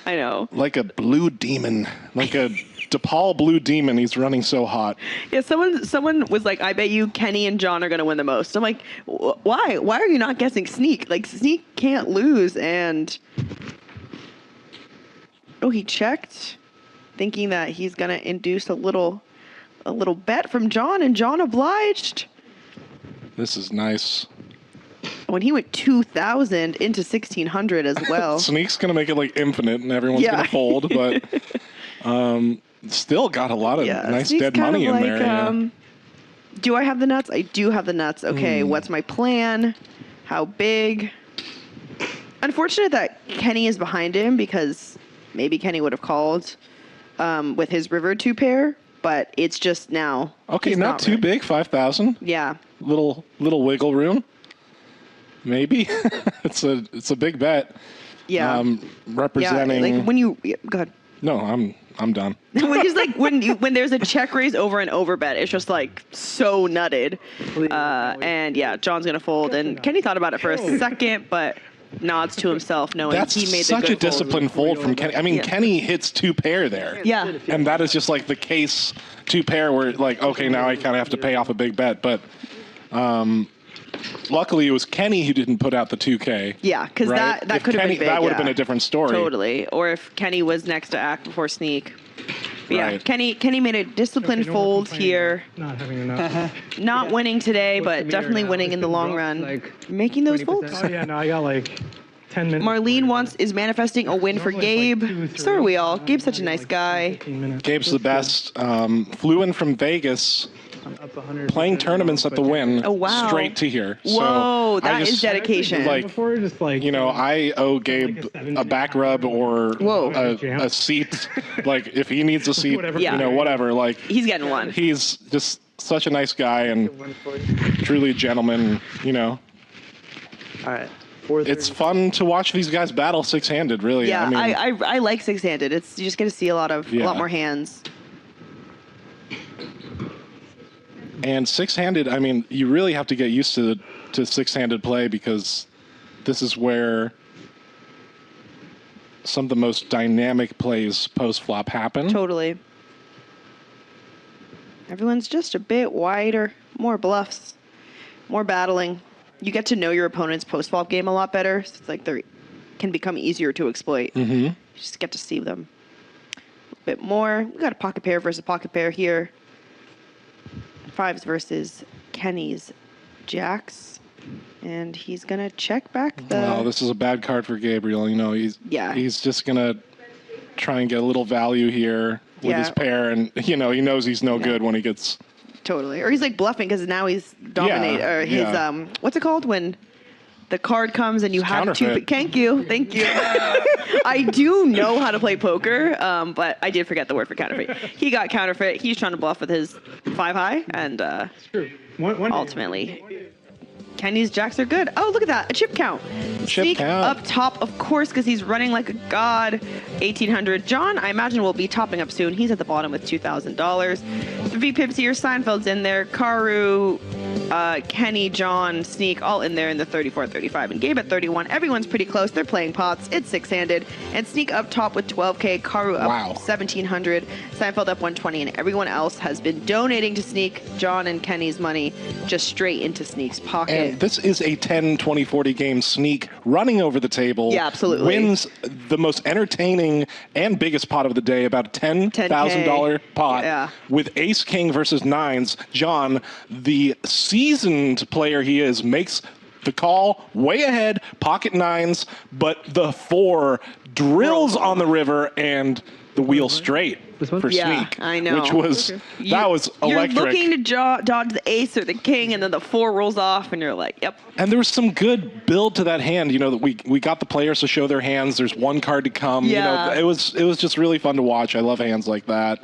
I know. like a blue demon, like a DePaul blue demon. He's running so hot. Yeah, someone was like, I bet you Kenny and John are going to win the most. I'm like, why? Why are you not guessing Sneak? Like, Sneak can't lose. And, oh, he checked, thinking that he's going to induce a little bet from John, and John obliged. This is nice. When he went 2,000 into 1,600 as well. Sneak's gonna make it like infinite, and everyone's Yeah. gonna fold, but still got a lot of nice Sneak's dead kind money of in like, there. Yeah. Do I have the nuts? I do have the nuts. Okay, what's my plan? How big? Unfortunate that Kenny is behind him, because maybe Kenny would have called with his river 2 pair, but it's just now. Okay, he's not too ready. big, 5,000. Yeah. Little wiggle room. Maybe it's a big bet. Yeah. Representing. Yeah, like when you go ahead. No, I'm done. Which is like when there's a check raise over an over bet, it's just like so nutted. And yeah, John's gonna fold, and Kenny thought about it for a second, but nods to himself, knowing That's he made such the a good fold. disciplined fold from Kenny. I mean, Yeah. Kenny hits 2 pair there. Yeah. And that is just like the case 2 pair where like, okay, now I kind of have to pay off a big bet, but luckily it was Kenny who didn't put out the 2K. Yeah, because right? that If could have Kenny- been big. That would have yeah. been a different story. Totally. Or if Kenny was next to act before Sneak. But yeah, Right. Kenny made a disciplined Okay, no more fold complaining here. about Not having enough. Not winning today, What's but the meter definitely now? winning It's in the been long dropped, run. like, Making those 20%. folds. Oh yeah, no, I got like 10 minutes. Marlene is manifesting a win for Normally it's like Gabe. 2, So are we all. 3. Gabe's such a I got nice like guy. 15 minutes. Gabe's the best. Flew in from Vegas, I'm up 100. playing tournaments at the Win. Oh, wow. Straight to here. Whoa, so I that is just, dedication. Like, Before, just like, you know, I owe Gabe a back rub or Whoa. a seat. Like, if he needs a seat, Whatever. Yeah. you know, whatever. Like, He's getting one. he's just such a nice guy and truly a gentleman, you know. All right. 430. It's fun to watch these guys battle 6-handed, really. Yeah, I mean, I like 6-handed. It's you just get to see a lot Yeah. more hands. and 6-handed, I mean, you really have to get used to 6-handed play, because this is where some of the most dynamic plays post-flop happen. Totally. Everyone's just a bit wider, more bluffs, more battling. You get to know your opponent's post-flop game a lot better. So it's like they can become easier to exploit. Mm-hmm. You just get to see them a bit more. We got a pocket pair versus pocket pair here. 5s versus Kenny's jacks. And he's going to check back the... Well, this is a bad card for Gabriel. You know, he's just going to try and get a little value here with his pair. And, you know, he knows he's no good when he gets... Totally. Or he's like bluffing because now he's dominating. Or his, what's it called when the card comes and you have to... Counterfeit. Thank you. I do know how to play poker, but I did forget the word for counterfeit. He got counterfeit. He's trying to bluff with his 5 high, and True. One ultimately... Kenny's jacks are good. Oh, look at that. A chip count. Chip Sneak count. up top, of course, because he's running like a god. 1,800. John, I imagine, will be topping up soon. He's at the bottom with $2,000. 3 pips here. Seinfeld's in there. Karu, Kenny, John, Sneak, all in there in the 34, 35. And Gabe at 31. Everyone's pretty close. They're playing pots. It's 6-handed. And Sneak up top with 12K. Karu up 1,700. Seinfeld up 120. And everyone else has been donating to Sneak, John and Kenny's money just straight into Sneak's pocket. And this is a 10, 20, 40 game Sneak running over the table. Yeah, absolutely. Wins the most entertaining and biggest pot of the day, about a $10,000 pot with ace king versus 9s. John, the seasoned player he is, makes the call way ahead, pocket 9s, but the 4 drills on the river and the wheel straight for Yeah, Sneak. I know. Which was, that was You're electric. looking to dodge the ace or the king, and then the 4 rolls off, and you're like, yep. And there was some good build to that hand. You know, that we got the players to show their hands. There's one card to come. Yeah. You know, it was just really fun to watch. I love hands like that.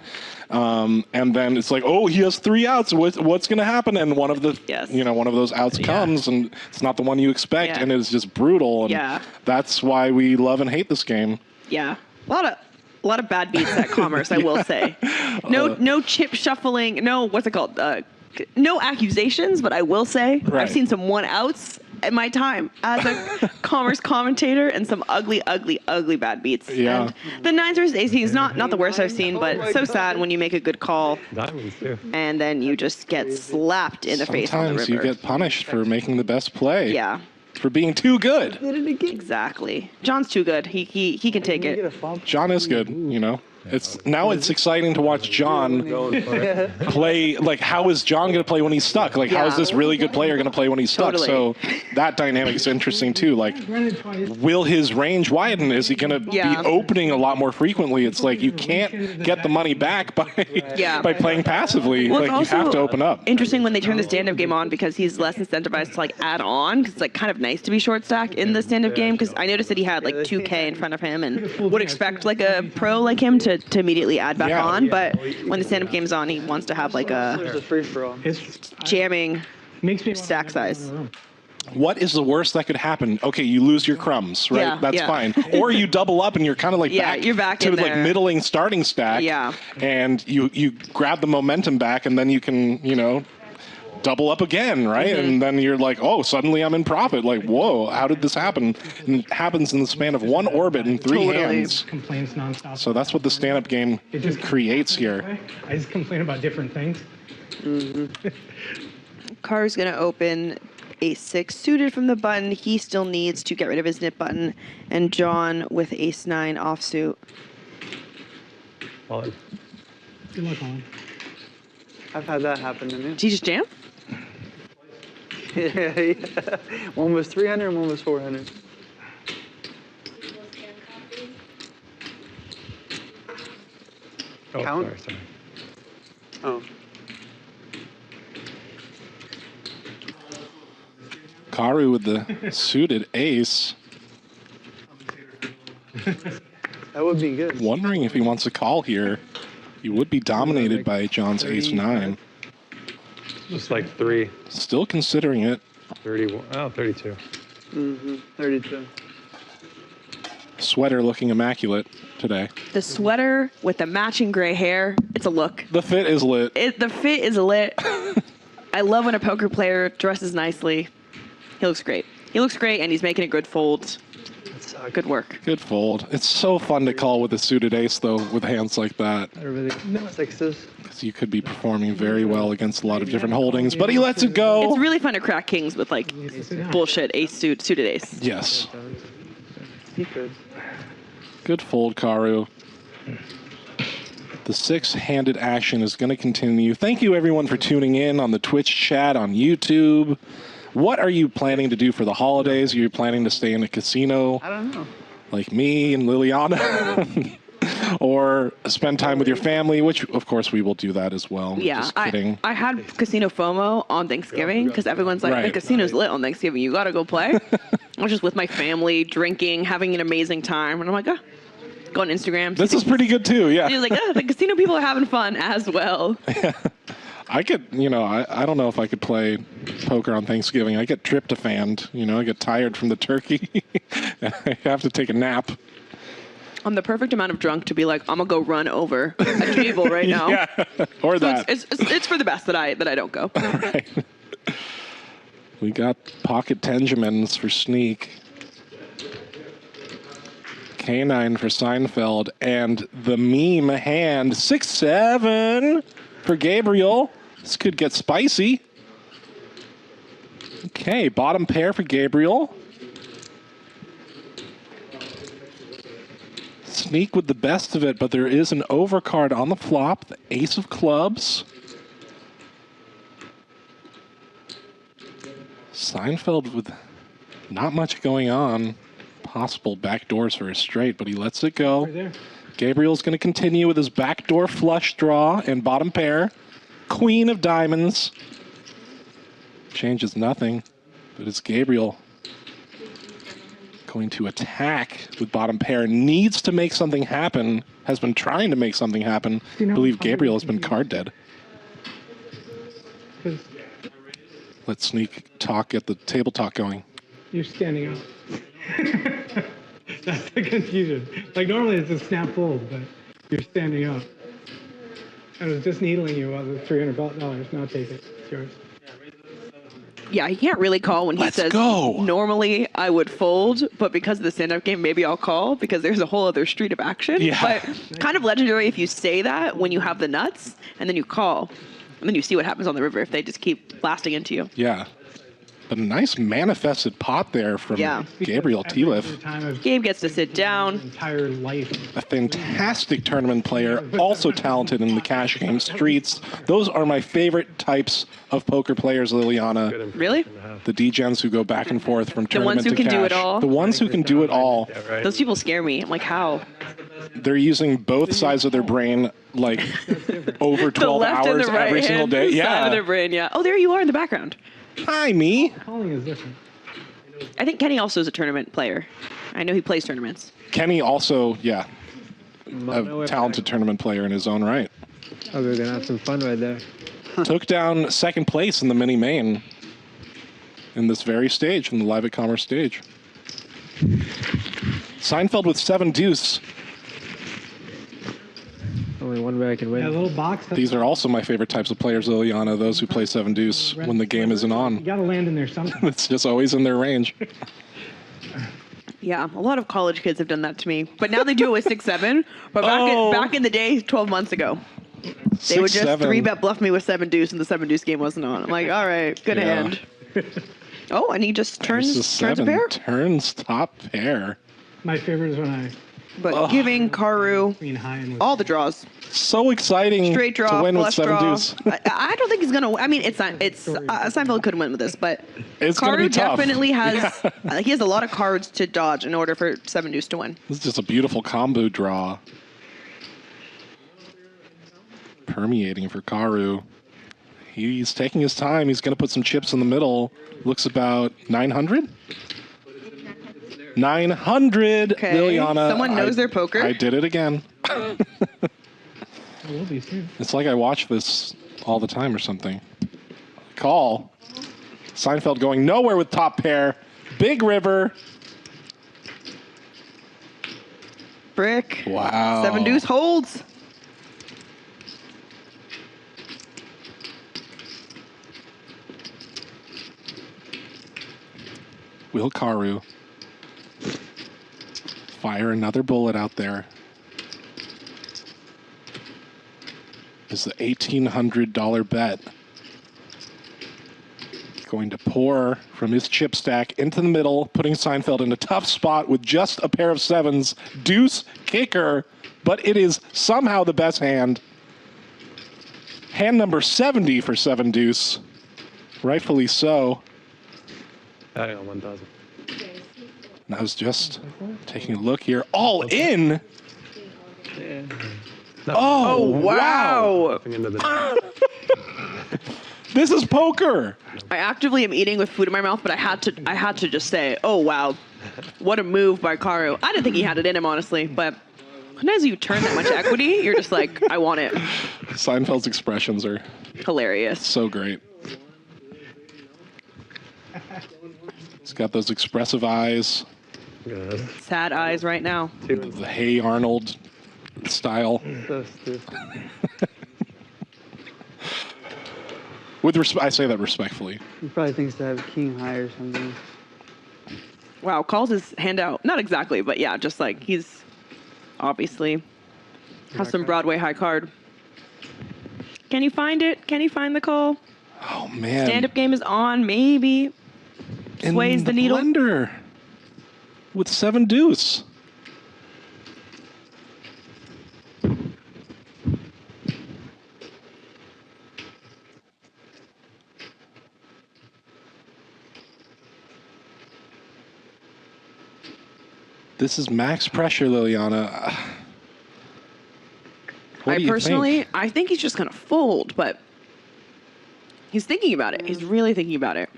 And then it's like, oh, he has 3 outs. What's going to happen? And one of the, one of those outs comes, and it's not the one you expect, and it's just brutal. And that's why we love and hate this game. Yeah. A lot of bad beats at Commerce, I will say. No chip shuffling. No, what's it called? No accusations, but I will say I've seen some 1-outs in my time as a Commerce commentator, and some ugly, ugly, ugly bad beats. Yeah. And the 9s versus AC is not the worst I've seen, but so sad when you make a good call and then you just get slapped in the face on the river. Sometimes you get punished for making the best play. Yeah. For being too good. Exactly. John's too good. He can take it. John is good, you know. It's exciting to watch John play. Like, how is John going to play when he's stuck? Like, how is this really good player going to play when he's stuck? So that dynamic is interesting too. Like, will his range widen? Is he going to be opening a lot more frequently? It's like you can't get the money back by playing passively. Well, like, you have to open up. Interesting when they turn the stand-up game on, because he's less incentivized to like add on. Because it's like kind of nice to be short stack in the stand-up game. Because I noticed that he had like 2K in front of him, and would expect like a pro like him to immediately add back on. But when the stand-up game's on, he wants to have like a jamming stack size. What is the worst that could happen? Okay, you lose your crumbs, right? That's fine. Or you double up and you're kind of like back to like middling starting stack. Yeah. And you grab the momentum back, and then you can, double up again, right? Mm-hmm. And then you're like, oh, suddenly I'm in profit. Like, whoa, how did this happen? And it happens in the span of 1 orbit and 3 hands. Complaints nonstop. So that's what the stand-up game creates here. I just complain about different things. Car's going to open ace-6 suited from the button. He still needs to get rid of his nip button. And John with ace-9 offsuit. Good luck, Colin. I've had that happen to me. Did you just jam? Yeah. One was 300 and one was 400. Oh, Count? sorry. Oh. Karu with the suited ace. That would be good. Wondering if he wants to call here. He would be dominated by John's ace-9. Just like 3. Still considering it. 31. Oh, 32. 32. Sweater looking immaculate today. The sweater with the matching gray hair, it's a look. The fit is lit. The fit is lit. I love when a poker player dresses nicely. He looks great. He looks great, and he's making a good fold. Good work. Good fold. It's so fun to call with a suited ace, though, with hands like that. Sixes. Because you could be performing very well against a lot of different holdings, but he lets it go. It's really fun to crack kings with, like, bullshit suited ace. Yes. He could. Good fold, Karu. The 6-handed action is going to continue. Thank you, everyone, for tuning in on the Twitch chat, on YouTube. What are you planning to do for the holidays? Are you planning to stay in a casino? I don't know. Like me and Liliana? Or spend time with your family, which, of course, we will do that as well. Yeah, Just kidding. I had casino FOMO on Thanksgiving because everyone's like, the casino's lit on Thanksgiving. You got to go play. I was just with my family, drinking, having an amazing time. And I'm like, go on Instagram. This is pretty good, too, yeah. And you're like, the casino people are having fun as well. I could, I don't know if I could play poker on Thanksgiving. I get tryptophaned, I get tired from the turkey. I have to take a nap. I'm the perfect amount of drunk to be like, I'm gonna go run over a table right now. Yeah, or so that. It's for the best that I don't go. Right. We got pocket Tenjamins for Sneak. K9 for Seinfeld, and the meme hand 6-7 for Gabriel. This could get spicy. Okay, bottom pair for Gabriel. Sneak with the best of it, but there is an overcard on the flop, the ace of clubs. Seinfeld with not much going on. Possible backdoors for a straight, but he lets it go. Gabriel's going to continue with his backdoor flush draw and bottom pair. Queen of diamonds. Changes nothing, but it's Gabriel going to attack with bottom pair. Needs to make something happen. Has been trying to make something happen. I believe Gabriel has been card dead. Let's sneak talk, get the table talk going. You're standing up. That's the confusion. Like normally it's a snap fold, but you're standing up. I was just needling you about the $300. Now take it. It's yours. Yeah, he can't really call when he says, normally I would fold, but because of the stand-up game, maybe I'll call because there's a whole other street of action. Yeah. But kind of legendary if you say that when you have the nuts, and then you call, and then you see what happens on the river if they just keep blasting into you. Yeah. But a nice manifested pot there from Gabriel Teliff. Gabe gets to sit down. Entire life. A fantastic tournament player, also talented in the cash game streets. Those are my favorite types of poker players, Liliana. Really? The degens who go back and forth from The ones tournament to who can cash. do it all? The ones who can do it all. Those people scare me. I'm like, how? They're using both sides of their brain like over 12 The left and hours the right every single day. side of their brain, yeah. Oh, there you are in the background. Hi, me. Calling is different. I think Kenny also is a tournament player. I know he plays tournaments. Kenny also, a talented tournament player in his own right. Oh, we're gonna have some fun right there. Took down second place in the mini main in this very stage, in the Live at Commerce stage. Seinfeld with 7 deuce. Only one way I can win. Yeah, little box. These are also my favorite types of players, Liliana, those who play 7 deuce when the game isn't You on. gotta land in there sometime. It's just always in their range. Yeah, a lot of college kids have done that to me. But now they do it with 6-7. But back in the day, 12 months ago, they would just 3-bet bluff me with 7 deuce, and the 7 deuce game wasn't on. I'm like, all right, good hand. Oh, and he just turns a pair? Turns top pair. My favorite is when I But giving Karu all the draws. So exciting Straight draw, to win with flush 7 draw. deuce. I don't think he's going to. I mean, Seinfeld could win with this, but It's gonna be Karu tough. definitely has. He has a lot of cards to dodge in order for 7 deuce to win. This is just a beautiful combo draw. Permeating for Karu. He's taking his time. He's going to put some chips in the middle. Looks about 900? 900, Okay. Liliana. Someone knows their poker. I did it again. I will be soon. It's like I watch this all the time or something. Call. Seinfeld going nowhere with top pair. Big river. Brick. Wow. 7 deuce holds. Will Karu fire another bullet out there? Is the $1,800 bet going to pour from his chip stack into the middle, putting Seinfeld in a tough spot with just a pair of 7s, deuce kicker, but it is somehow the best hand. Hand number 70 for 7 deuce, rightfully so. I got 1,000. And I was just taking a look here. All in? Oh, wow. Nothing into the This is poker. I actively am eating with food in my mouth, but I had to just say, oh wow, what a move by Karu. I didn't think he had it in him, honestly, but sometimes you turn that much equity, you're just like, I want it. Seinfeld's expressions are Hilarious. so great. He's got those expressive eyes, Sad eyes right now. the Hey Arnold style. So stupid. I say that respectfully. He probably thinks to have king high or something. Wow, calls his hand out. Not exactly, but yeah, just like he's obviously has some Broadway high card. Can you find it? Can you find the call? Oh man. Stand-up game is on, maybe. Sways the needle. Blender with 7 deuce. This is max pressure, Liliana. What do you personally, think? I think he's just going to fold, but he's thinking about it. He's really thinking about it.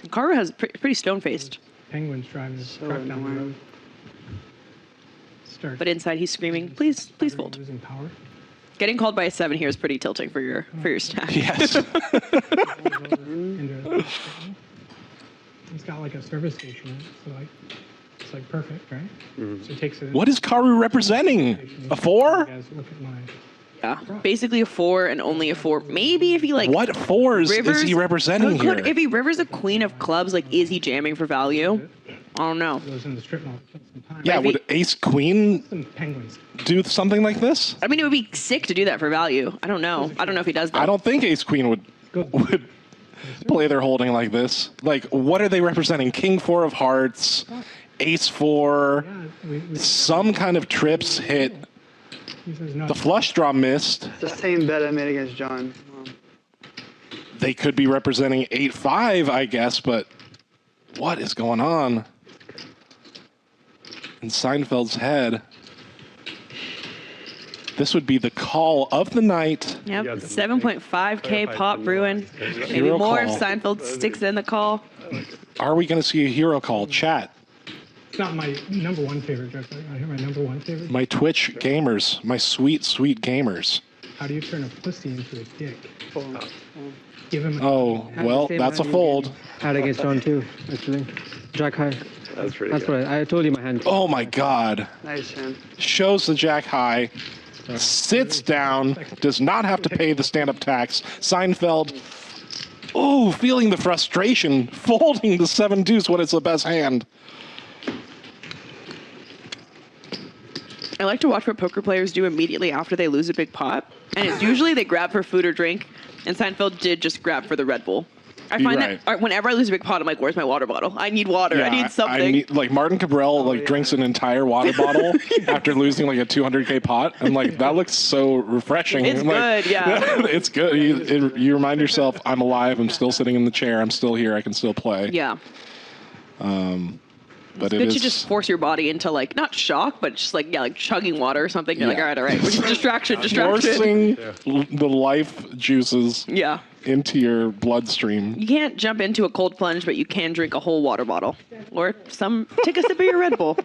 Karu has pretty stone-faced. Penguins driving this truck down the road. Start. But inside he's screaming, please fold. Losing power. Getting called by a 7 here is pretty tilting for your stack. Yes. It's got like a service station in it, so like it's like perfect, right? So he takes it. What is Karu representing? A 4? Guys, look at my. Yeah, basically a 4 and only a 4. Maybe if he like What 4s is he representing here? If he rivers a queen of clubs, like is he jamming for value? I don't know. Goes in the strip mall. Some time. Yeah, would ace queen Some penguins. do something like this? I mean, it would be sick to do that for value. I don't know. I don't know if he does that. I don't think ace queen would play their holding like this. Like, what are they representing? King 4 of hearts, ace 4, some kind of trips hit. He says no. The flush draw missed. It's the same bet I made against John. They could be representing 8-5, I guess, but what is going on in Seinfeld's head? This would be the call of the night. Yep, 7.5K pop brewing. Maybe Hero more call. if Seinfeld sticks in the call. Are we going to see a hero call? Chat. It's not my number one favorite joke. I hear my number one favorite. My Twitch gamers. My sweet, sweet gamers. How do you turn a pussy into a dick? Give him. Oh, well, that's a fold. Had against John too, actually. Jack high. That's pretty That's good. what I told you my hand. Oh, my God. Nice hand. Shows the jack high. Sits down. Does not have to pay the stand-up tax. Seinfeld. Oh, feeling the frustration. Folding the 7 deuce when it's the best hand. I like to watch what poker players do immediately after they lose a big pot. And it's usually they grab for food or drink. And Seinfeld did just grab for the Red Bull. I find that whenever I lose a big pot, I'm like, where's my water bottle? I need water. I need something. I need, like, Martin Cabral drinks an entire water bottle after losing like a 200K pot. I'm like, that looks so refreshing. It's I'm like, good, yeah. It's good. You remind yourself, I'm alive. I'm still sitting in the chair. I'm still here. I can still play. Yeah. But It should just force your body into like, not shock, but just like, yeah, like chugging water or something. You're like, all right. Distraction. Forcing the life juices Yeah. into your bloodstream. You can't jump into a cold plunge, but you can drink a whole water bottle. Or take a sip of your Red Bull.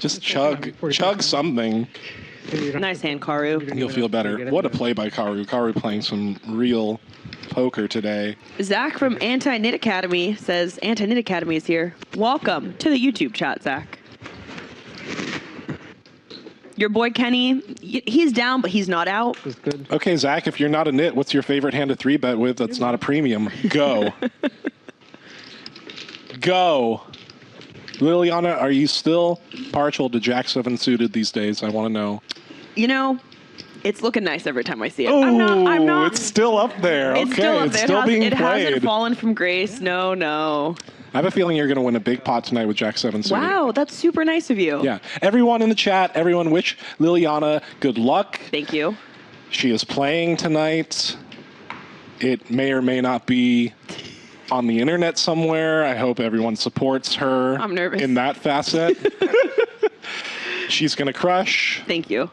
Just chug something. Nice hand, Karu. You'll feel better. What a play by Karu. Karu playing some real poker today. Zach from Anti-Knit Academy says, Anti-Knit Academy is here. Welcome to the YouTube chat, Zach. Your boy Kenny, he's down, but he's not out. That's good. Okay, Zach, if you're not a knit, what's your favorite hand to 3-bet with that's not a premium? Go. Go. Liliana, are you still partial to Jack 7 suited these days? I want to know. You know, it's looking nice every time I see it. Oh, I'm not. It's still up there. It's still up it's there. still being it played. hasn't fallen from grace. No. I have a feeling you're going to win a big pot tonight with Jack 7 suited. Wow, that's super nice of you. Yeah. Everyone in the chat, everyone wish Liliana good luck. Thank you. She is playing tonight. It may or may not be on the internet somewhere. I hope everyone supports her. I'm nervous. In that facet. She's going to crush. Thank you.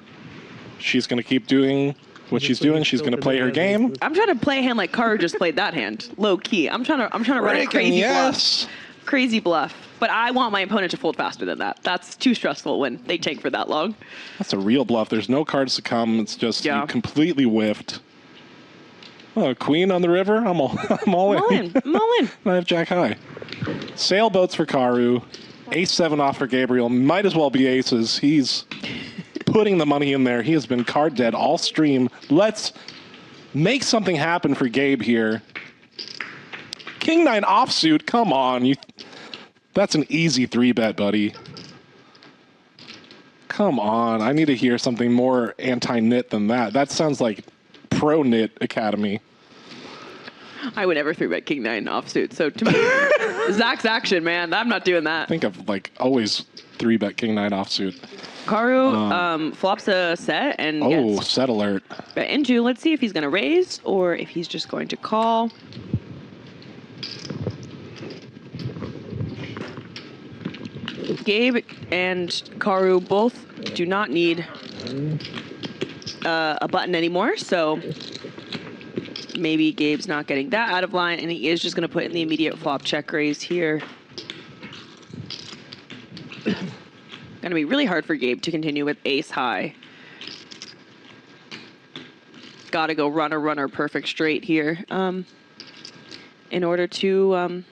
She's going to keep doing what she's doing. She's going to play her game. I'm trying to play a hand like Karu just played that hand. Low key. I'm trying to run a crazy bluff. Crazy bluff. But I want my opponent to fold faster than that. That's too stressful when they tank for that long. That's a real bluff. There's no cards to come. It's just you completely whiffed. Oh, queen on the river? I'm all in. I'm all in. I have jack high. Sailboats for Karu. Ace 7 off for Gabriel. Might as well be aces. He's putting the money in there. He has been card dead all stream. Let's make something happen for Gabe here. King 9 offsuit. Come on. That's an easy 3-bet, buddy. Come on. I need to hear something more anti-knit than that. That sounds like pro-knit academy. I would never 3-bet King 9 offsuit. So to me, Zach's action, man. I'm not doing that. Think of like always 3-bet King 9 offsuit. Karu flops a set and gets set alert. bet into. Let's see if he's going to raise or if he's just going to call. Gabe and Karu both do not need a button anymore, so maybe Gabe's not getting that out of line, and he is just going to put in the immediate flop check raise here. Going to be really hard for Gabe to continue with ace high. Got to go runner, perfect straight here in order to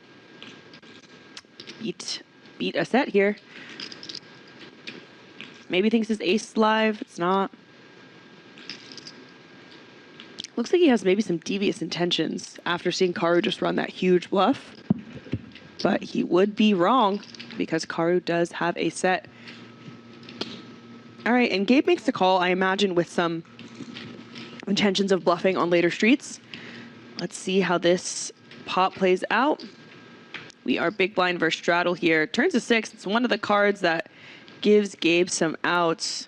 beat a set here. Maybe thinks his ace live. It's not. Looks like he has maybe some devious intentions after seeing Karu just run that huge bluff. But he would be wrong because Karu does have a set. All right, and Gabe makes the call, I imagine, with some intentions of bluffing on later streets. Let's see how this pot plays out. We are big blind versus straddle here. Turns a 6. It's one of the cards that gives Gabe some outs.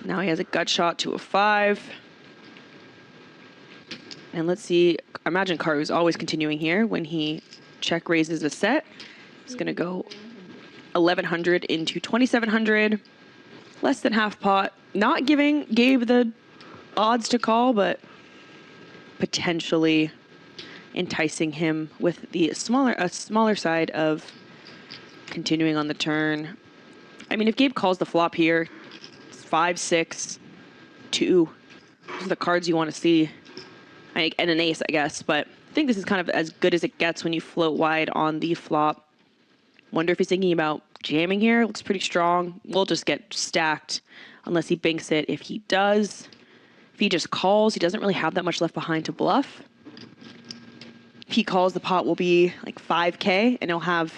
Now he has a gut shot to a 5. And let's see. I imagine Karu's always continuing here when he check raises a set. He's going to go 1,100 into 2,700. Less than half pot. Not giving Gabe the odds to call, but potentially enticing him with the smaller side of continuing on the turn. I mean, if Gabe calls the flop here, it's 5, 6, 2. Those are the cards you want to see. And an ace, I guess. But I think this is kind of as good as it gets when you float wide on the flop. Wonder if he's thinking about jamming here. Looks pretty strong. We'll just get stacked unless he binks it. If he does, if he just calls, he doesn't really have that much left behind to bluff. If he calls, the pot will be like 5K, and he'll have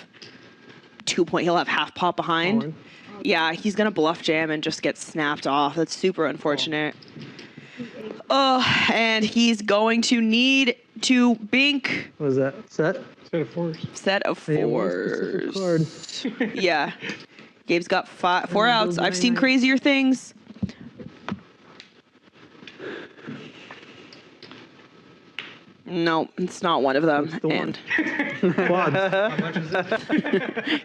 he'll have half pot behind. Yeah, he's gonna bluff jam and just get snapped off. That's super unfortunate. Oh, and he's going to need to bink. What was that? Set? Set of 4s. Set of 4s. Card. Yeah. Gabe's got 4 outs. I've seen crazier things. No, it's not one of them. And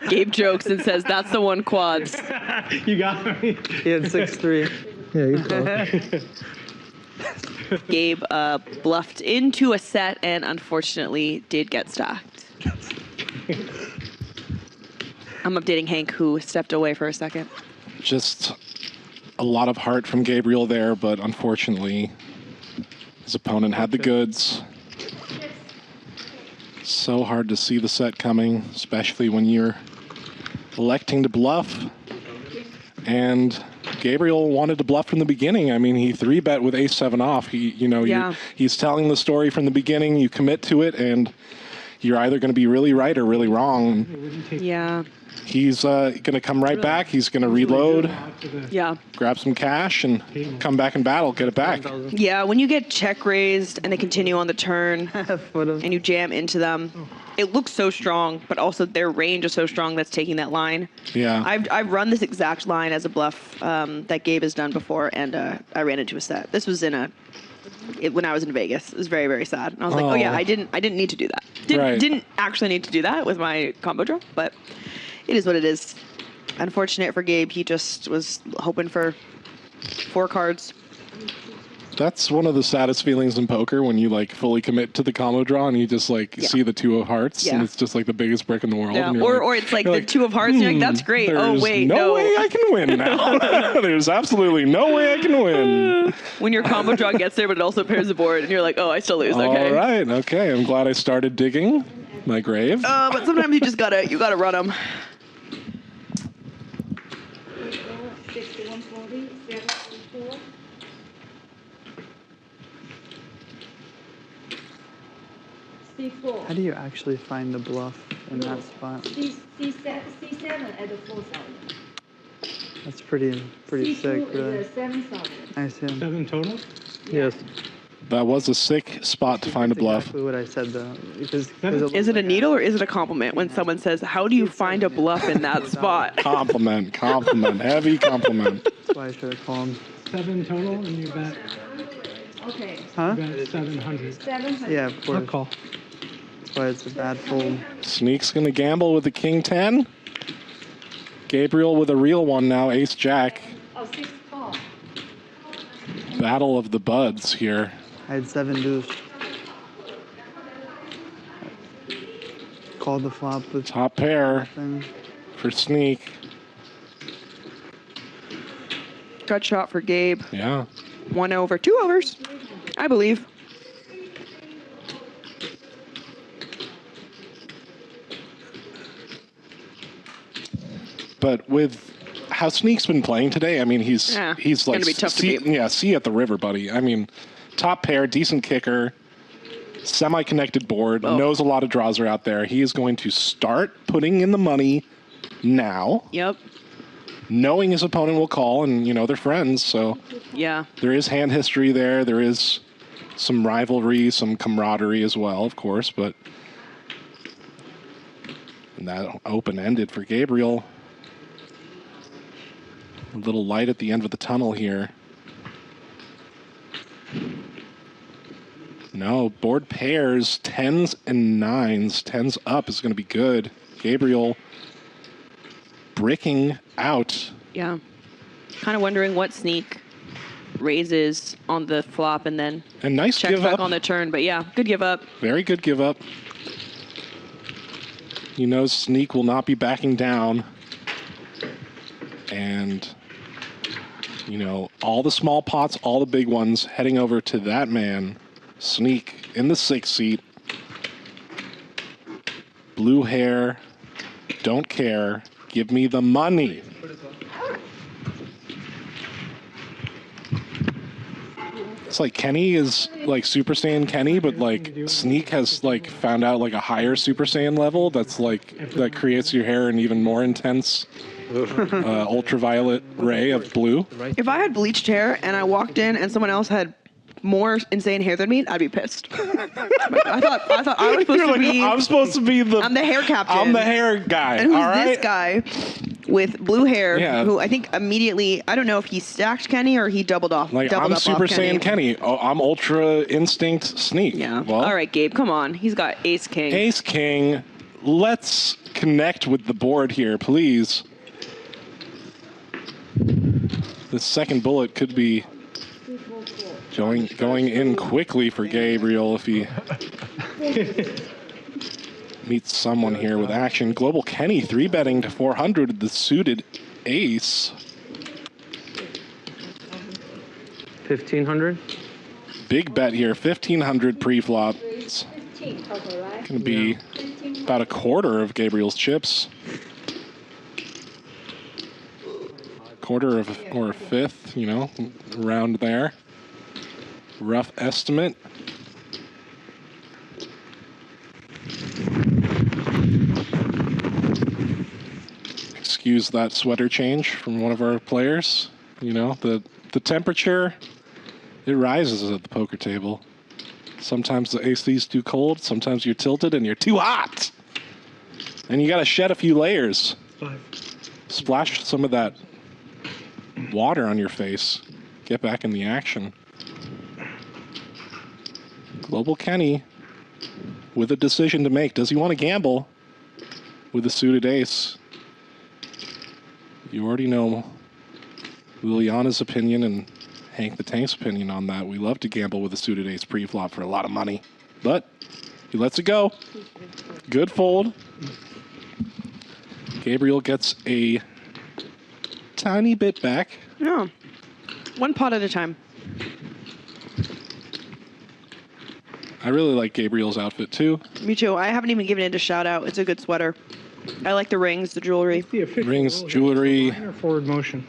Gabe jokes and says, "That's the one, quads." You got me. He had 6-3. Yeah, you called. Gabe bluffed into a set and unfortunately did get stacked. I'm updating Hank, who stepped away for a second. Just a lot of heart from Gabriel there, but unfortunately his opponent had the goods. So hard to see the set coming, especially when you're electing to bluff. And Gabriel wanted to bluff from the beginning. I mean, he 3-bet with ace-7 off. He's telling the story from the beginning. You commit to it, and you're either going to be really right or really wrong. Yeah. He's going to come right back. He's going to reload. Yeah. Grab some cash and come back and battle, get it back. Yeah, when you get check raised and they continue on the turn and you jam into them, it looks so strong, but also their range is so strong that's taking that line. Yeah. I've run this exact line as a bluff that Gabe has done before, and I ran into a set. This was when I was in Vegas. It was very, very sad. And I was like, oh yeah, I didn't need to do that. Didn't actually need to do that with my combo draw, but it is what it is. Unfortunate for Gabe. He just was hoping for 4 cards. That's one of the saddest feelings in poker, when you like fully commit to the combo draw and you just see the 2 of hearts and it's just like the biggest brick in the world. Yeah. And Or it's like the 2 of hearts and you're like, that's great. Oh wait, no way I can win now. There's absolutely no way I can win. When your combo draw gets there, but it also pairs the board and you're like, oh, I still lose. Okay. All right. Okay. I'm glad I started digging my grave. But sometimes you just gotta run them. 6140, 744. C4. How do you actually find the bluff in that spot? C7 at the 4,000. That's pretty sick, C2 really. is 7,000. I see. 7 total? Yes. That was a sick spot to find a bluff. Exactly what I said, though. Because Is it a needle or is it a compliment when someone says, how do you find a bluff in that spot? Compliment. Heavy compliment. That's why I should have called. 7 total, and you bet. Okay. Huh? You bet 700. 700. Yeah, of course. I'll call. That's why it's a bad fold. Sneak's going to gamble with the king 10. Gabriel with a real one now, ace jack. Oh, 6 call. Battle of the buds here. I had 7 deuce. Called the flop with Top pair nothing. for Sneak. Gut shot for Gabe. Yeah. 1 over, 2 overs, I believe. But with how Sneak's been playing today, I mean, he's like, gonna be tough to see, beat. yeah, see you at the river, buddy. I mean, top pair, decent kicker, semi-connected board, knows a lot of draws are out there. He is going to start putting in the money now. Yep. Knowing his opponent will call, and you know they're friends, so Yeah. there is hand history there. There is some rivalry, some camaraderie as well, of course. But and that open-ended for Gabriel. A little light at the end of the tunnel here. No, board pairs, 10s and 9s. 10s up is going to be good. Gabriel bricking out. Yeah. Kind of wondering what Sneak raises on the flop and then Nice checks give back up. on the turn. But yeah, good give up. Very good give up. He knows Sneak will not be backing down. And, you know, all the small pots, all the big ones heading over to that man, Sneak, in the 6th seat. Blue hair, don't care, give me the money. It's like Kenny is like Super Saiyan Kenny, but like Sneak has like found out like a higher Super Saiyan level that's like that creates your hair an even more intense ultraviolet ray of blue. If I had bleached hair and I walked in and someone else had more insane hair than me, I'd be pissed. I thought I was supposed to be. I'm supposed to be the. I'm the hair captain. I'm the hair guy. And who's all right? this guy with blue hair? Yeah. Who I think immediately. I don't know if he stacked Kenny or he doubled off. Like doubled I'm up Super off Saiyan Kenny. Oh, I'm Ultra Instinct Sneak. Yeah. Well, All right, Gabe, come on. He's got Ace King. Ace King. Let's connect with the board here, please. The second bullet could be going in quickly for Gabriel if he meets someone here with action. Global Kenny 3-betting to 400, the suited ace. 1,500. Big bet here, 1,500 pre-flop. It's going to be about a quarter of Gabriel's chips. Quarter of or a fifth, you know, around there. Rough estimate. Excuse that sweater change from one of our players. You know, the temperature, it rises at the poker table. Sometimes the AC's too cold, sometimes you're tilted and you're too hot. And you got to shed a few layers. Splash some of that water on your face. Get back in the action. Global Kenny with a decision to make. Does he want to gamble with a suited ace? You already know Liliana's opinion and Hank the Tank's opinion on that. We love to gamble with a suited ace pre-flop for a lot of money. But he lets it go. Good fold. Gabriel gets a tiny bit back. No. One pot at a time. I really like Gabriel's outfit too. Me too. I haven't even given it a shout out. It's a good sweater. I like the rings, the jewelry. Rings, jewelry. Line or forward motion.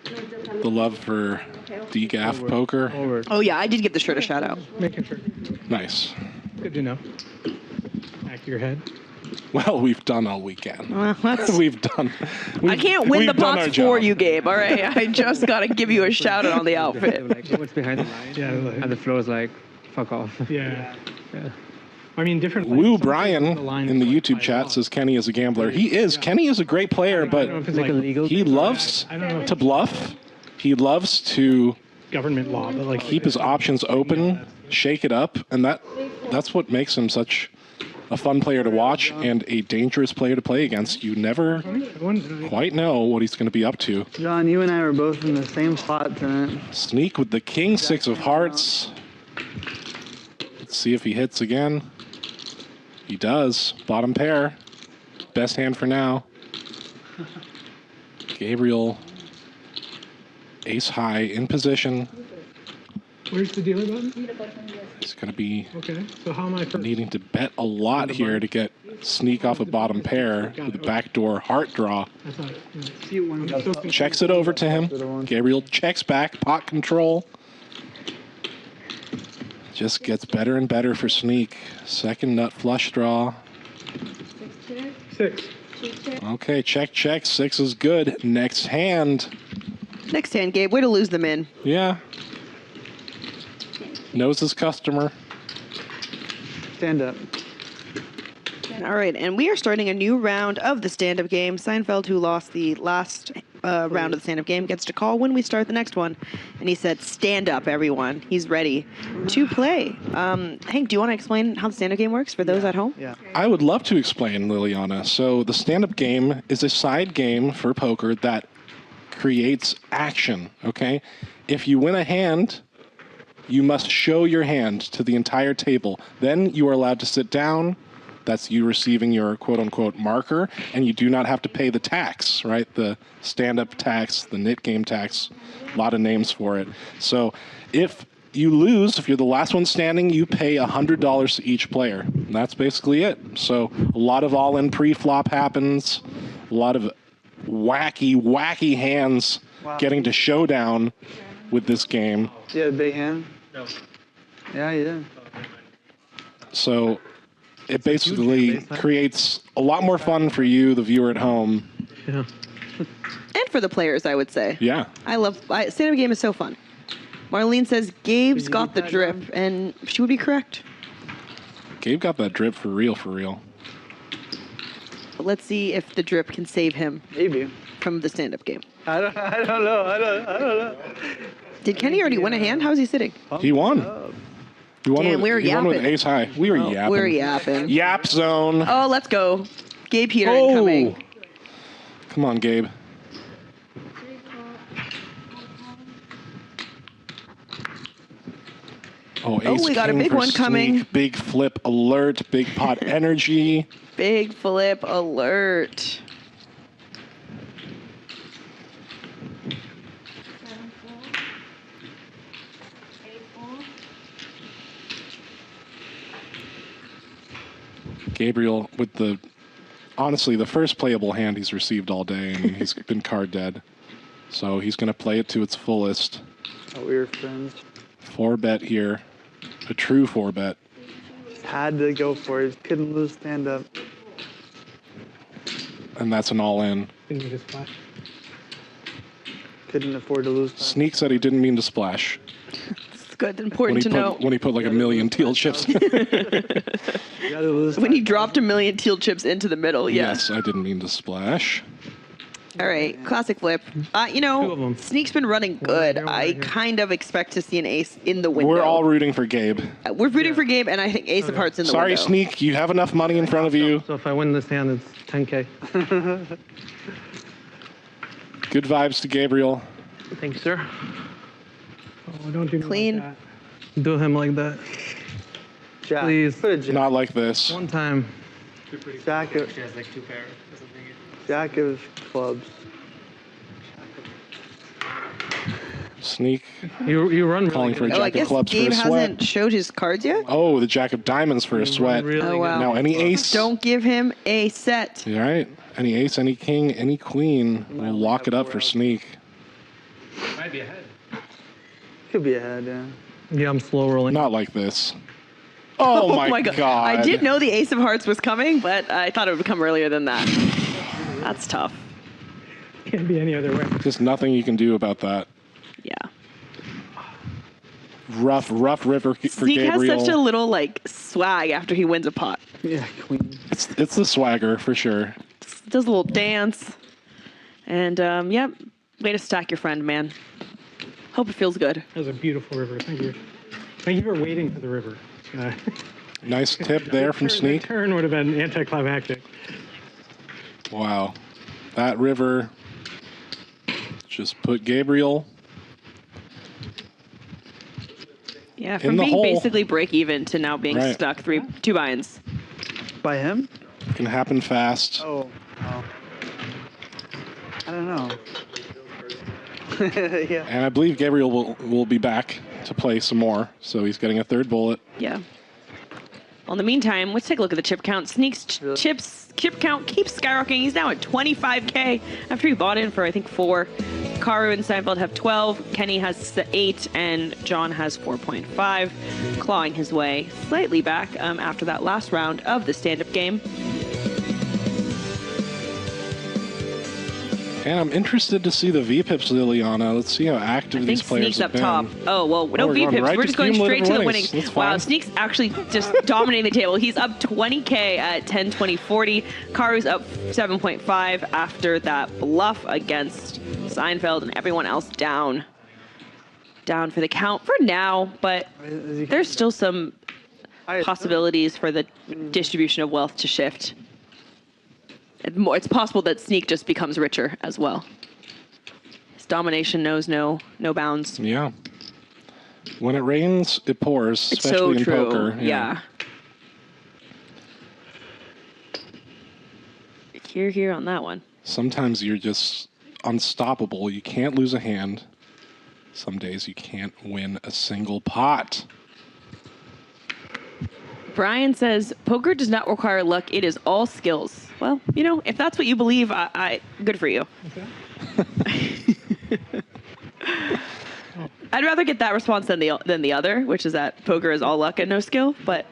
The love for decaf poker. Forward. Oh yeah, I did give the shirt a shout out. Making sure. Nice. Good to know. Back of your head. Well, we've done all weekend. Well, that's, We've done. I can't win the we've done our pots for job. you, Gabe. All right, I just gotta give you a shout out on the outfit. Like, what's behind the line? Yeah. And the floor is like, fuck off. Yeah. Yeah. I mean, different. Woo some Brian places the line in the is like YouTube by chat law. says Kenny is a gambler. He is. Kenny is a great player, I don't know but if it's Like like a legal he thing? loves I don't know if to bluff. He loves to government law, but like keep his options open, shake it up, and that's what makes him such a fun player to watch and a dangerous player to play against. You never quite know what he's going to be up to. John, you and I were both in the same spot tonight. Sneak with the king 6 of hearts. Let's see if he hits again. He does. Bottom pair. Best hand for now. Gabriel, ace high in position. Where's the dealer button? He's going to be Okay, so how am I first? needing to bet a lot here to get Sneak off a bottom pair with a backdoor heart draw. I thought, yeah. Checks it over to him. Gabriel checks back, pot control. Just gets better and better for Sneak. Second nut flush draw. 6. Okay, check, check. 6 is good. Next hand. Next hand, Gabe. Way to lose them in. Yeah. Knows his customer. Stand up. All right, and we are starting a new round of the stand-up game. Seinfeld, who lost the last round of the stand-up game, gets to call when we start the next one. And he said, stand up, everyone. He's ready to play. Hank, do you want to explain how the stand-up game works for those at home? Yeah. I would love to explain, Liliana. So the stand-up game is a side game for poker that creates action, okay? If you win a hand, you must show your hand to the entire table. Then you are allowed to sit down. That's you receiving your quote-unquote marker, and you do not have to pay the tax, right? The stand-up tax, the nit game tax, a lot of names for it. So if you lose, if you're the last one standing, you pay $100 to each player. And that's basically it. So a lot of all-in pre-flop happens, a lot of wacky hands getting to showdown with this game. You had a big hand? No. Yeah, you did. So it basically creates a lot more fun for you, the viewer at home. Yeah. And for the players, I would say. Yeah. Stand-up game is so fun. Marlene says Gabe's got the drip, and she would be correct. Gabe got that drip for real, for real. But let's see if the drip can save him Maybe. from the stand-up game. I don't know. Did Kenny already win a hand? How is he sitting? He won. He won, Damn, we were he won with yapping. ace high. We were yapping. We're yapping. Yap zone. Oh, let's go. Gabe Peter incoming. Come on, Gabe. Oh, ace we got a king big for one coming. Sneak. Big flip alert. Big pot energy. Big flip alert. Gabriel with honestly, the first playable hand he's received all day, and he's been card dead. So he's going to play it to its fullest. Oh, we were friends. 4-bet here. A true 4-bet. Had to go for it. Couldn't lose stand up. And that's an all-in. Didn't need a splash. Couldn't afford to lose. Sneak said he didn't mean to splash. It's good. Important to know. When he put like a million teal chips. When he dropped a million teal chips into the middle, yeah. Yes, I didn't mean to splash. All right, classic flip. Sneak's been running good. I kind of expect to see an ace in the window. We're all rooting for Gabe. We're rooting for Gabe, and I think ace of hearts in the window. Sorry, Sneak, you have enough money in front of you. So if I win this hand, it's 10K. Good vibes to Gabriel. Thank you, sir. Oh, don't do me Clean. like that. Do him like that. Jack. Please. Put a jack. Not like this. One time. Jack of, She has like 2 pairs or something. jack of clubs. Sneak You run really calling for a good. Oh, I jack of guess clubs Gabe for a sweat. hasn't showed his cards yet. Oh, the jack of diamonds for a sweat. Really Oh, wow. Now, any ace? Don't give him a set. All right. Any ace, any king, any queen. We'll lock it up for Sneak. Might be ahead. Could be ahead, yeah. Yeah, I'm slow rolling. Not like this. Oh, my God. I did know the ace of hearts was coming, but I thought it would come earlier than that. That's tough. Can't be any other way. Just nothing you can do about that. Yeah. Rough river for Sneak has Gabriel. such a little like swag after he wins a pot. Yeah, queen. It's the swagger for sure. Does a little dance. And yep, way to stack your friend, man. Hope it feels good. That was a beautiful river. Thank you. Thank you for waiting for the river. Nice tip there from Sneak. The turn would have been anticlimactic. Wow. That river just put Gabriel from the being hole. basically break even to now being stuck 2 binds. By him? Can happen fast. Oh, wow. I don't know. Yeah. And I believe Gabriel will be back to play some more, so he's getting a 3rd bullet. Yeah. Well, in the meantime, let's take a look at the chip count. Sneak's chip count keeps skyrocketing. He's now at 25K after he bought in for, I think, 4. Karu and Seinfeld have 12. Kenny has 8, and John has 4.5, clawing his way slightly back after that last round of the stand-up game. And I'm interested to see the V-pips, Liliana. Let's see how active these players Sneak's have up been. top. Oh, well, no V-pips. Right We're just going straight to the winnings. winnings. Wow, Sneak's actually just dominating the table. He's up 20K at 10, 20, 40. Karu's up 7.5 after that bluff against Seinfeld, and everyone else down for the count for now, but there's still some possibilities for the distribution of wealth to shift. It's possible that Sneak just becomes richer as well. His domination knows no bounds. Yeah. When it rains, it pours, It's especially so in true. poker. Yeah. Here on that one. Sometimes you're just unstoppable. You can't lose a hand. Some days you can't win a single pot. Brian says, poker does not require luck. It is all skills. Well, if that's what you believe, I good for you. I'd rather get that response than the other, which is that poker is all luck and no skill. But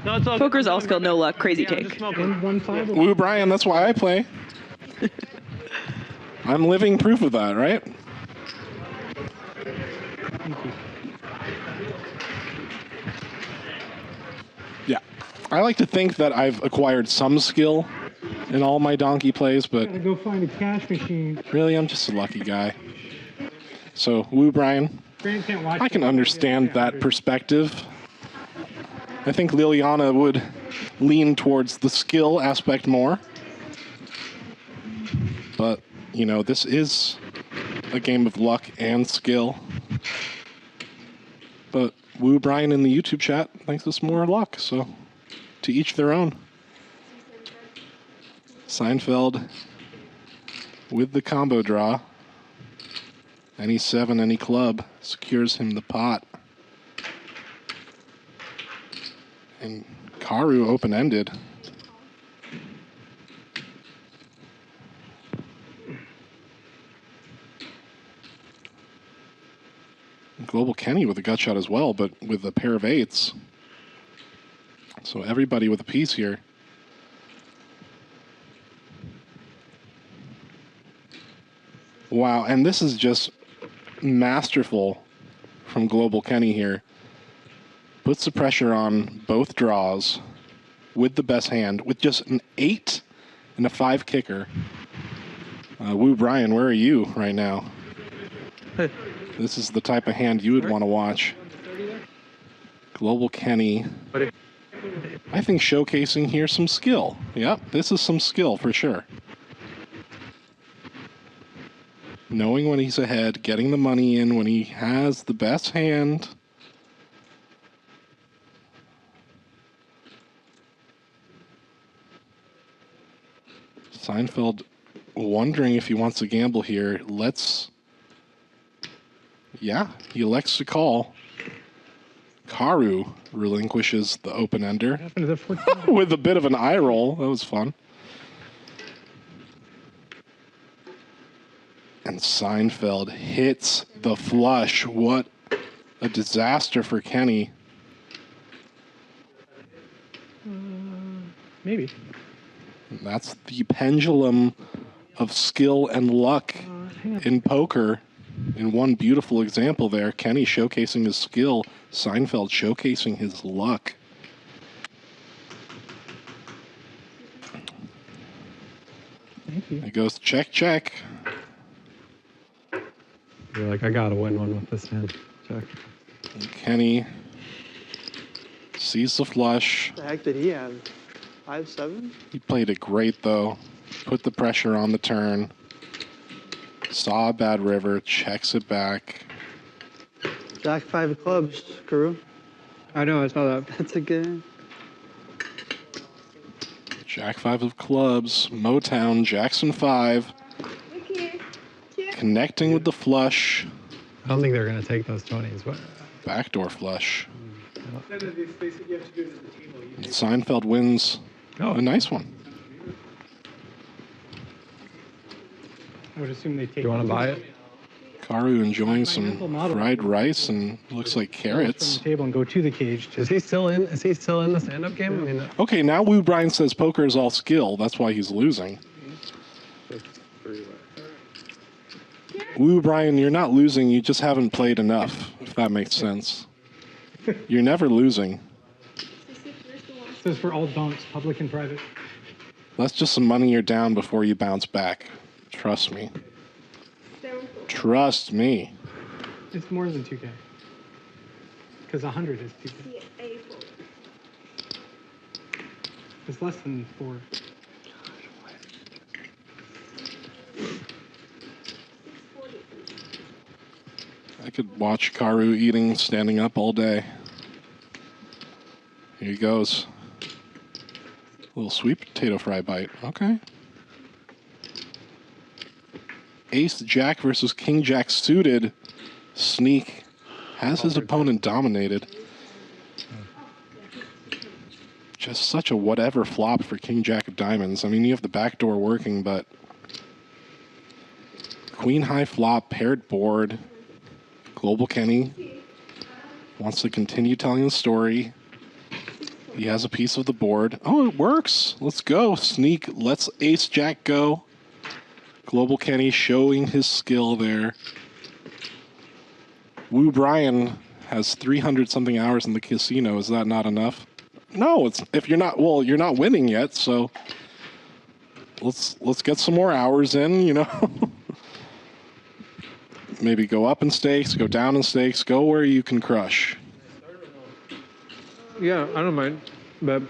No, it's all poker is all skill, no luck. Crazy take. Woo, Brian, that's why I play. I'm living proof of that, right? Yeah. I like to think that I've acquired some skill in all my donkey plays, but Gotta go find a cash machine. really, I'm just a lucky guy. So, woo, Brian. Grant can't watch I can it. understand that perspective. I think Liliana would lean towards the skill aspect more. But, this is a game of luck and skill. But woo, Brian in the YouTube chat thinks it's more luck, so to each their own. Seinfeld with the combo draw. Any 7, any club secures him the pot. And Karu open-ended. Global Kenny with a gut shot as well, but with a pair of 8s. So everybody with a piece here. Wow, and this is just masterful from Global Kenny here. Puts the pressure on both draws with the best hand, with just an 8 and a 5 kicker. Woo, Brian, where are you right now? This is the type of hand you would want to watch. Global Kenny. I think showcasing here some skill. Yep, this is some skill for sure. Knowing when he's ahead, getting the money in when he has the best hand. Seinfeld wondering if he wants to gamble here. Yeah, he elects to call. Karu relinquishes the open-ender with a bit of an eye roll. That was fun. And Seinfeld hits the flush. What a disaster for Kenny. Maybe. And that's the pendulum of skill and luck in poker. In one beautiful example there, Kenny showcasing his skill, Seinfeld showcasing his luck. Thank you. It goes check, check. You're like, I gotta win one with this hand. Check. And Kenny Sees the flush. What the heck did he have? 5-7? He played it great, though. Put the pressure on the turn. Saw a bad river, checks it back. Jack 5 of clubs, Karu. I know, I saw that. That's a good. Jack 5 of clubs, Motown, Jackson 5. Connecting with the flush. I don't think they're going to take those 20s. But Backdoor flush. Seinfeld wins a nice one. I would assume they take. you want to buy it? Karu enjoying some fried rice and looks like carrots. From the table and go to the cage. Is he still in? Is he still in the stand-up game? I mean, Okay, now Wu Brian says poker is all skill. That's why he's losing. Wu Brian, you're not losing. You just haven't played enough, if that makes sense. You're never losing. This is for all donks, public and private. That's just some money you're down before you bounce back. Trust me. Trust me. It's more than 2K. Because 100 is 2K. It's less than 4. I could watch Karu eating, standing up all day. Here he goes. Little sweet potato fry bite. Okay. Ace Jack versus King Jack suited. Sneak has his opponent dominated. Just such a whatever flop for King Jack of diamonds. I mean, you have the backdoor working, but Queen high flop, paired board. Global Kenny wants to continue telling the story. He has a piece of the board. Oh, it works. Let's go. Sneak lets Ace Jack go. Global Kenny showing his skill there. Wu Brian has 300 something hours in the casino. Is that not enough? No, it's if you're not you're not winning yet, so let's get some more hours in, you know. Maybe go up in stakes, go down in stakes, go where you can crush. Yeah, I don't mind, but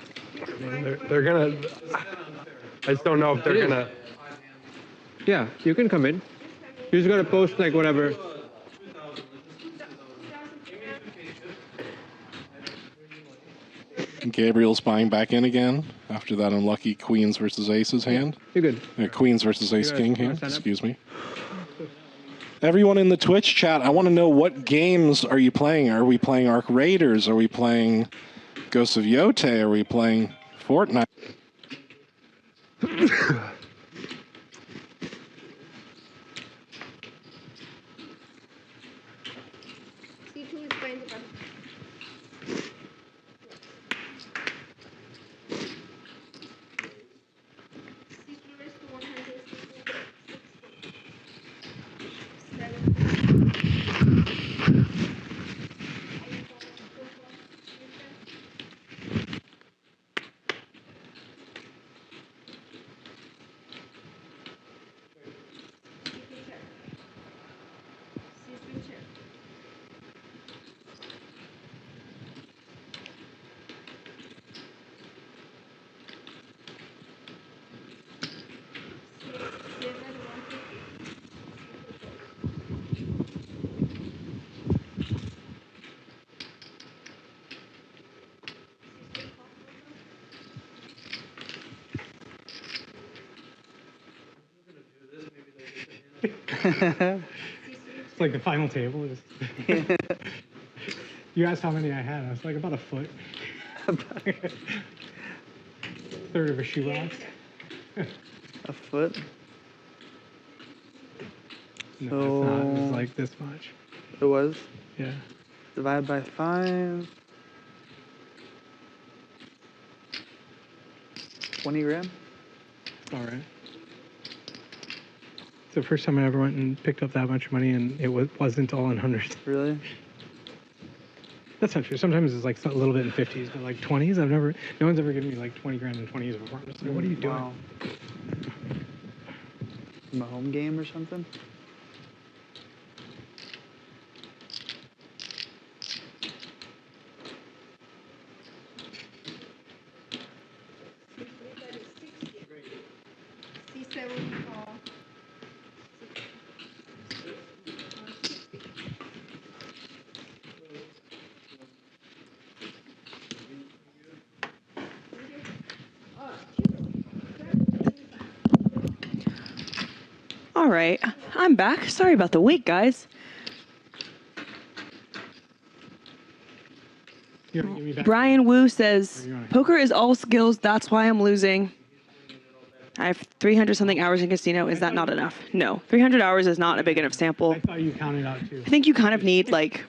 I mean, they're gonna. I just don't know if they're gonna. yeah, you can come in. You just gotta post like whatever. Gabriel's buying back in again after that unlucky Queens versus Aces hand. You're good. Queens versus Ace You King guys wanna hand. stand up? Excuse me. Everyone in the Twitch chat, I want to know what games are you playing? Are we playing Arc Raiders? Are we playing Ghosts of Yote? Are we playing Fortnite? It's like the final table. You asked how many I had. I was like, about a foot. Third of a shoebox. A foot? No, So- it's not. It was like this much. It was? Yeah. Divide by 5. 20 grand? All right. It's the first time I ever went and picked up that much money, and it wasn't all in hundreds. Really? That's not true. Sometimes it's like a little bit in 50s, but like 20s, no one's ever given me like 20 grand in 20s before. I'm just like, what are you doing? Wow. From a home game or something? All right, I'm back. Sorry about the wait, guys. Brian Wu says, poker is all skills. That's why I'm losing. I have 300 something hours in casino. Is that not enough? No, 300 hours is not a big enough sample. I thought you counted out too. I think you kind of need like,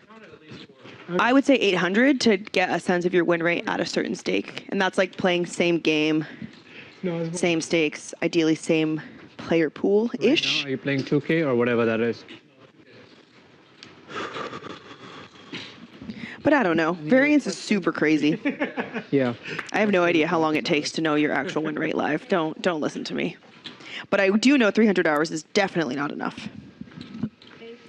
I would say 800 to get a sense of your win rate at a certain stake. And that's like playing same game, same stakes, ideally same player pool-ish. Are you playing 2K or whatever that is? But I don't know. Variance is super crazy. Yeah. I have no idea how long it takes to know your actual win rate live. Don't listen to me. But I do know 300 hours is definitely not enough.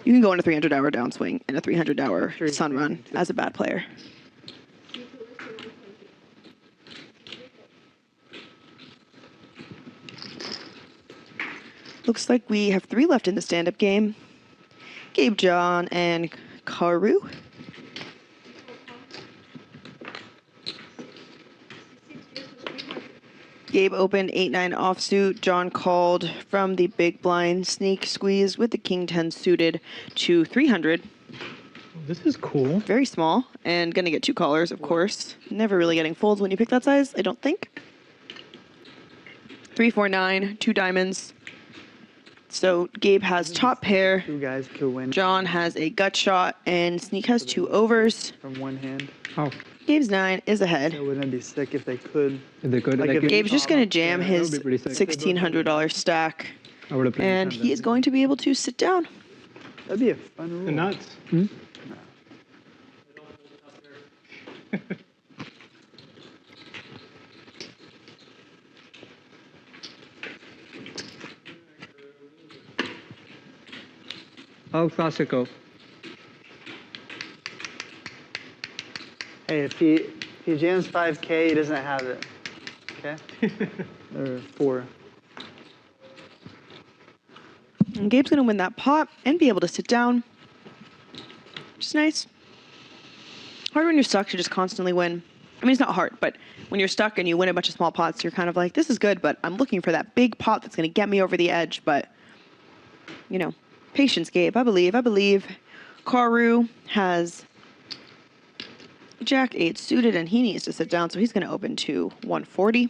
You can go on a 300-hour downswing and a 300-hour sun run as a bad player. Looks like we have 3 left in the stand-up game. Gabe, John, and Karu. Gabe opened 8-9 offsuit. John called from the big blind sneak squeeze with the king 10 suited to 300. This is cool. Very small and gonna get 2 callers, of course. Never really getting folds when you pick that size, I don't think. 3, 4, 9, 2 diamonds. So Gabe has top pair. 2 guys could win. John has a gut shot and Sneak has 2 overs. From one hand. Oh. Gabe's 9 is ahead. So wouldn't it be sick if they could? If they could. Like Like if Gabe's just going to jam his that would be pretty sick. $1,600 stack. I would have played And he is going to be able to sit down. That'd be a fun rule. The nuts. El Clasico. Hey, if he jams 5K, he doesn't have it. Okay? Or 4. And Gabe's going to win that pot and be able to sit down. Which is nice. Hard when you're stuck to just constantly win. I mean, it's not hard, but when you're stuck and you win a bunch of small pots, you're kind of like, this is good, but I'm looking for that big pot that's going to get me over the edge. But, you know, patience, Gabe. I believe. Karu has Jack 8 suited, and he needs to sit down, so he's going to open to 140.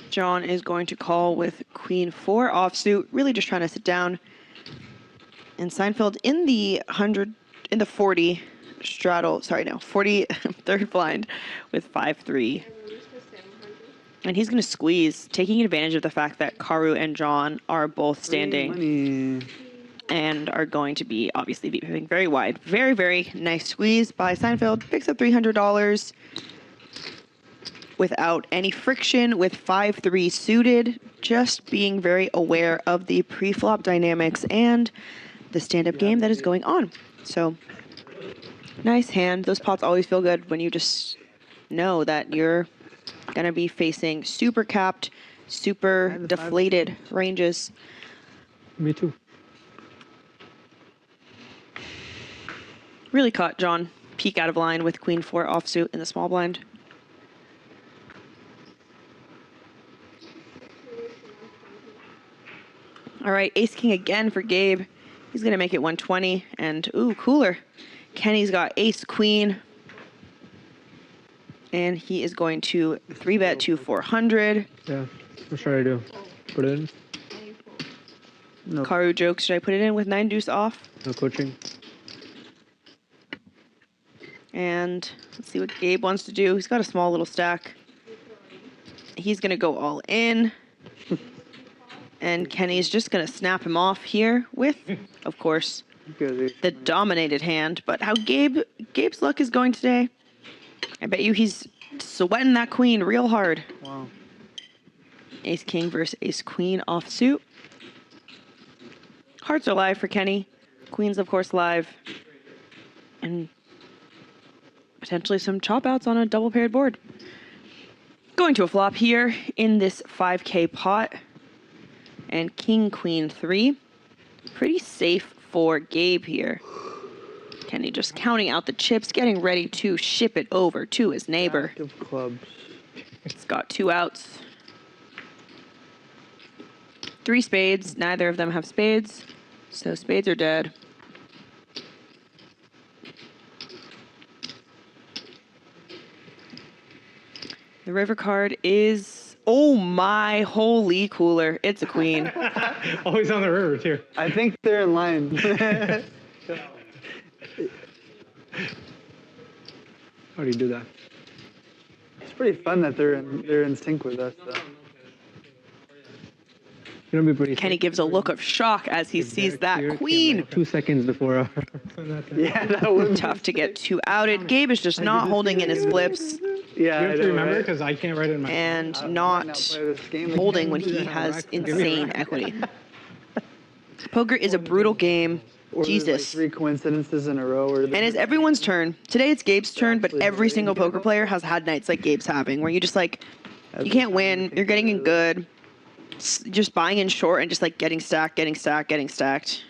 John is going to call with Queen 4 offsuit, really just trying to sit down. And Seinfeld in the 40 straddle, 40 third blind with 5-3. And he's going to squeeze, taking advantage of the fact that Karu and John are both standing and are going to be obviously being very wide. Very, very nice squeeze by Seinfeld. Picks up $300 without any friction with 5-3 suited, just being very aware of the pre-flop dynamics and the stand-up game that is going on. So, nice hand. Those pots always feel good when you just know that you're going to be facing super capped, super deflated ranges. Me too. Really caught John peek out of line with Queen 4 offsuit in the small blind. All right, Ace King again for Gabe. He's going to make it 120. And, ooh, cooler. Kenny's got Ace Queen. And he is going to 3-bet to 400. Yeah, what should I do? Put it in? No. Karu jokes, should I put it in with 9 deuce off? No coaching. And let's see what Gabe wants to do. He's got a small little stack. He's going to go all in. And Kenny's just going to snap him off here with, of course, the dominated hand. But how Gabe's luck is going today, I bet you he's sweating that queen real hard. Wow. Ace King versus Ace Queen offsuit. Hearts are live for Kenny. Queens, of course, live. And potentially some chop outs on a double paired board. Going to a flop here in this 5K pot. And King, Queen 3. Pretty safe for Gabe here. Kenny just counting out the chips, getting ready to ship it over to his neighbor. Jack of clubs. He's got 2 outs. 3 spades. Neither of them have spades. So spades are dead. The river card is, oh my holy cooler. It's a queen. Always on the river, too. I think they're in line. How do you do that? It's pretty fun that they're in sync with us, though. You know, be pretty Kenny gives a look of shock as he sees that queen. 2 seconds before. Yeah, that would Tough to get 2 outed. Gabe is just not holding in his flips Yeah, You I have to know, remember, right? because I can't write it in my... and Might not play this game holding again. when he has insane equity. Poker is a brutal game. Or there's, like, Jesus. 3 coincidences in a row. Or And it's everyone's turn. Today it's Gabe's turn, but every single poker player has had nights like Gabe's having, where you just like, you can't win, you're getting in good, just buying in short and just like getting stacked, getting stacked, getting stacked.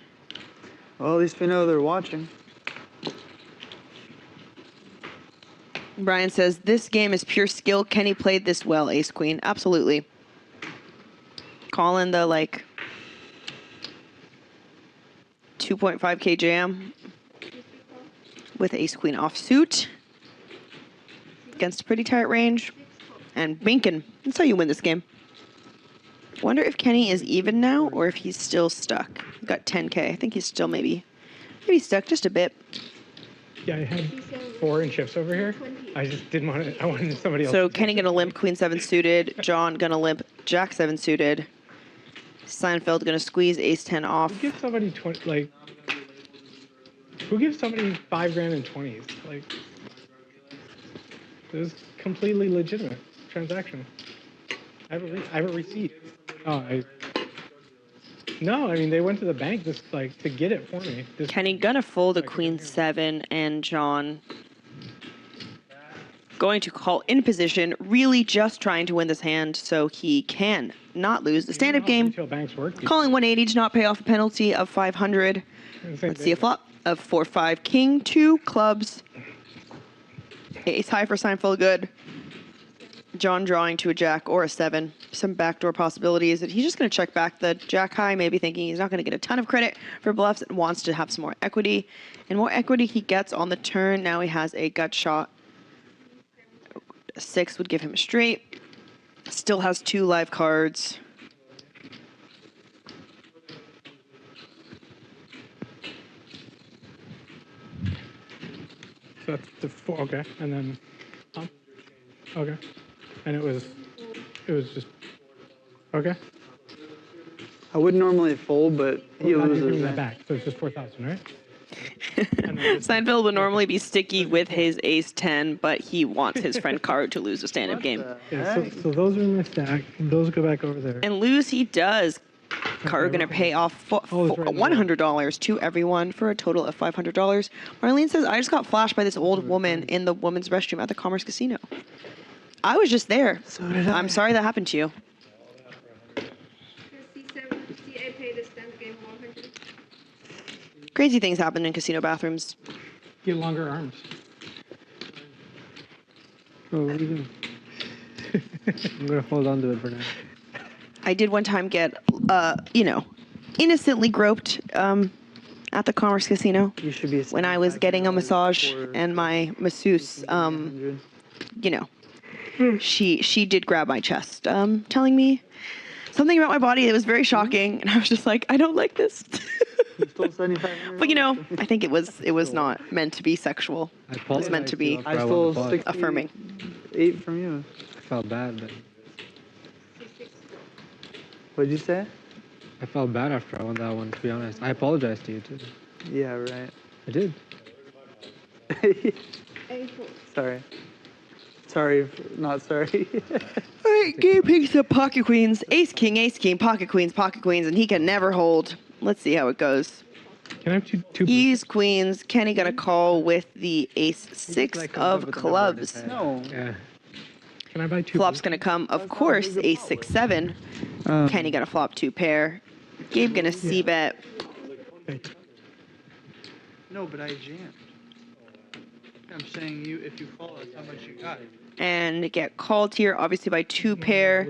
Well, at least we know they're watching. Brian says, this game is pure skill. Kenny played this well, ace queen. Absolutely. Calling the like 2.5K jam with ace queen offsuit against a pretty tight range and binking. That's how you win this game. Wonder if Kenny is even now or if he's still stuck. He's got 10K. I think he's still maybe stuck just a bit. Yeah, I had 4 in chips over here. I just didn't want it. I wanted somebody else. So Kenny gonna limp queen 7 suited. John gonna limp jack 7 suited. Seinfeld gonna squeeze ace 10 off. Who gives somebody 20, like... Who gives somebody $5 grand in 20s? Like... This is completely legitimate transaction. I have a receipt. Oh, No, I mean, they went to the bank just, like, to get it for me. Kenny gonna fold a queen 7 and John going to call in position, really just trying to win this hand so he can not lose the stand-up game. Banks work. Calling 180 to not pay off a penalty of 500. Let's see a flop of 4-5 king, 2 clubs. Ace high for Seinfeld, good. John drawing to a jack or a 7. Some backdoor possibilities that he's just going to check back the jack high, maybe thinking he's not going to get a ton of credit for bluffs and wants to have some more equity. And more equity he gets on the turn. Now he has a gut shot. A 6 would give him a straight. Still has 2 live cards. So that's the 4, okay, and then, okay, and it was just, okay. I would normally fold, but he Well, loses. give me that right? back, so it's just 4,000, right? Seinfeld would normally be sticky with his ace 10, but he wants his friend Caro to lose a stand-up game. Yeah, so those are in my stack, and those go back over there. And lose he does. Caro gonna pay off $100 to everyone for a total of $500. Marlene says, I just got flashed by this old woman in the women's restroom at the Commerce Casino. I was just there. So did I. I'm sorry that happened to you. C8 paid the stand game 100. Crazy things happen in casino bathrooms. Get longer arms. Oh, what are you doing? I'm gonna hold on to it for now. I did one time get, innocently groped at the Commerce Casino You should be when I was getting a massage, and my masseuse, she did grab my chest, telling me something about my body that was very shocking, and I was just like, I don't like this. You stole $7,500. But I think it was not meant to be sexual. It was meant to be I stole affirming. 8 from you. I felt bad, but What'd you say? I felt bad after I won that one, to be honest. I apologized to you, too. Yeah, right. I did. Sorry. Sorry, not sorry. All right, Gabe picks up pocket queens, ace, king, pocket queens, and he can never hold. Let's see how it goes. Can I have two Ease queens. Kenny gonna call with the ace 6 Like, of with the clubs. number No. Yeah. Can I buy 2? Flop's gonna come, of course, ace 6 7. Kenny gonna flop 2 pair. Gabe gonna c bet. No, but I jammed. I'm saying if you call, that's how much you got. And get called here, obviously by 2 pair.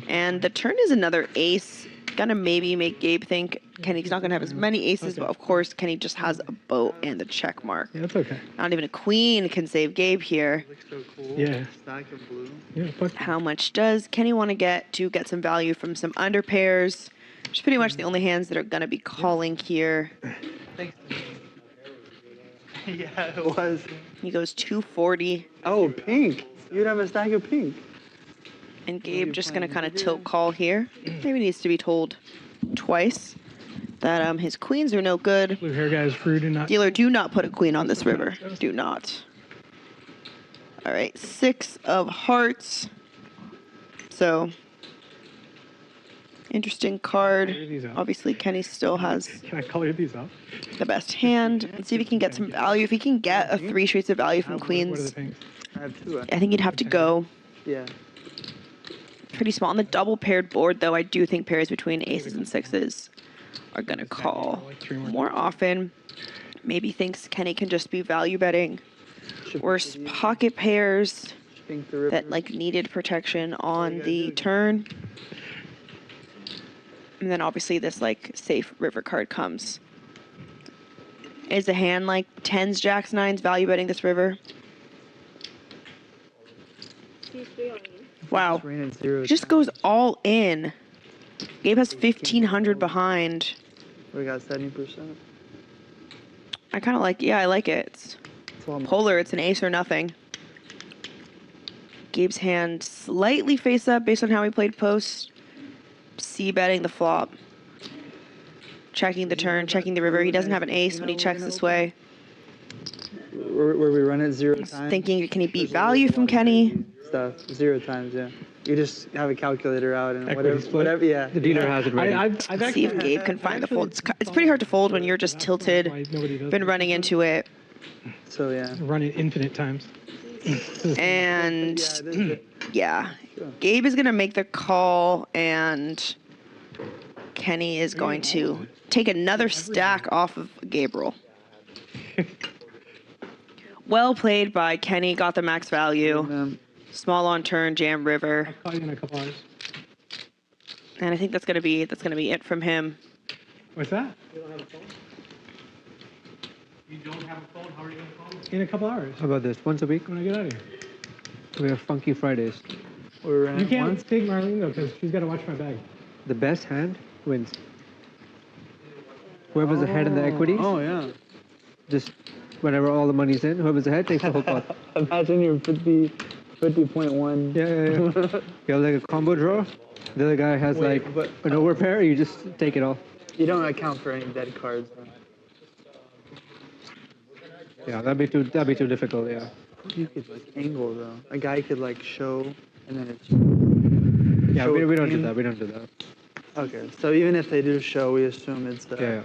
And the turn is another ace. Gonna maybe make Gabe think Kenny's not gonna have as many aces, but of course Kenny just has a boat and the check mark. Yeah, that's okay. Not even a queen can save Gabe here. Looks so cool. Yeah. Stack of blue. Yeah, fuck. How much does Kenny want to get some value from some under pairs? Which is pretty much the only hands that are gonna be calling here. Thanks. Yeah, it was. He goes 240. Oh, pink. You'd have a stack of pink. And Gabe just gonna kind of tilt call here. Maybe needs to be told twice that his queens are no good. Blue hair guy is rude and not. Dealer, do not put a queen on this river. Do not. All right, 6 of hearts. So, interesting card. Obviously, Kenny still has Can I color these up? the best hand. Let's see if he can get some value. If he can get a 3 straights of value from What are queens, the pinks? I have 2. I think he'd have to go Yeah. pretty small. On the double paired board, though, I do think pairs between aces and sixes are going to call more often. Maybe thinks Kenny can just be value betting. Worse pocket pairs Pink the river. that like needed protection on the turn. And then obviously this like safe river card comes. Is a hand like 10s, jacks, 9s value betting this river? Wow. Just ran at 0. He just goes all in. Gabe has 1,500 behind. We got 70%. I kind of like, yeah, I like it. It's polar, it's an ace or nothing. Gabe's hand slightly face up based on how he played post. C-betting the flop. Checking the turn, checking the river. He doesn't have an ace when he checks this way. Where we run it 0 times. Thinking, can he beat value from Kenny? Stuff 0 times, yeah. You just have a calculator out and Equity split? whatever, yeah. The dealer has it ready. I've See if Gabe can find the fold. It's pretty hard to fold when you're just tilted, been running into it. So yeah. run it infinite times. And yeah, Gabe is going to make the call, and Kenny is going to take another stack off of Gabriel. Well played by Kenny, got the max value. Small on turn, jam river. I'll call you in a couple hours. And I think that's gonna be it from him. What's that? You don't have a phone? How are you going to call me? In a couple hours. How about this? Once a week? When I get out of here. We have Funky Fridays. You can't take Marlene though, because she's got to watch my bag. The best hand wins. Whoever's ahead in the equities, Oh yeah. just whenever all the money's in, whoever's ahead takes the whole pot. Imagine you're 50.1. Yeah. You have like a combo draw. The other guy has Wait, like but- an overpair. You just take it all. You don't account for any dead cards. Yeah, that'd be too difficult. Yeah. You could like angle though. A guy could like show and then it's. Yeah, show we don't do queen. that. We don't do that. Okay, so even if they do show, we assume it's Yeah.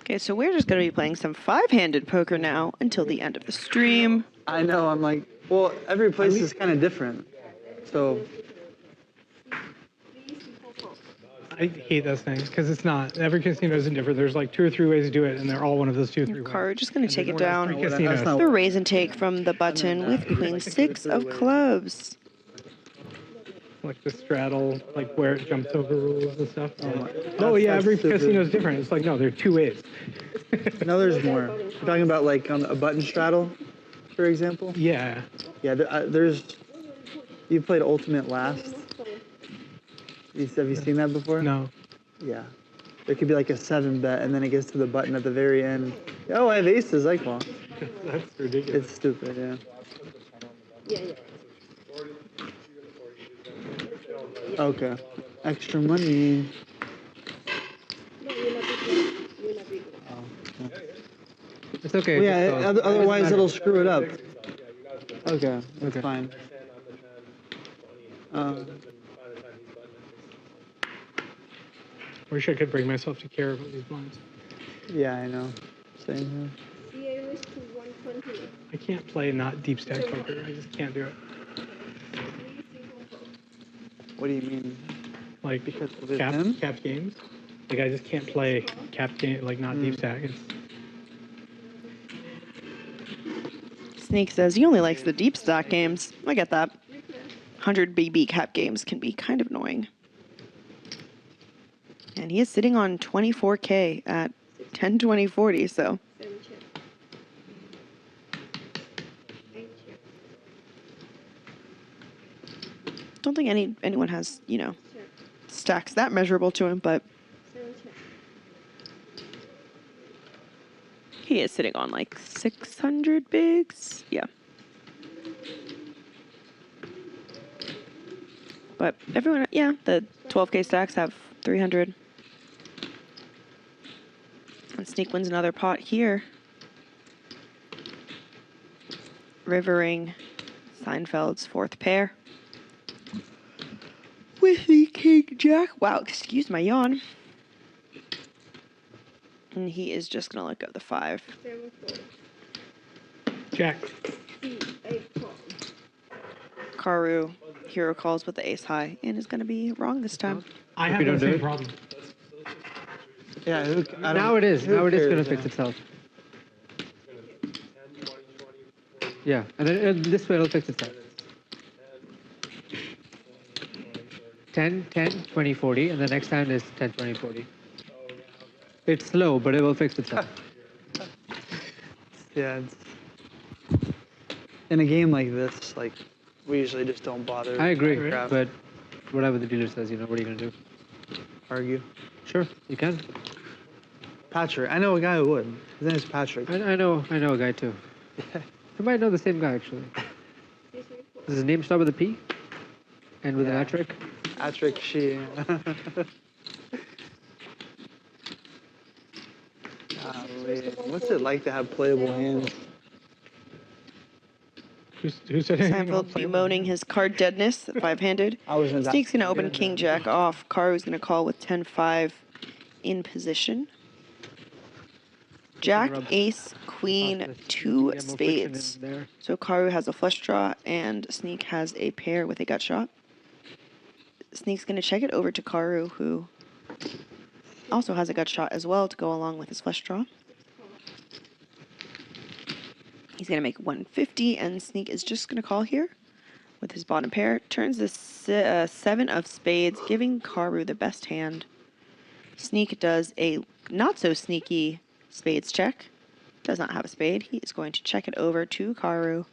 Okay, so we're just gonna be playing some 5-handed poker now until the end of the stream. I know. I'm like, well, every place is kind of different, so. I hate those things because it's not. Every casino isn't different. There's like 2 or 3 ways to do it, and they're all one of those 2 or 3 ways. Card, just gonna take it down. Three casinos. The raise and take from the button with Queen 6 of clubs. Like the straddle, like where it jumps over rules and stuff. Oh, Yeah, that's every stupid. casino is different. It's like, no, there are 2 ways. No, there's more. You're talking about like on a button straddle, for example. Yeah. Yeah, there's. You played Ultimate last. Have you seen that before? No. Yeah. There could be like a 7-bet, and then it gets to the button at the very end. Oh, I have aces. I call. That's ridiculous. It's stupid. Yeah. Okay. Extra money. It's okay. Well, yeah. just, Otherwise, it'll screw it up. Okay. That's Okay. fine. Wish I could bring myself to care about these blinds. Yeah, I know. Same I can't play not deep stack poker. I just can't do it. here. What do you mean? Like Because of him? capped games. Like I just can't play cap game, like not deep stack. Sneak says he only likes the deep stack games. I get that. 100 BB cap games can be kind of annoying. And he is sitting on 24K at 10, 20, 40, so. Don't think anyone has, you know, stacks that measurable to him, but he is sitting on like 600 bigs. Yeah. But everyone, yeah, the 12K stacks have 300. And Sneak wins another pot here. Rivering Seinfeld's fourth pair. With the king jack. Wow, excuse my yawn. And he is just going to let go of the 5. Jack. Karu hero calls with the ace high and is going to be wrong this time. I have the same problem. Yeah, Now it is going to fix itself. Yeah, and then this way it'll fix itself. 10, 10, 20, 40, and the next time is 10, 20, 40. It's slow, but it will fix itself. Yeah, in a game like this, like, we usually just don't bother. I agree, but whatever the dealer says, you know, what are you going to do? Argue. Sure, you can. Patrick. I know a guy who would. His name is Patrick. I know a guy too. You might know the same guy, actually. Does his name start with a P? And with an Patrick? Patrick, she. What's it like to have playable hands? Who said anything? Seinfeld bemoaning his card deadness, 5-handed. Sneak's going to open king jack off. Karu's going to call with 10-5 in position. Jack, ace, queen, 2 spades. So Karu has a flush draw and Sneak has a pair with a gut shot. Sneak's going to check it over to Karu, who also has a gut shot as well to go along with his flush draw. He's going to make 150, and Sneak is just going to call here with his bottom pair. Turns the 7 of spades, giving Karu the best hand. Sneak does a not-so-sneaky spades check. Does not have a spade. He is going to check it over to Karu.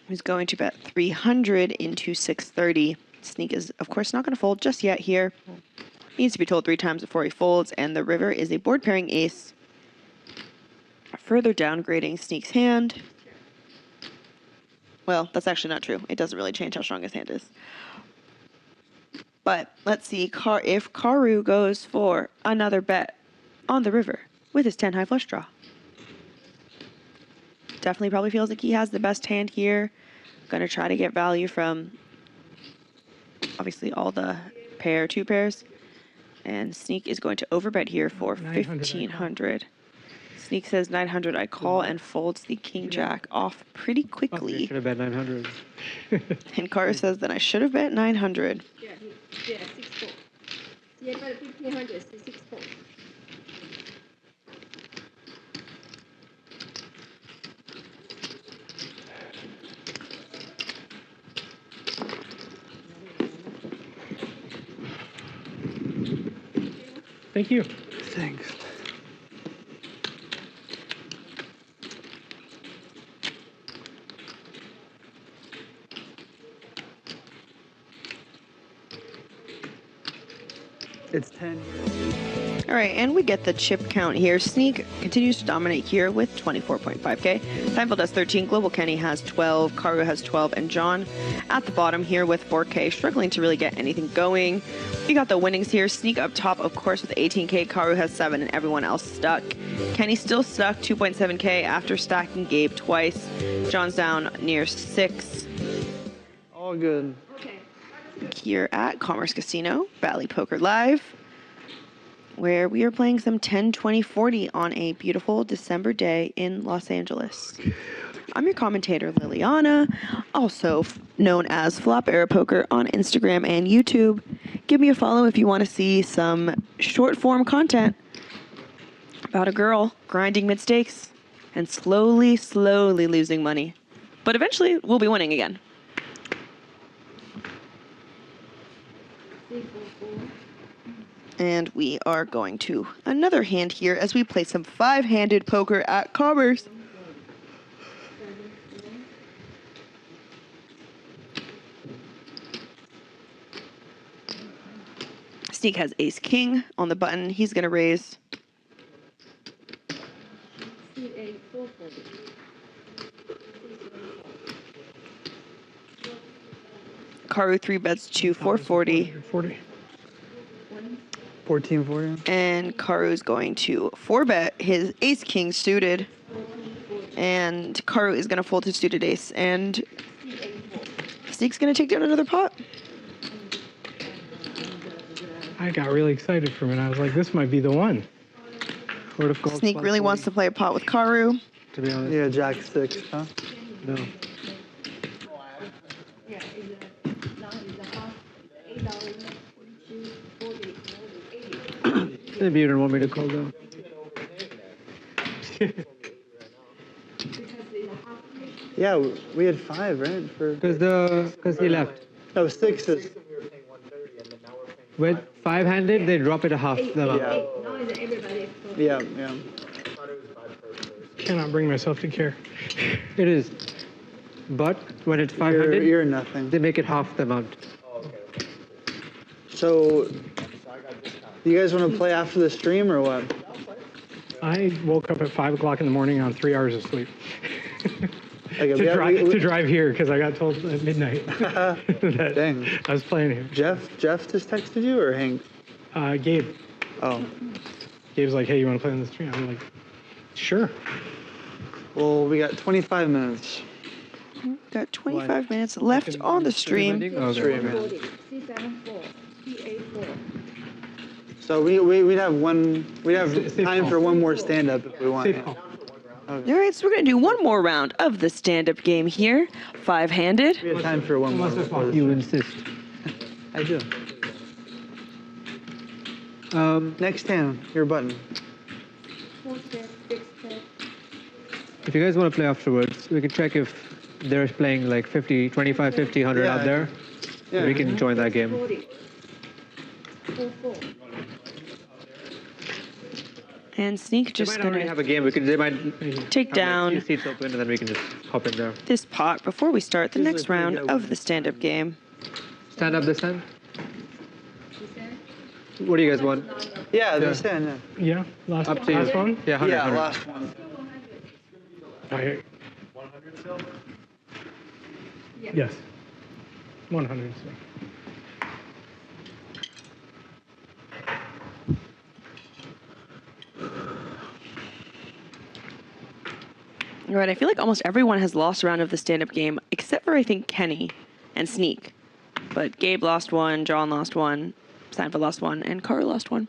He's going to bet 300 into 630. Sneak is, of course, not going to fold just yet here. Needs to be told 3 times before he folds, and the river is a board pairing ace. Further downgrading Sneak's hand. Well, that's actually not true. It doesn't really change how strong his hand is. But let's see if Karu goes for another bet on the river with his 10 high flush draw. Definitely probably feels like he has the best hand here. Going to try to get value from, obviously, all the 2 pairs. And Sneak is going to overbet here for 1,500. Sneak says 900. I call and folds the king jack off pretty quickly. Should have bet 900. And Karu says that I should have bet 900. Yeah, 6-4. Yeah, but 1,500 is 6-4. Thank you. Thanks. It's 10. All right, and we get the chip count here. Sneak continues to dominate here with 24.5K. Seinfeld has 13, Global Kenny has 12, Karu has 12, and John at the bottom here with 4K, struggling to really get anything going. We got the winnings here. Sneak up top, of course, with 18K. Karu has 7, and everyone else stuck. Kenny still stuck, 2.7K after stacking Gabe twice. John's down near 6. All good. Here at Commerce Casino, Bally Poker Live. where we are playing some 10, 20, 40 on a beautiful December day in Los Angeles. I'm your commentator, Liliana, also known as Flop Era Poker on Instagram and YouTube. Give me a follow if you want to see some short form content about a girl grinding mid-stakes and slowly losing money. But eventually, we'll be winning again. And we are going to another hand here as we play some 5-handed poker at Commerce. Sneak has ace king on the button. He's going to raise. Karu 3-bets to 440. 1440. And Karu's going to 4-bet his ace king suited. And Karu is going to fold his suited ace. And Sneak's going to take down another pot. I got really excited for a minute. I was like, this might be the one. Sneak really wants to play a pot with Karu. To be honest. Yeah, Jack 6, huh? No. Maybe you don't want me to call them. Yeah, we had 5, right? Because he left. No, 6 is. With 5-handed, they drop it a half the amount. Yeah. Cannot bring myself to care. It is. But when it's 500, You're nothing. they make it half the amount. So, you guys want to play after the stream or what? I woke up at 5 o'clock in the morning on 3 hours of sleep. Okay, to drive here because I got told at midnight that Dang. I was playing here. Jeff just texted you or Hank? Gabe. Oh. Gabe's like, hey, you want to play on the stream? I'm like, sure. Well, we got 25 minutes. Got 25 minutes left on the stream. So we'd have time for one more stand-up if we want. All right, so we're going to do one more round of the stand-up game here. 5-handed. We have time for one more. You insist. I do. Next hand, your button. If you guys want to play afterwards, we can check if they're playing like 50, 25, 50, 100 out there. Yeah. We can join that game. And Sneak just They might going already to have a game. They might take have, down like, 2 seats open, and then we can just hop in there. this pot before we start the next round of the stand-up game. Stand up this time. What do you guys want? Yeah, this hand. Yeah, last Up to you. one? Yeah, 100. Yeah, 100. last one. Yes. 100. So. All right, I feel like almost everyone has lost a round of the stand-up game, except for, I think, Kenny and Sneak. But Gabe lost one, John lost one, Seinfeld lost one, and Carl lost one.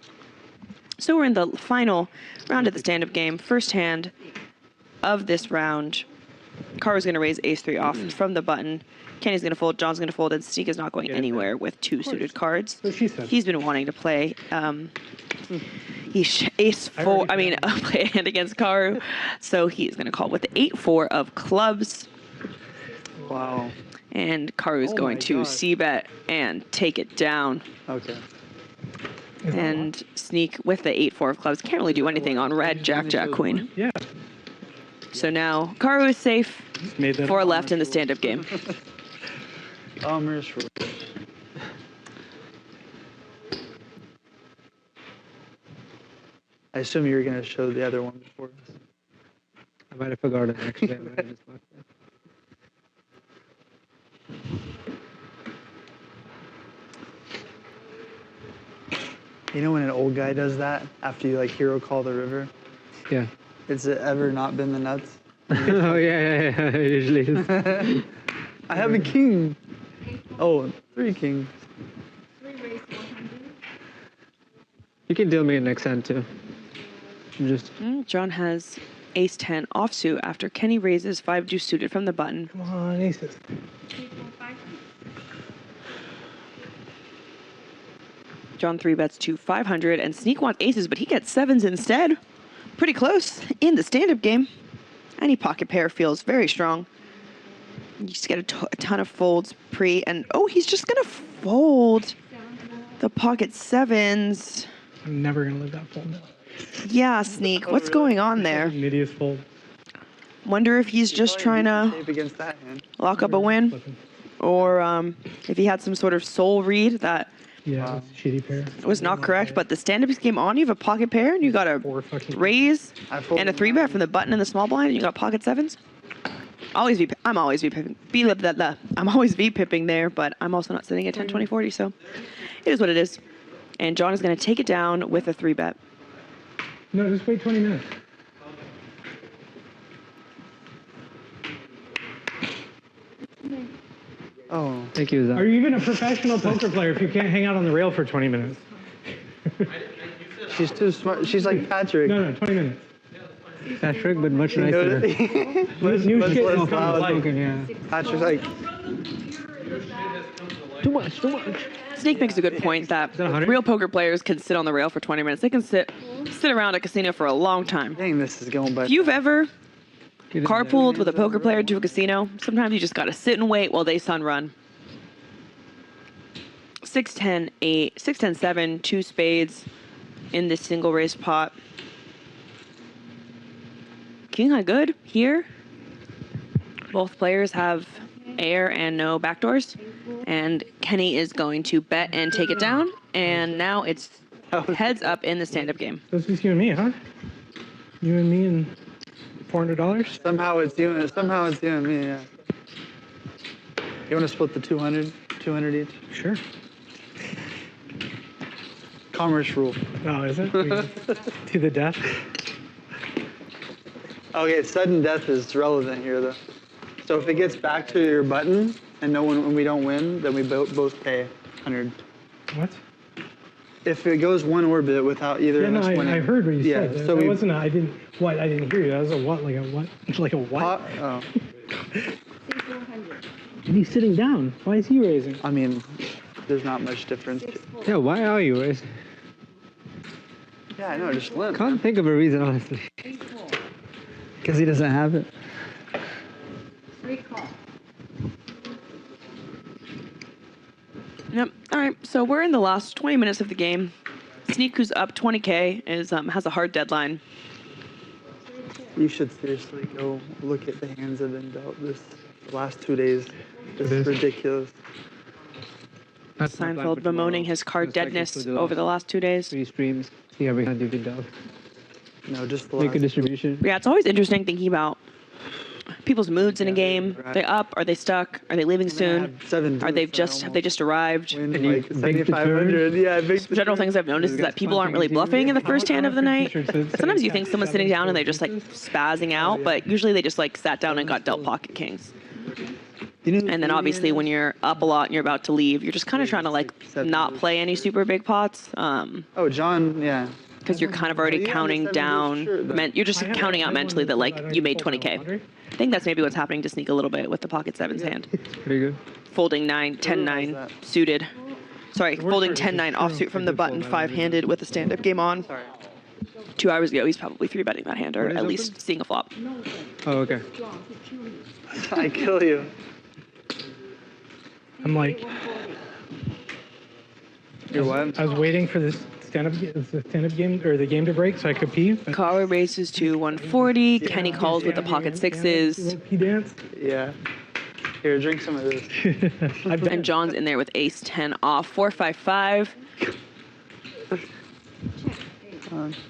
So we're in the final round of the stand-up game. First hand of this round. Carl's going to raise ace-3 off from the button. Kenny's going to fold, John's going to fold, and Sneak is not going anywhere with 2 suited cards. He's been wanting to play. He's ace-4, play a hand against Karu. So he's going to call with the 8-4 of clubs. Wow. And Karu's going to c-bet and take it down. Okay. And Sneak with the 8-4 of clubs can't really do anything on red, Jack, Jack, Queen. Yeah. So now Karu is safe. 4 left in the stand-up game. I assume you were going to show the other one before this. I might have forgotten, actually. I might have just marked that. You know when an old guy does that after you hero call the river? Yeah. It's ever not been the nuts? Oh, yeah. It usually is. I have a king. Oh, 3 kings. You can deal me in next hand too. Just John has ace 10 offsuit after Kenny raises 5 deuce suited from the button. Come on, aces. 3, 4, 5. John 3 bets to 500, and Sneak wants aces, but he gets sevens instead. Pretty close in the stand-up game. Any pocket pair feels very strong. You just get a ton of folds pre, and oh, he's just gonna fold the pocket sevens. I'm never gonna live that fold now. Yeah, Sneak, what's going on there? Idiot fold. Wonder if he's just trying to against that hand. lock up a win, or if he had some sort of soul read that Yeah, it's a shitty pair. was not correct. But the stand-up game on, you have a pocket pair, and you got a raise and a 3-bet from the button in the small blind, and you got pocket sevens. I'm always V-pipping there, but I'm also not sitting at 10, 20, 40, so it is what it is. And John is going to take it down with a 3-bet. No, just wait 20 minutes. Oh. thank you, Zach. Are you even a professional poker player if you can't hang out on the rail for 20 minutes? She's too smart. She's like Patrick. No, 20 minutes. Patrick, but much You know nicer. that- New much shit less has come to loud. life. Yeah. Patrick's like, Too much. Snake makes a good point that that 100? real poker players can sit on the rail for 20 minutes. They can sit around a casino for a long time. dang, this is going by. If you've ever carpooled with a poker player to a casino, sometimes you just got to sit and wait while they sun run. 6-10, 8, 6-10, 7, 2 spades in this single raised pot. King high good here. Both players have air and no backdoors. And Kenny is going to bet and take it down. And now it's heads up in the stand-up game. So it's just you and me, huh? You and me and $400? Somehow it's you and me, yeah. You want to split the 200 each? Sure. Commerce rule. Oh, is it? To the death? Okay, sudden death is relevant here, though. So if it gets back to your button and when we don't win, then we both pay 100. What? If it goes one orbit without either Yeah, of no, us winning. I heard what you said. So That we wasn't I didn't hear you. That was a what? Like a what? Like a what? Oh. 400. And he's sitting down. Why is he raising? I mean, there's not much difference. Yeah, why are you raising? Yeah, I know, just limp. Can't think of a reason, honestly. Because he doesn't have it. 3 call. Yep. All right. So we're in the last 20 minutes of the game. Sneak, who's up 20K, has a hard deadline. You should seriously go look at the hands that have been dealt this last 2 days. This is ridiculous. Seinfeld bemoaning his card deadness over the last 2 days. 3 streams, see every hand you've been dealt. No, just the Make a last. distribution. Yeah, it's always interesting thinking about people's moods in a game. Are they up? Are they stuck? Are they leaving soon? Have they just arrived? Win And you like big the 7,500. Yeah, big Some general things I've noticed is that people aren't really bluffing in the first hand of the night. Sometimes you think someone's sitting down and they're just like spazzing out, but usually they just like sat down and got dealt pocket kings. And then obviously when you're up a lot and you're about to leave, you're just kind of trying to like not play any super big pots. Oh, John, yeah. Because you're kind of already counting down. You're just counting out mentally that like you made 20K. I think that's maybe what's happening to Sneak a little bit with the pocket sevens hand. Pretty good. Folding 9, 10, 9 suited. Sorry, folding 10, 9 offsuit from the button 5-handed with a stand-up game on. 2 hours ago, he's probably 3-betting that hand, or at least seeing a flop. Oh, okay. I kill you. I'm like, You're what? I was waiting for this stand-up game or the game to break so I could pee. But Kara races to 140. Kenny calls with the pocket sixes. Pee dance. Yeah. Here, drink some of this. And John's in there with ace 10 off. 4-5-5.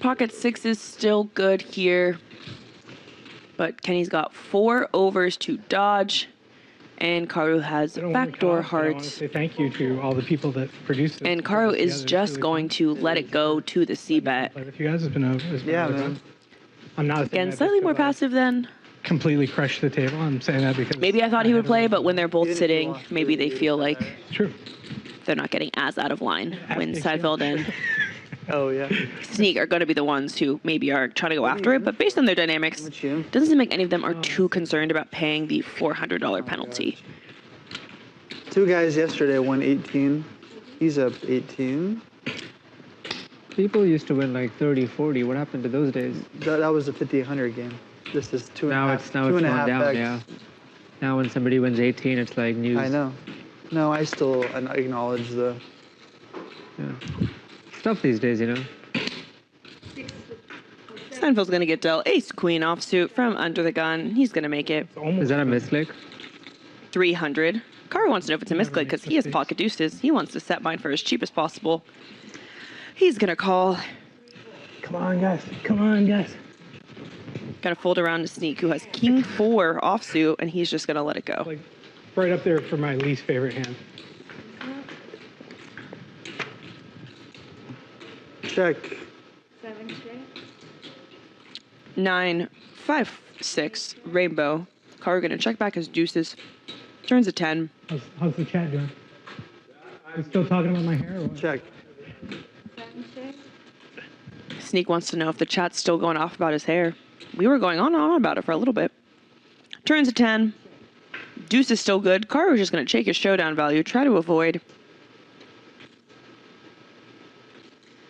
Pocket six is still good here. But Kenny's got 4 overs to dodge. And Karu has backdoor I want to hearts. say thank you to all the people that produced it. And Karu is just going to let it go to the C-bet. With you guys, it's been Yeah, really man. fun. I'm not saying Again, that slightly just more 'cause I passive than completely crushed the table. I'm saying that because maybe I thought he would play, but when they're both sitting, maybe they feel like True. they're not getting as out of line when Seinfeld and Oh, yeah. Sneak are going to be the ones who maybe are trying to go after it, but based on their dynamics, doesn't seem like any of them are too concerned about paying the $400 penalty. Two guys yesterday won 18. He's up 18. People used to win like 30, 40. What happened to those days? That was a 50-100 game. This is two and a Now half. it's two and a gone half down. X. Yeah. Now when somebody wins 18, it's like news. I know. No, I still acknowledge the. Yeah. Stuff these days, you know. Seinfeld's going to get dealt ace queen offsuit from under the gun. He's going to make it. Is that a misclick? 300. Carr wants to know if it's a misclick because he has pocket deuces. He wants to set mine for as cheap as possible. He's going to call. Come on, guys. Come on, guys. Going to fold around to Sneak, who has king 4 offsuit, and he's just going to let it go. Like, right up there for my least favorite hand. Check. 7 check. 9, 5, 6, rainbow. Carr going to check back his deuces. Turns a 10. How's the chat doing? You still talking about my hair? Or what? Check. 7 check. Sneak wants to know if the chat's still going off about his hair. We were going on and on about it for a little bit. Turns a 10. Deuce is still good. Carr was just going to take his showdown value, try to avoid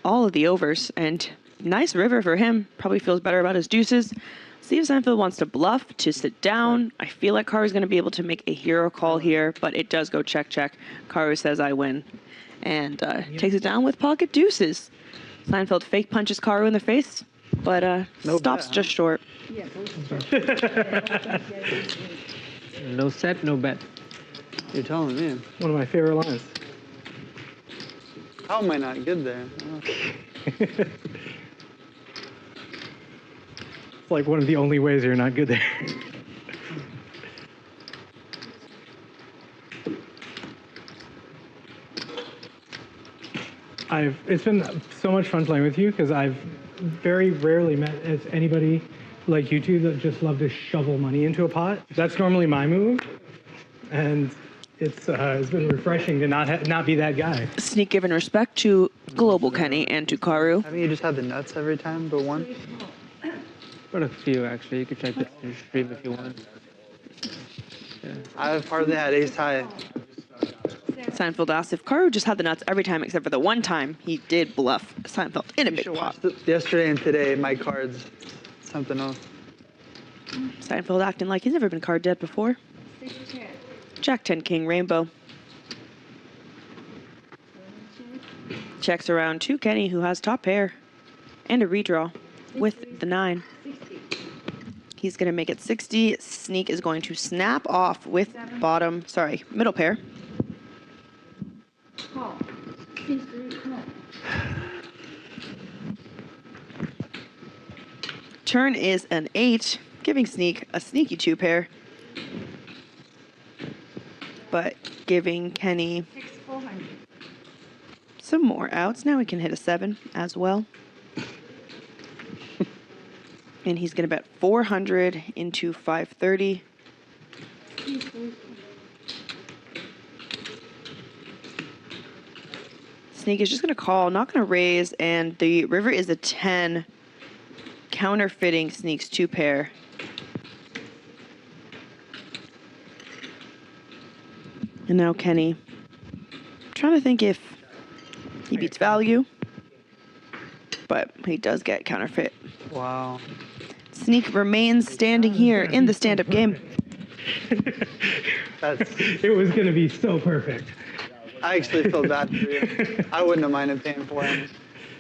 all of the overs, and nice river for him. Probably feels better about his deuces. See if Seinfeld wants to bluff, to sit down. I feel like Carr is going to be able to make a hero call here, but it does go check, check. Carr says I win, and takes it down with pocket deuces. Seinfeld fake punches Carr in the face, but stops just short. Yeah, No set, no bet. You're telling me. One of my favorite lines. How am I not good there? It's like one of the only ways you're not good there. It's been so much fun playing with you because I've very rarely met as anybody like you two that just love to shovel money into a pot. That's normally my move, and it's been refreshing to not be that guy. Sneak giving respect to Global Kenny and to Karu. Haven't you just had the nuts every time but one? Got a few actually. You could check the stream if you want. Yeah. I've hardly had ace high. Seinfeld asked if Karu just had the nuts every time except for the one time he did bluff Seinfeld in a big pot. Yesterday and today, my cards, something else. Seinfeld acting like he's never been card dead before. 6 check. Jack 10 King Rainbow. Checks around to Kenny, who has top pair and a redraw with the 9. 60. He's going to make it 60. Sneak is going to snap off with middle pair. Call. 6-3 call. Turn is an 8, giving Sneak a sneaky 2 pair. But giving Kenny 6-400. some more outs. Now we can hit a 7 as well. And he's going to bet 400 into 530. Sneak is just going to call, not going to raise, and the river is a 10, counterfeiting Sneak's 2 pair. And now Kenny, trying to think if he beats value, but he does get counterfeit. Wow. Sneak remains standing here in the stand-up game. It was going to be so perfect. I actually feel bad for you. I wouldn't have minded paying for him.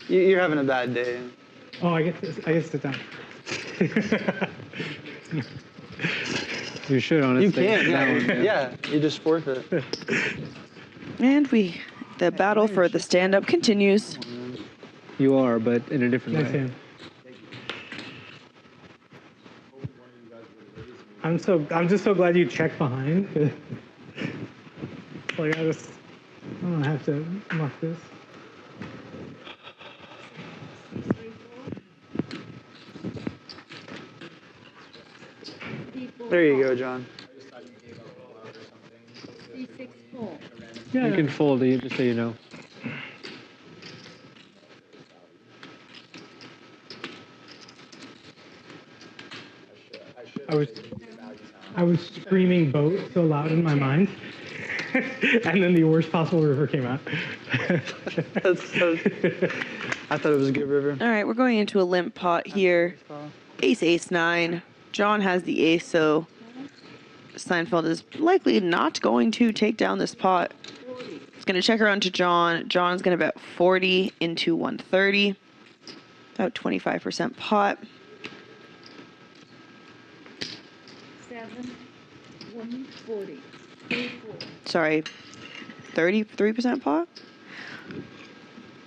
You're having a bad day. Oh, I get to sit down. You should, honestly. You can, yeah. You just forfeit. And the battle for the stand-up continues. You are, but in a different Nice way. hand. I'm just so glad you checked behind. It's like I don't have to muck this. There you go, John. 3-6-4. Yeah. You can fold it, just so you know. I was screaming boat so loud in my mind, and then the worst possible river came out. That's so, I thought it was a good river. All right, we're going into a limp pot here. Ace, ace, nine. John has the ace, so Seinfeld is likely not going to take down this pot. It's going to check around to John. John's going to bet 40 into 130. About 25% pot. 7, 140, 34. Sorry, 33% pot?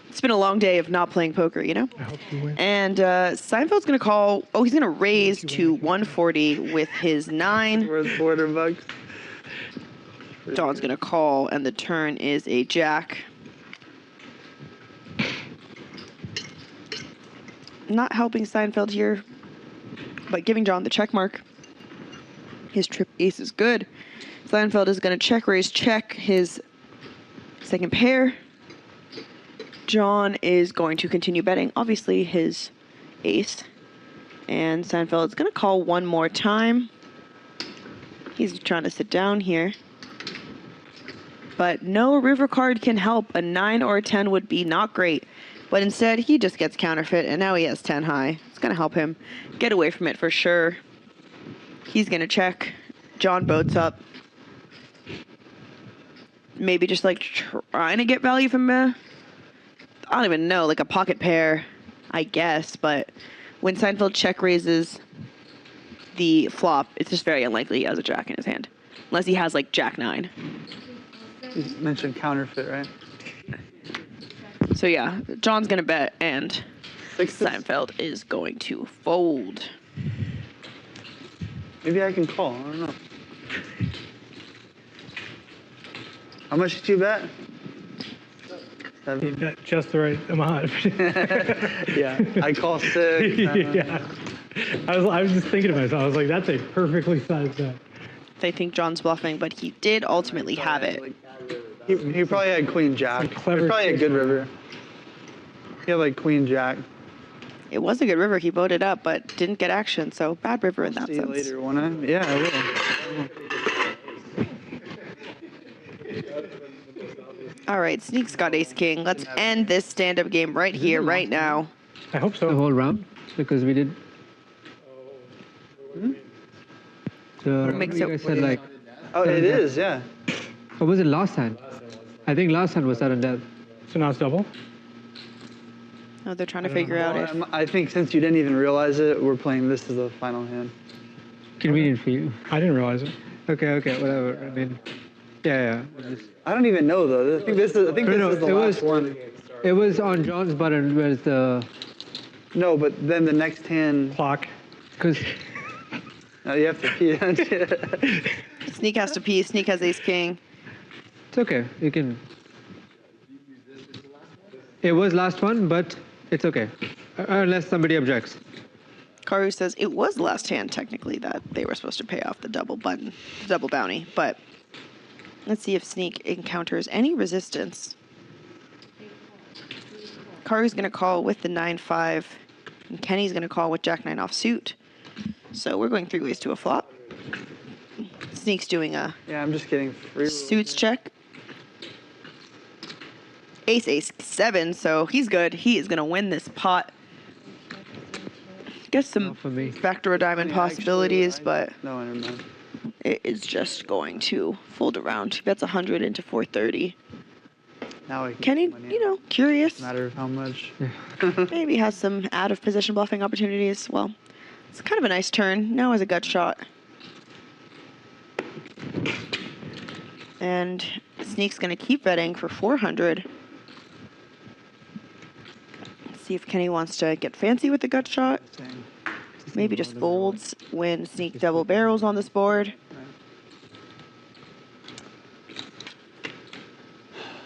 It's been a long day of not playing poker, you know? I hope you win. And Seinfeld's going to call, he's going to raise to 140 with his 9. Worth $400. John's going to call, and the turn is a jack. Not helping Seinfeld here, but giving John the check mark. His trip ace is good. Seinfeld is going to check raise check his second pair. John is going to continue betting, obviously, his ace. And Seinfeld is going to call one more time. He's trying to sit down here. But no river card can help. A 9 or a 10 would be not great. But instead, he just gets counterfeit, and now he has 10 high. It's going to help him get away from it for sure. He's going to check. John boats up. Maybe just like trying to get value from I don't even know, like a pocket pair, I guess. But when Seinfeld check raises the flop, it's just very unlikely he has a jack in his hand. Unless he has like jack 9. You mentioned counterfeit, right? So yeah, John's going to bet, and Seinfeld is going to fold. Maybe I can call. I don't know. How much did you bet? You bet just the right amount. Yeah, I call 6. Yeah. I was just thinking to myself, I was like, that's a perfectly sized bet. They think John's bluffing, but he did ultimately have it. He probably had queen jack. He Clever probably had good river. He had like queen jack. It was a good river. He voted up, but didn't get action, so bad river in that See you sense. later, won't I? Yeah, I will. All right, Sneak's got ace-king. Let's end this stand-up game right here, right now. I hope The so. whole round because we did. So makes you it- guys said like, Oh, it is, yeah. or was it last hand? I think last hand was sudden death. So now it's double? Oh, they're trying to figure out if... I think since you didn't even realize it, we're playing this as the final hand. Convenient for you. I didn't realize it. Okay, whatever. I mean, yeah. I don't even know though. I think this is the last one. It was on John's button. Where's the? No, but then the next hand. Clock. Because. No, you have to pee. Don't you? Sneak has to pee. Sneak has ace-king. It's okay. You can. It was last one, but it's okay, unless somebody objects. Karu says it was the last hand, technically, that they were supposed to pay off the double button, the double bounty. But let's see if Sneak encounters any resistance. Karu's going to call with the 9-5, and Kenny's going to call with Jack 9 offsuit. So we're going 3 ways to a flop. Sneak's doing a Yeah, I'm just kidding. Free suits check. Ace, ace, 7, so he's good. He is going to win this pot. Guess some Not for me. backdoor diamond possibilities, Actually, but No, never mind. it is just going to fold around. He bets 100 into 430. Now I can Kenny, get money you out. know, curious. Matter of how much. Maybe has some out of position bluffing opportunities. Well, it's kind of a nice turn. Now has a gut shot. And Sneak's going to keep betting for 400. Let's see if Kenny wants to get fancy with the gut shot. Same. Maybe just folds when Sneak double barrels on this board.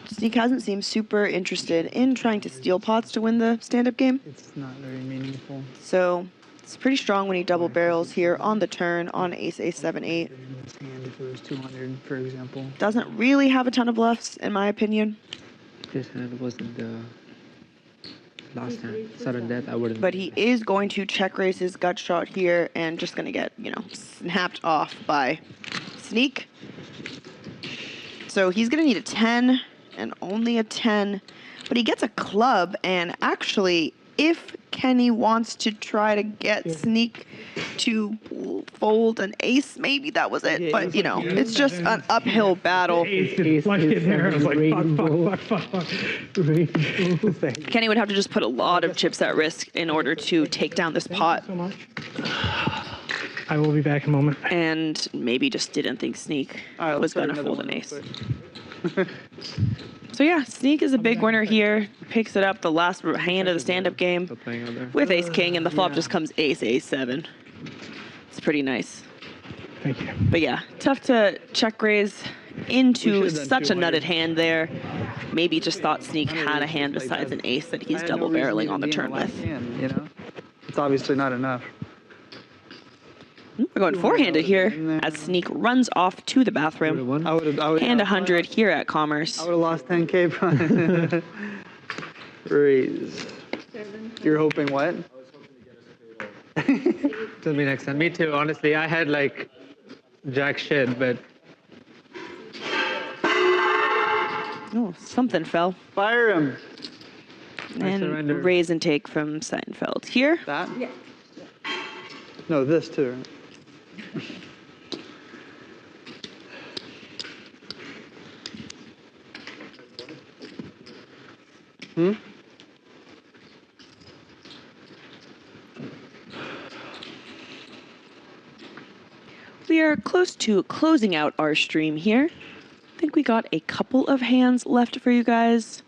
Sneak hasn't seemed super interested in trying to steal pots to win the stand-up game. It's not very meaningful. So it's pretty strong when he double barrels here on the turn on ace, 7, 8. In this hand, if it was 200, for example. Doesn't really have a ton of bluffs, in my opinion. This hand wasn't the. last hand. Sudden death, I wouldn't. But he is going to check raise his gut shot here and just going to get, snapped off by Sneak. So he's going to need a 10 and only a 10. But he gets a club, and actually, if Kenny wants to try to get Sneak to fold an ace, maybe that was it. But, it's just an uphill battle. Kenny would have to just put a lot of chips at risk in order to take down this pot. So much. I will be back in a moment. And maybe just didn't think Sneak was going to fold an ace. So yeah, Sneak is a big winner here. Picks it up the last hand of the stand-up game with ace king, and the flop just comes ace, ace 7. It's pretty nice. Thank you. But yeah, tough to check raise into such a nutted hand there. Maybe just thought Sneak had a hand besides an ace that he's double barreling on the turn with. It's obviously not enough. We're going four-handed here as Sneak runs off to the bathroom. I would And 100 here at Commerce. I would have lost 10K probably. Raise. You're hoping what? Tell me next time. Me too, honestly. I had like jack shit, but Oh, something fell. Fire him. And raise and take from Seinfeld. Here? That? Yeah. No, this too. Hmm? We are close to closing out our stream here. I think we got a couple of hands left for you guys.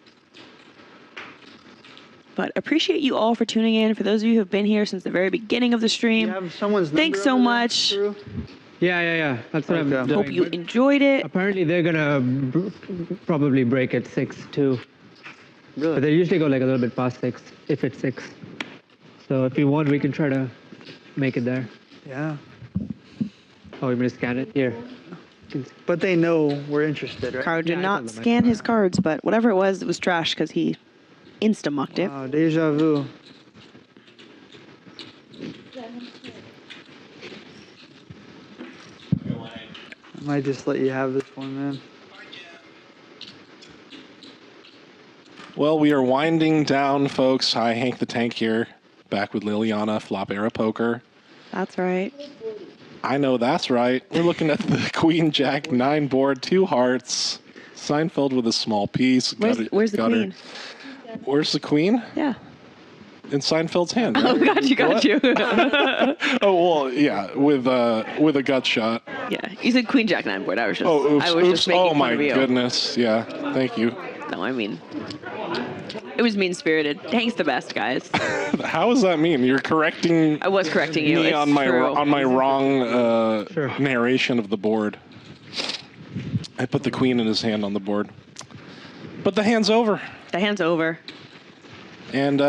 But appreciate you all for tuning in. For those of you who have been here since the very beginning of the stream, You have someone's thanks number so over there, much. Drew? yeah. That's what I'm doing. Hope you But enjoyed it. apparently they're gonna probably break at 6 too. Really? But they usually go like a little bit past 6 if it's 6. So if you want, we can try to make it there. Yeah. Oh, you want me to scan it? Here. But they know we're interested, right? Card did Yeah, I not told them I scan his cards, but whatever it was trash because he insta-mucked it. Wow, deja vu. I might just let you have this one, man. Well, we are winding down, folks. Hi, Hank the Tank here, back with Liliana, Flop Era Poker. That's right. I know that's right. We're looking at the Queen Jack 9 board, 2 hearts. Seinfeld with a small piece. Where's the queen? Where's the queen? Yeah. In Seinfeld's hand. Oh, Right? got you. Oh, well, yeah, with a gut shot. Yeah, you said Queen Jack 9 board. I was just, Oh, oops, I was oops. just making Oh, fun my of you. goodness. Yeah, thank you. No, I mean, it was mean-spirited. Hank's the best, guys. How does that mean? You're correcting I was correcting you. me It's on my true. wrong narration of the board. I put the queen in his hand on the board. But the hand's over. The hand's over. And,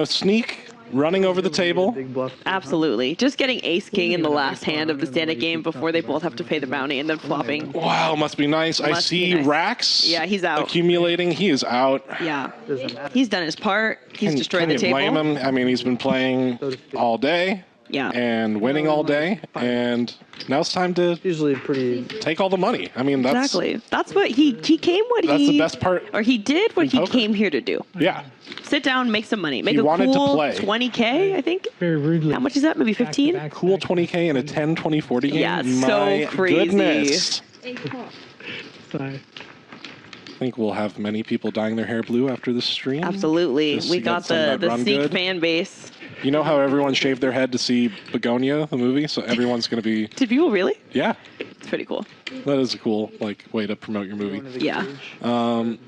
Sneak running over the table. Big bluff. Absolutely. Just getting ace king in the last hand of the stand-up game before they both have to pay the bounty and then flopping. Wow, must be nice. I Must be see nice. racks. Yeah, he's out. Accumulating. He is out. Yeah. Doesn't matter. He's done his part. He's destroyed Can the you table. blame him? I mean, he's been playing all day. Yeah. And winning all day. And now it's time to Usually pretty. take all the money. I mean, that's Exactly. That's what he came that's the best part. or he did what in he poker. came here to do. Yeah. Sit down, make some money. Make He a wanted to cool play. 20K, I think. Very rudely. How much is that? Maybe 15? Cool 20K in a 10, 20, 40 game. Yeah, so My crazy. goodness. Sorry. I think we'll have many people dyeing their hair blue after this stream. Absolutely. Just We to got get some of that the run Sneak good. fan base. You know how everyone shaved their head to see Begonia, the movie? So everyone's going to be, Did people really? yeah, It's pretty cool. that is a cool way to promote your movie. Yeah.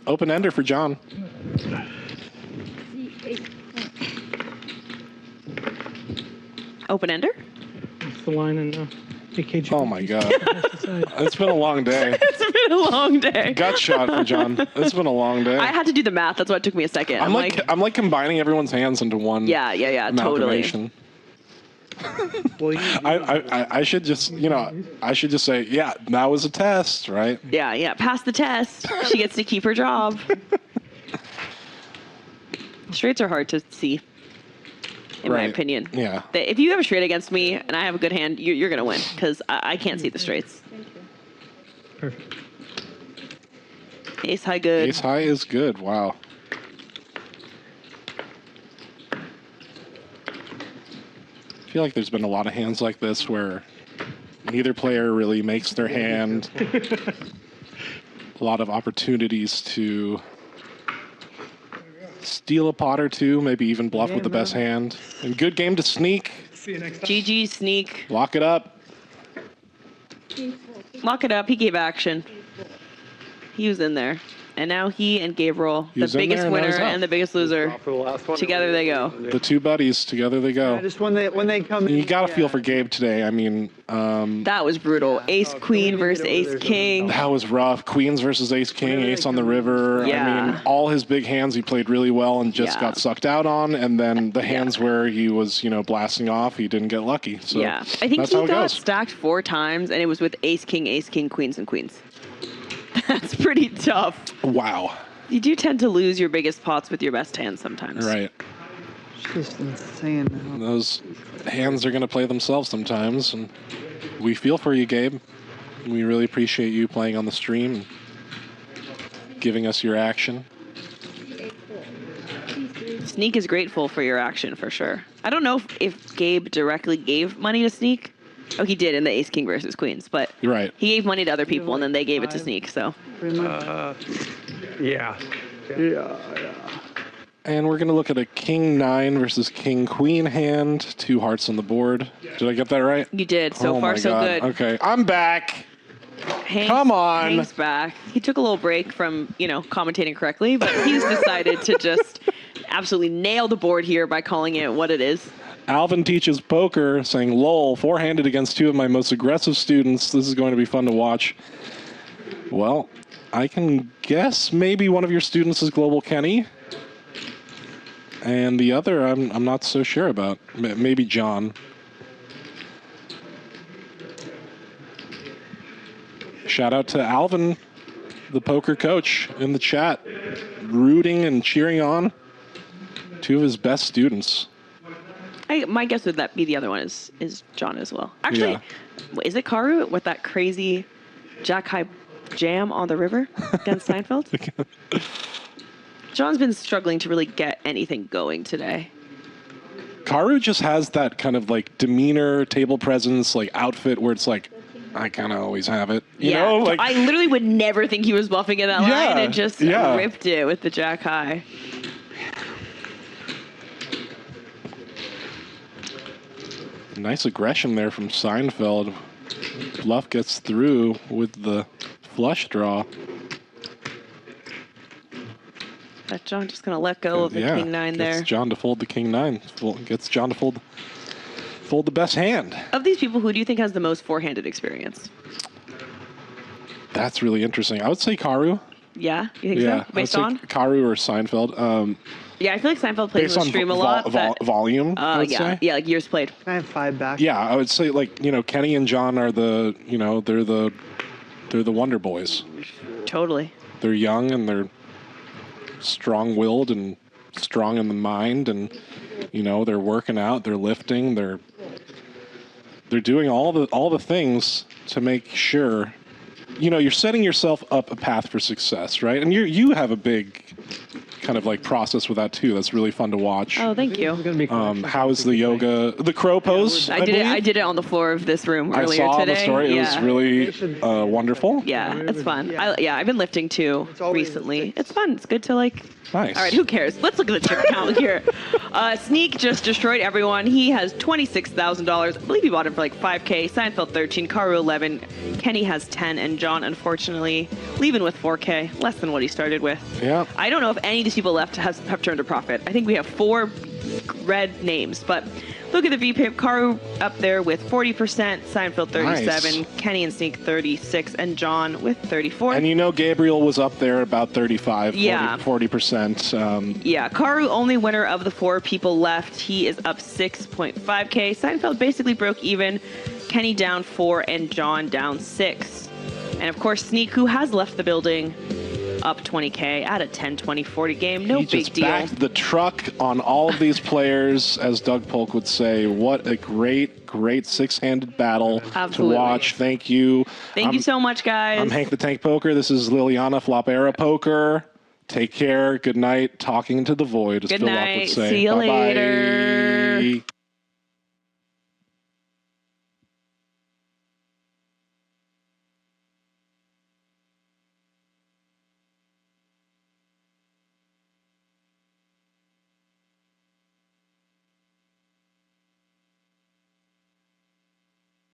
Open ender for John. Open ender? That's the line in AKG. Oh my God. It's been a long day. It's been a long day. Gut shot for John. It's been a long day. I had to do the math. That's why it took me a second. I'm like combining everyone's hands into one yeah, totally. amalgamation. Well, I should just, I should just say, yeah, that was a test, right? Yeah, pass the test. She gets to keep her job. Straights are hard to see, in my Right. opinion. Yeah. If you have a straight against me and I have a good hand, you're going to win because I can't see the straights. Perfect. Ace high good. Ace high is good. Wow. I feel like there's been a lot of hands like this where neither player really makes their hand. A lot of opportunities to steal a pot or two, maybe even bluff with the best hand. And good game to sneak. See you next time. GG sneak. Lock it up. Lock it up. He gave action. He was in there. And now he and Gabriel, He the was in biggest there and now winner he's out. and the biggest loser, For the last one. together they go. The two buddies, together they go. Just when they come in. You got to feel for Gabe today. I mean, That was brutal. Ace queen versus ace king. that was rough. Queens versus ace king, ace on the river. I Yeah. mean, all his big hands he played really well and just Yeah. got sucked out on. And then the hands where he was, blasting off, he didn't get lucky. So Yeah. I think that's he how it got goes. stacked 4 times, and it was with ace, king, queens, and queens. That's pretty tough. Wow. You do tend to lose your biggest pots with your best hands sometimes. Right. It's just insane. Those hands are going to play themselves sometimes. And we feel for you, Gabe. We really appreciate you playing on the stream and giving us your action. Sneak is grateful for your action for sure. I don't know if Gabe directly gave money to Sneak. Oh, he did in the ace king versus queens, but You're right. he gave money to other people and then they gave it to Sneak. So Yeah. And we're going to look at a king 9 versus king queen hand. 2 hearts on the board. Did I get that right? you did. So Oh far, my so God. good. Okay, I'm back. Hanks, Come on. Hanks back. He took a little break from, commentating correctly, but he's decided to just absolutely nail the board here by calling it what it is. Alvin teaches poker, saying, lol, 4-handed against 2 of my most aggressive students. This is going to be fun to watch. Well, I can guess maybe one of your students is Global Kenny. And the other, I'm not so sure about. Maybe John. Shout out to Alvin, the poker coach, in the chat, rooting and cheering on 2 of his best students. My guess would that be the other one is John as well. Actually, Yeah. is it Karu with that crazy jack high jam on the river against Seinfeld? John's been struggling to really get anything going today. Karu just has that kind of like demeanor, table presence, like outfit where it's like, I kind of always have it. You know, like I literally would never think he was bluffing in that line Yeah, and just yeah. ripped it with the jack high. nice aggression there from Seinfeld. Bluff gets through with the flush draw. But John just gonna let go of the king 9 there. Gets John to fold the king 9. Gets John to fold the best hand. Of these people, who do you think has the most 4-handed experience? That's really interesting. I would say Karu. Yeah, you think Yeah, so? Based I would on? say Karu or Seinfeld. Yeah, I feel like Seinfeld plays Based on on the stream a lot. volume, I would say. Yeah, like years played. I have 5 back. Yeah, I would say like Kenny and John are the they're the Wonder Boys. Totally. They're young and they're strong-willed and strong in the mind, and they're working out, they're lifting, they're doing all the things to make sure you're setting yourself up a path for success, right? And you have a big kind of like process with that too. That's really fun to watch. Oh, thank you. How is the yoga, the crow pose? I did it on the floor of this room I earlier saw today. the story. It Yeah. was really wonderful. Yeah, it's fun. I've been lifting too recently. It's fun. It's good to like. Nice. All right, who cares? Let's look at the chip count here. Sneak just destroyed everyone. He has $26,000. I believe he bought it for like $5K. Seinfeld 13, Karu 11, Kenny has 10, and John unfortunately leaving with 4K, less than what he started with. Yeah. I don't know if any of these people left have turned a profit. I think we have 4 red names, but look at the VPIP. Karu up there with 40%, Seinfeld 37, Nice. Kenny and Sneak 36, and John with 34. And Gabriel was up there about 35, Yeah. 40%. Yeah, Karu only winner of the 4 people left. He is up 6.5K. Seinfeld basically broke even. Kenny down 4 and John down 6. And of course, Sneak, who has left the building, up 20K at a 10, 20, 40 game. No He big just deal. backed the truck on all of these players, as Doug Polk would say. What a great six-handed battle Absolutely. to watch. Thank you. Thank you so much, guys. I'm Hank the Tank Poker. This is Liliana Flopera Poker. Take care. Good night. Talking to the void, as Good Phil Locke night. would say. See you Bye-bye. later.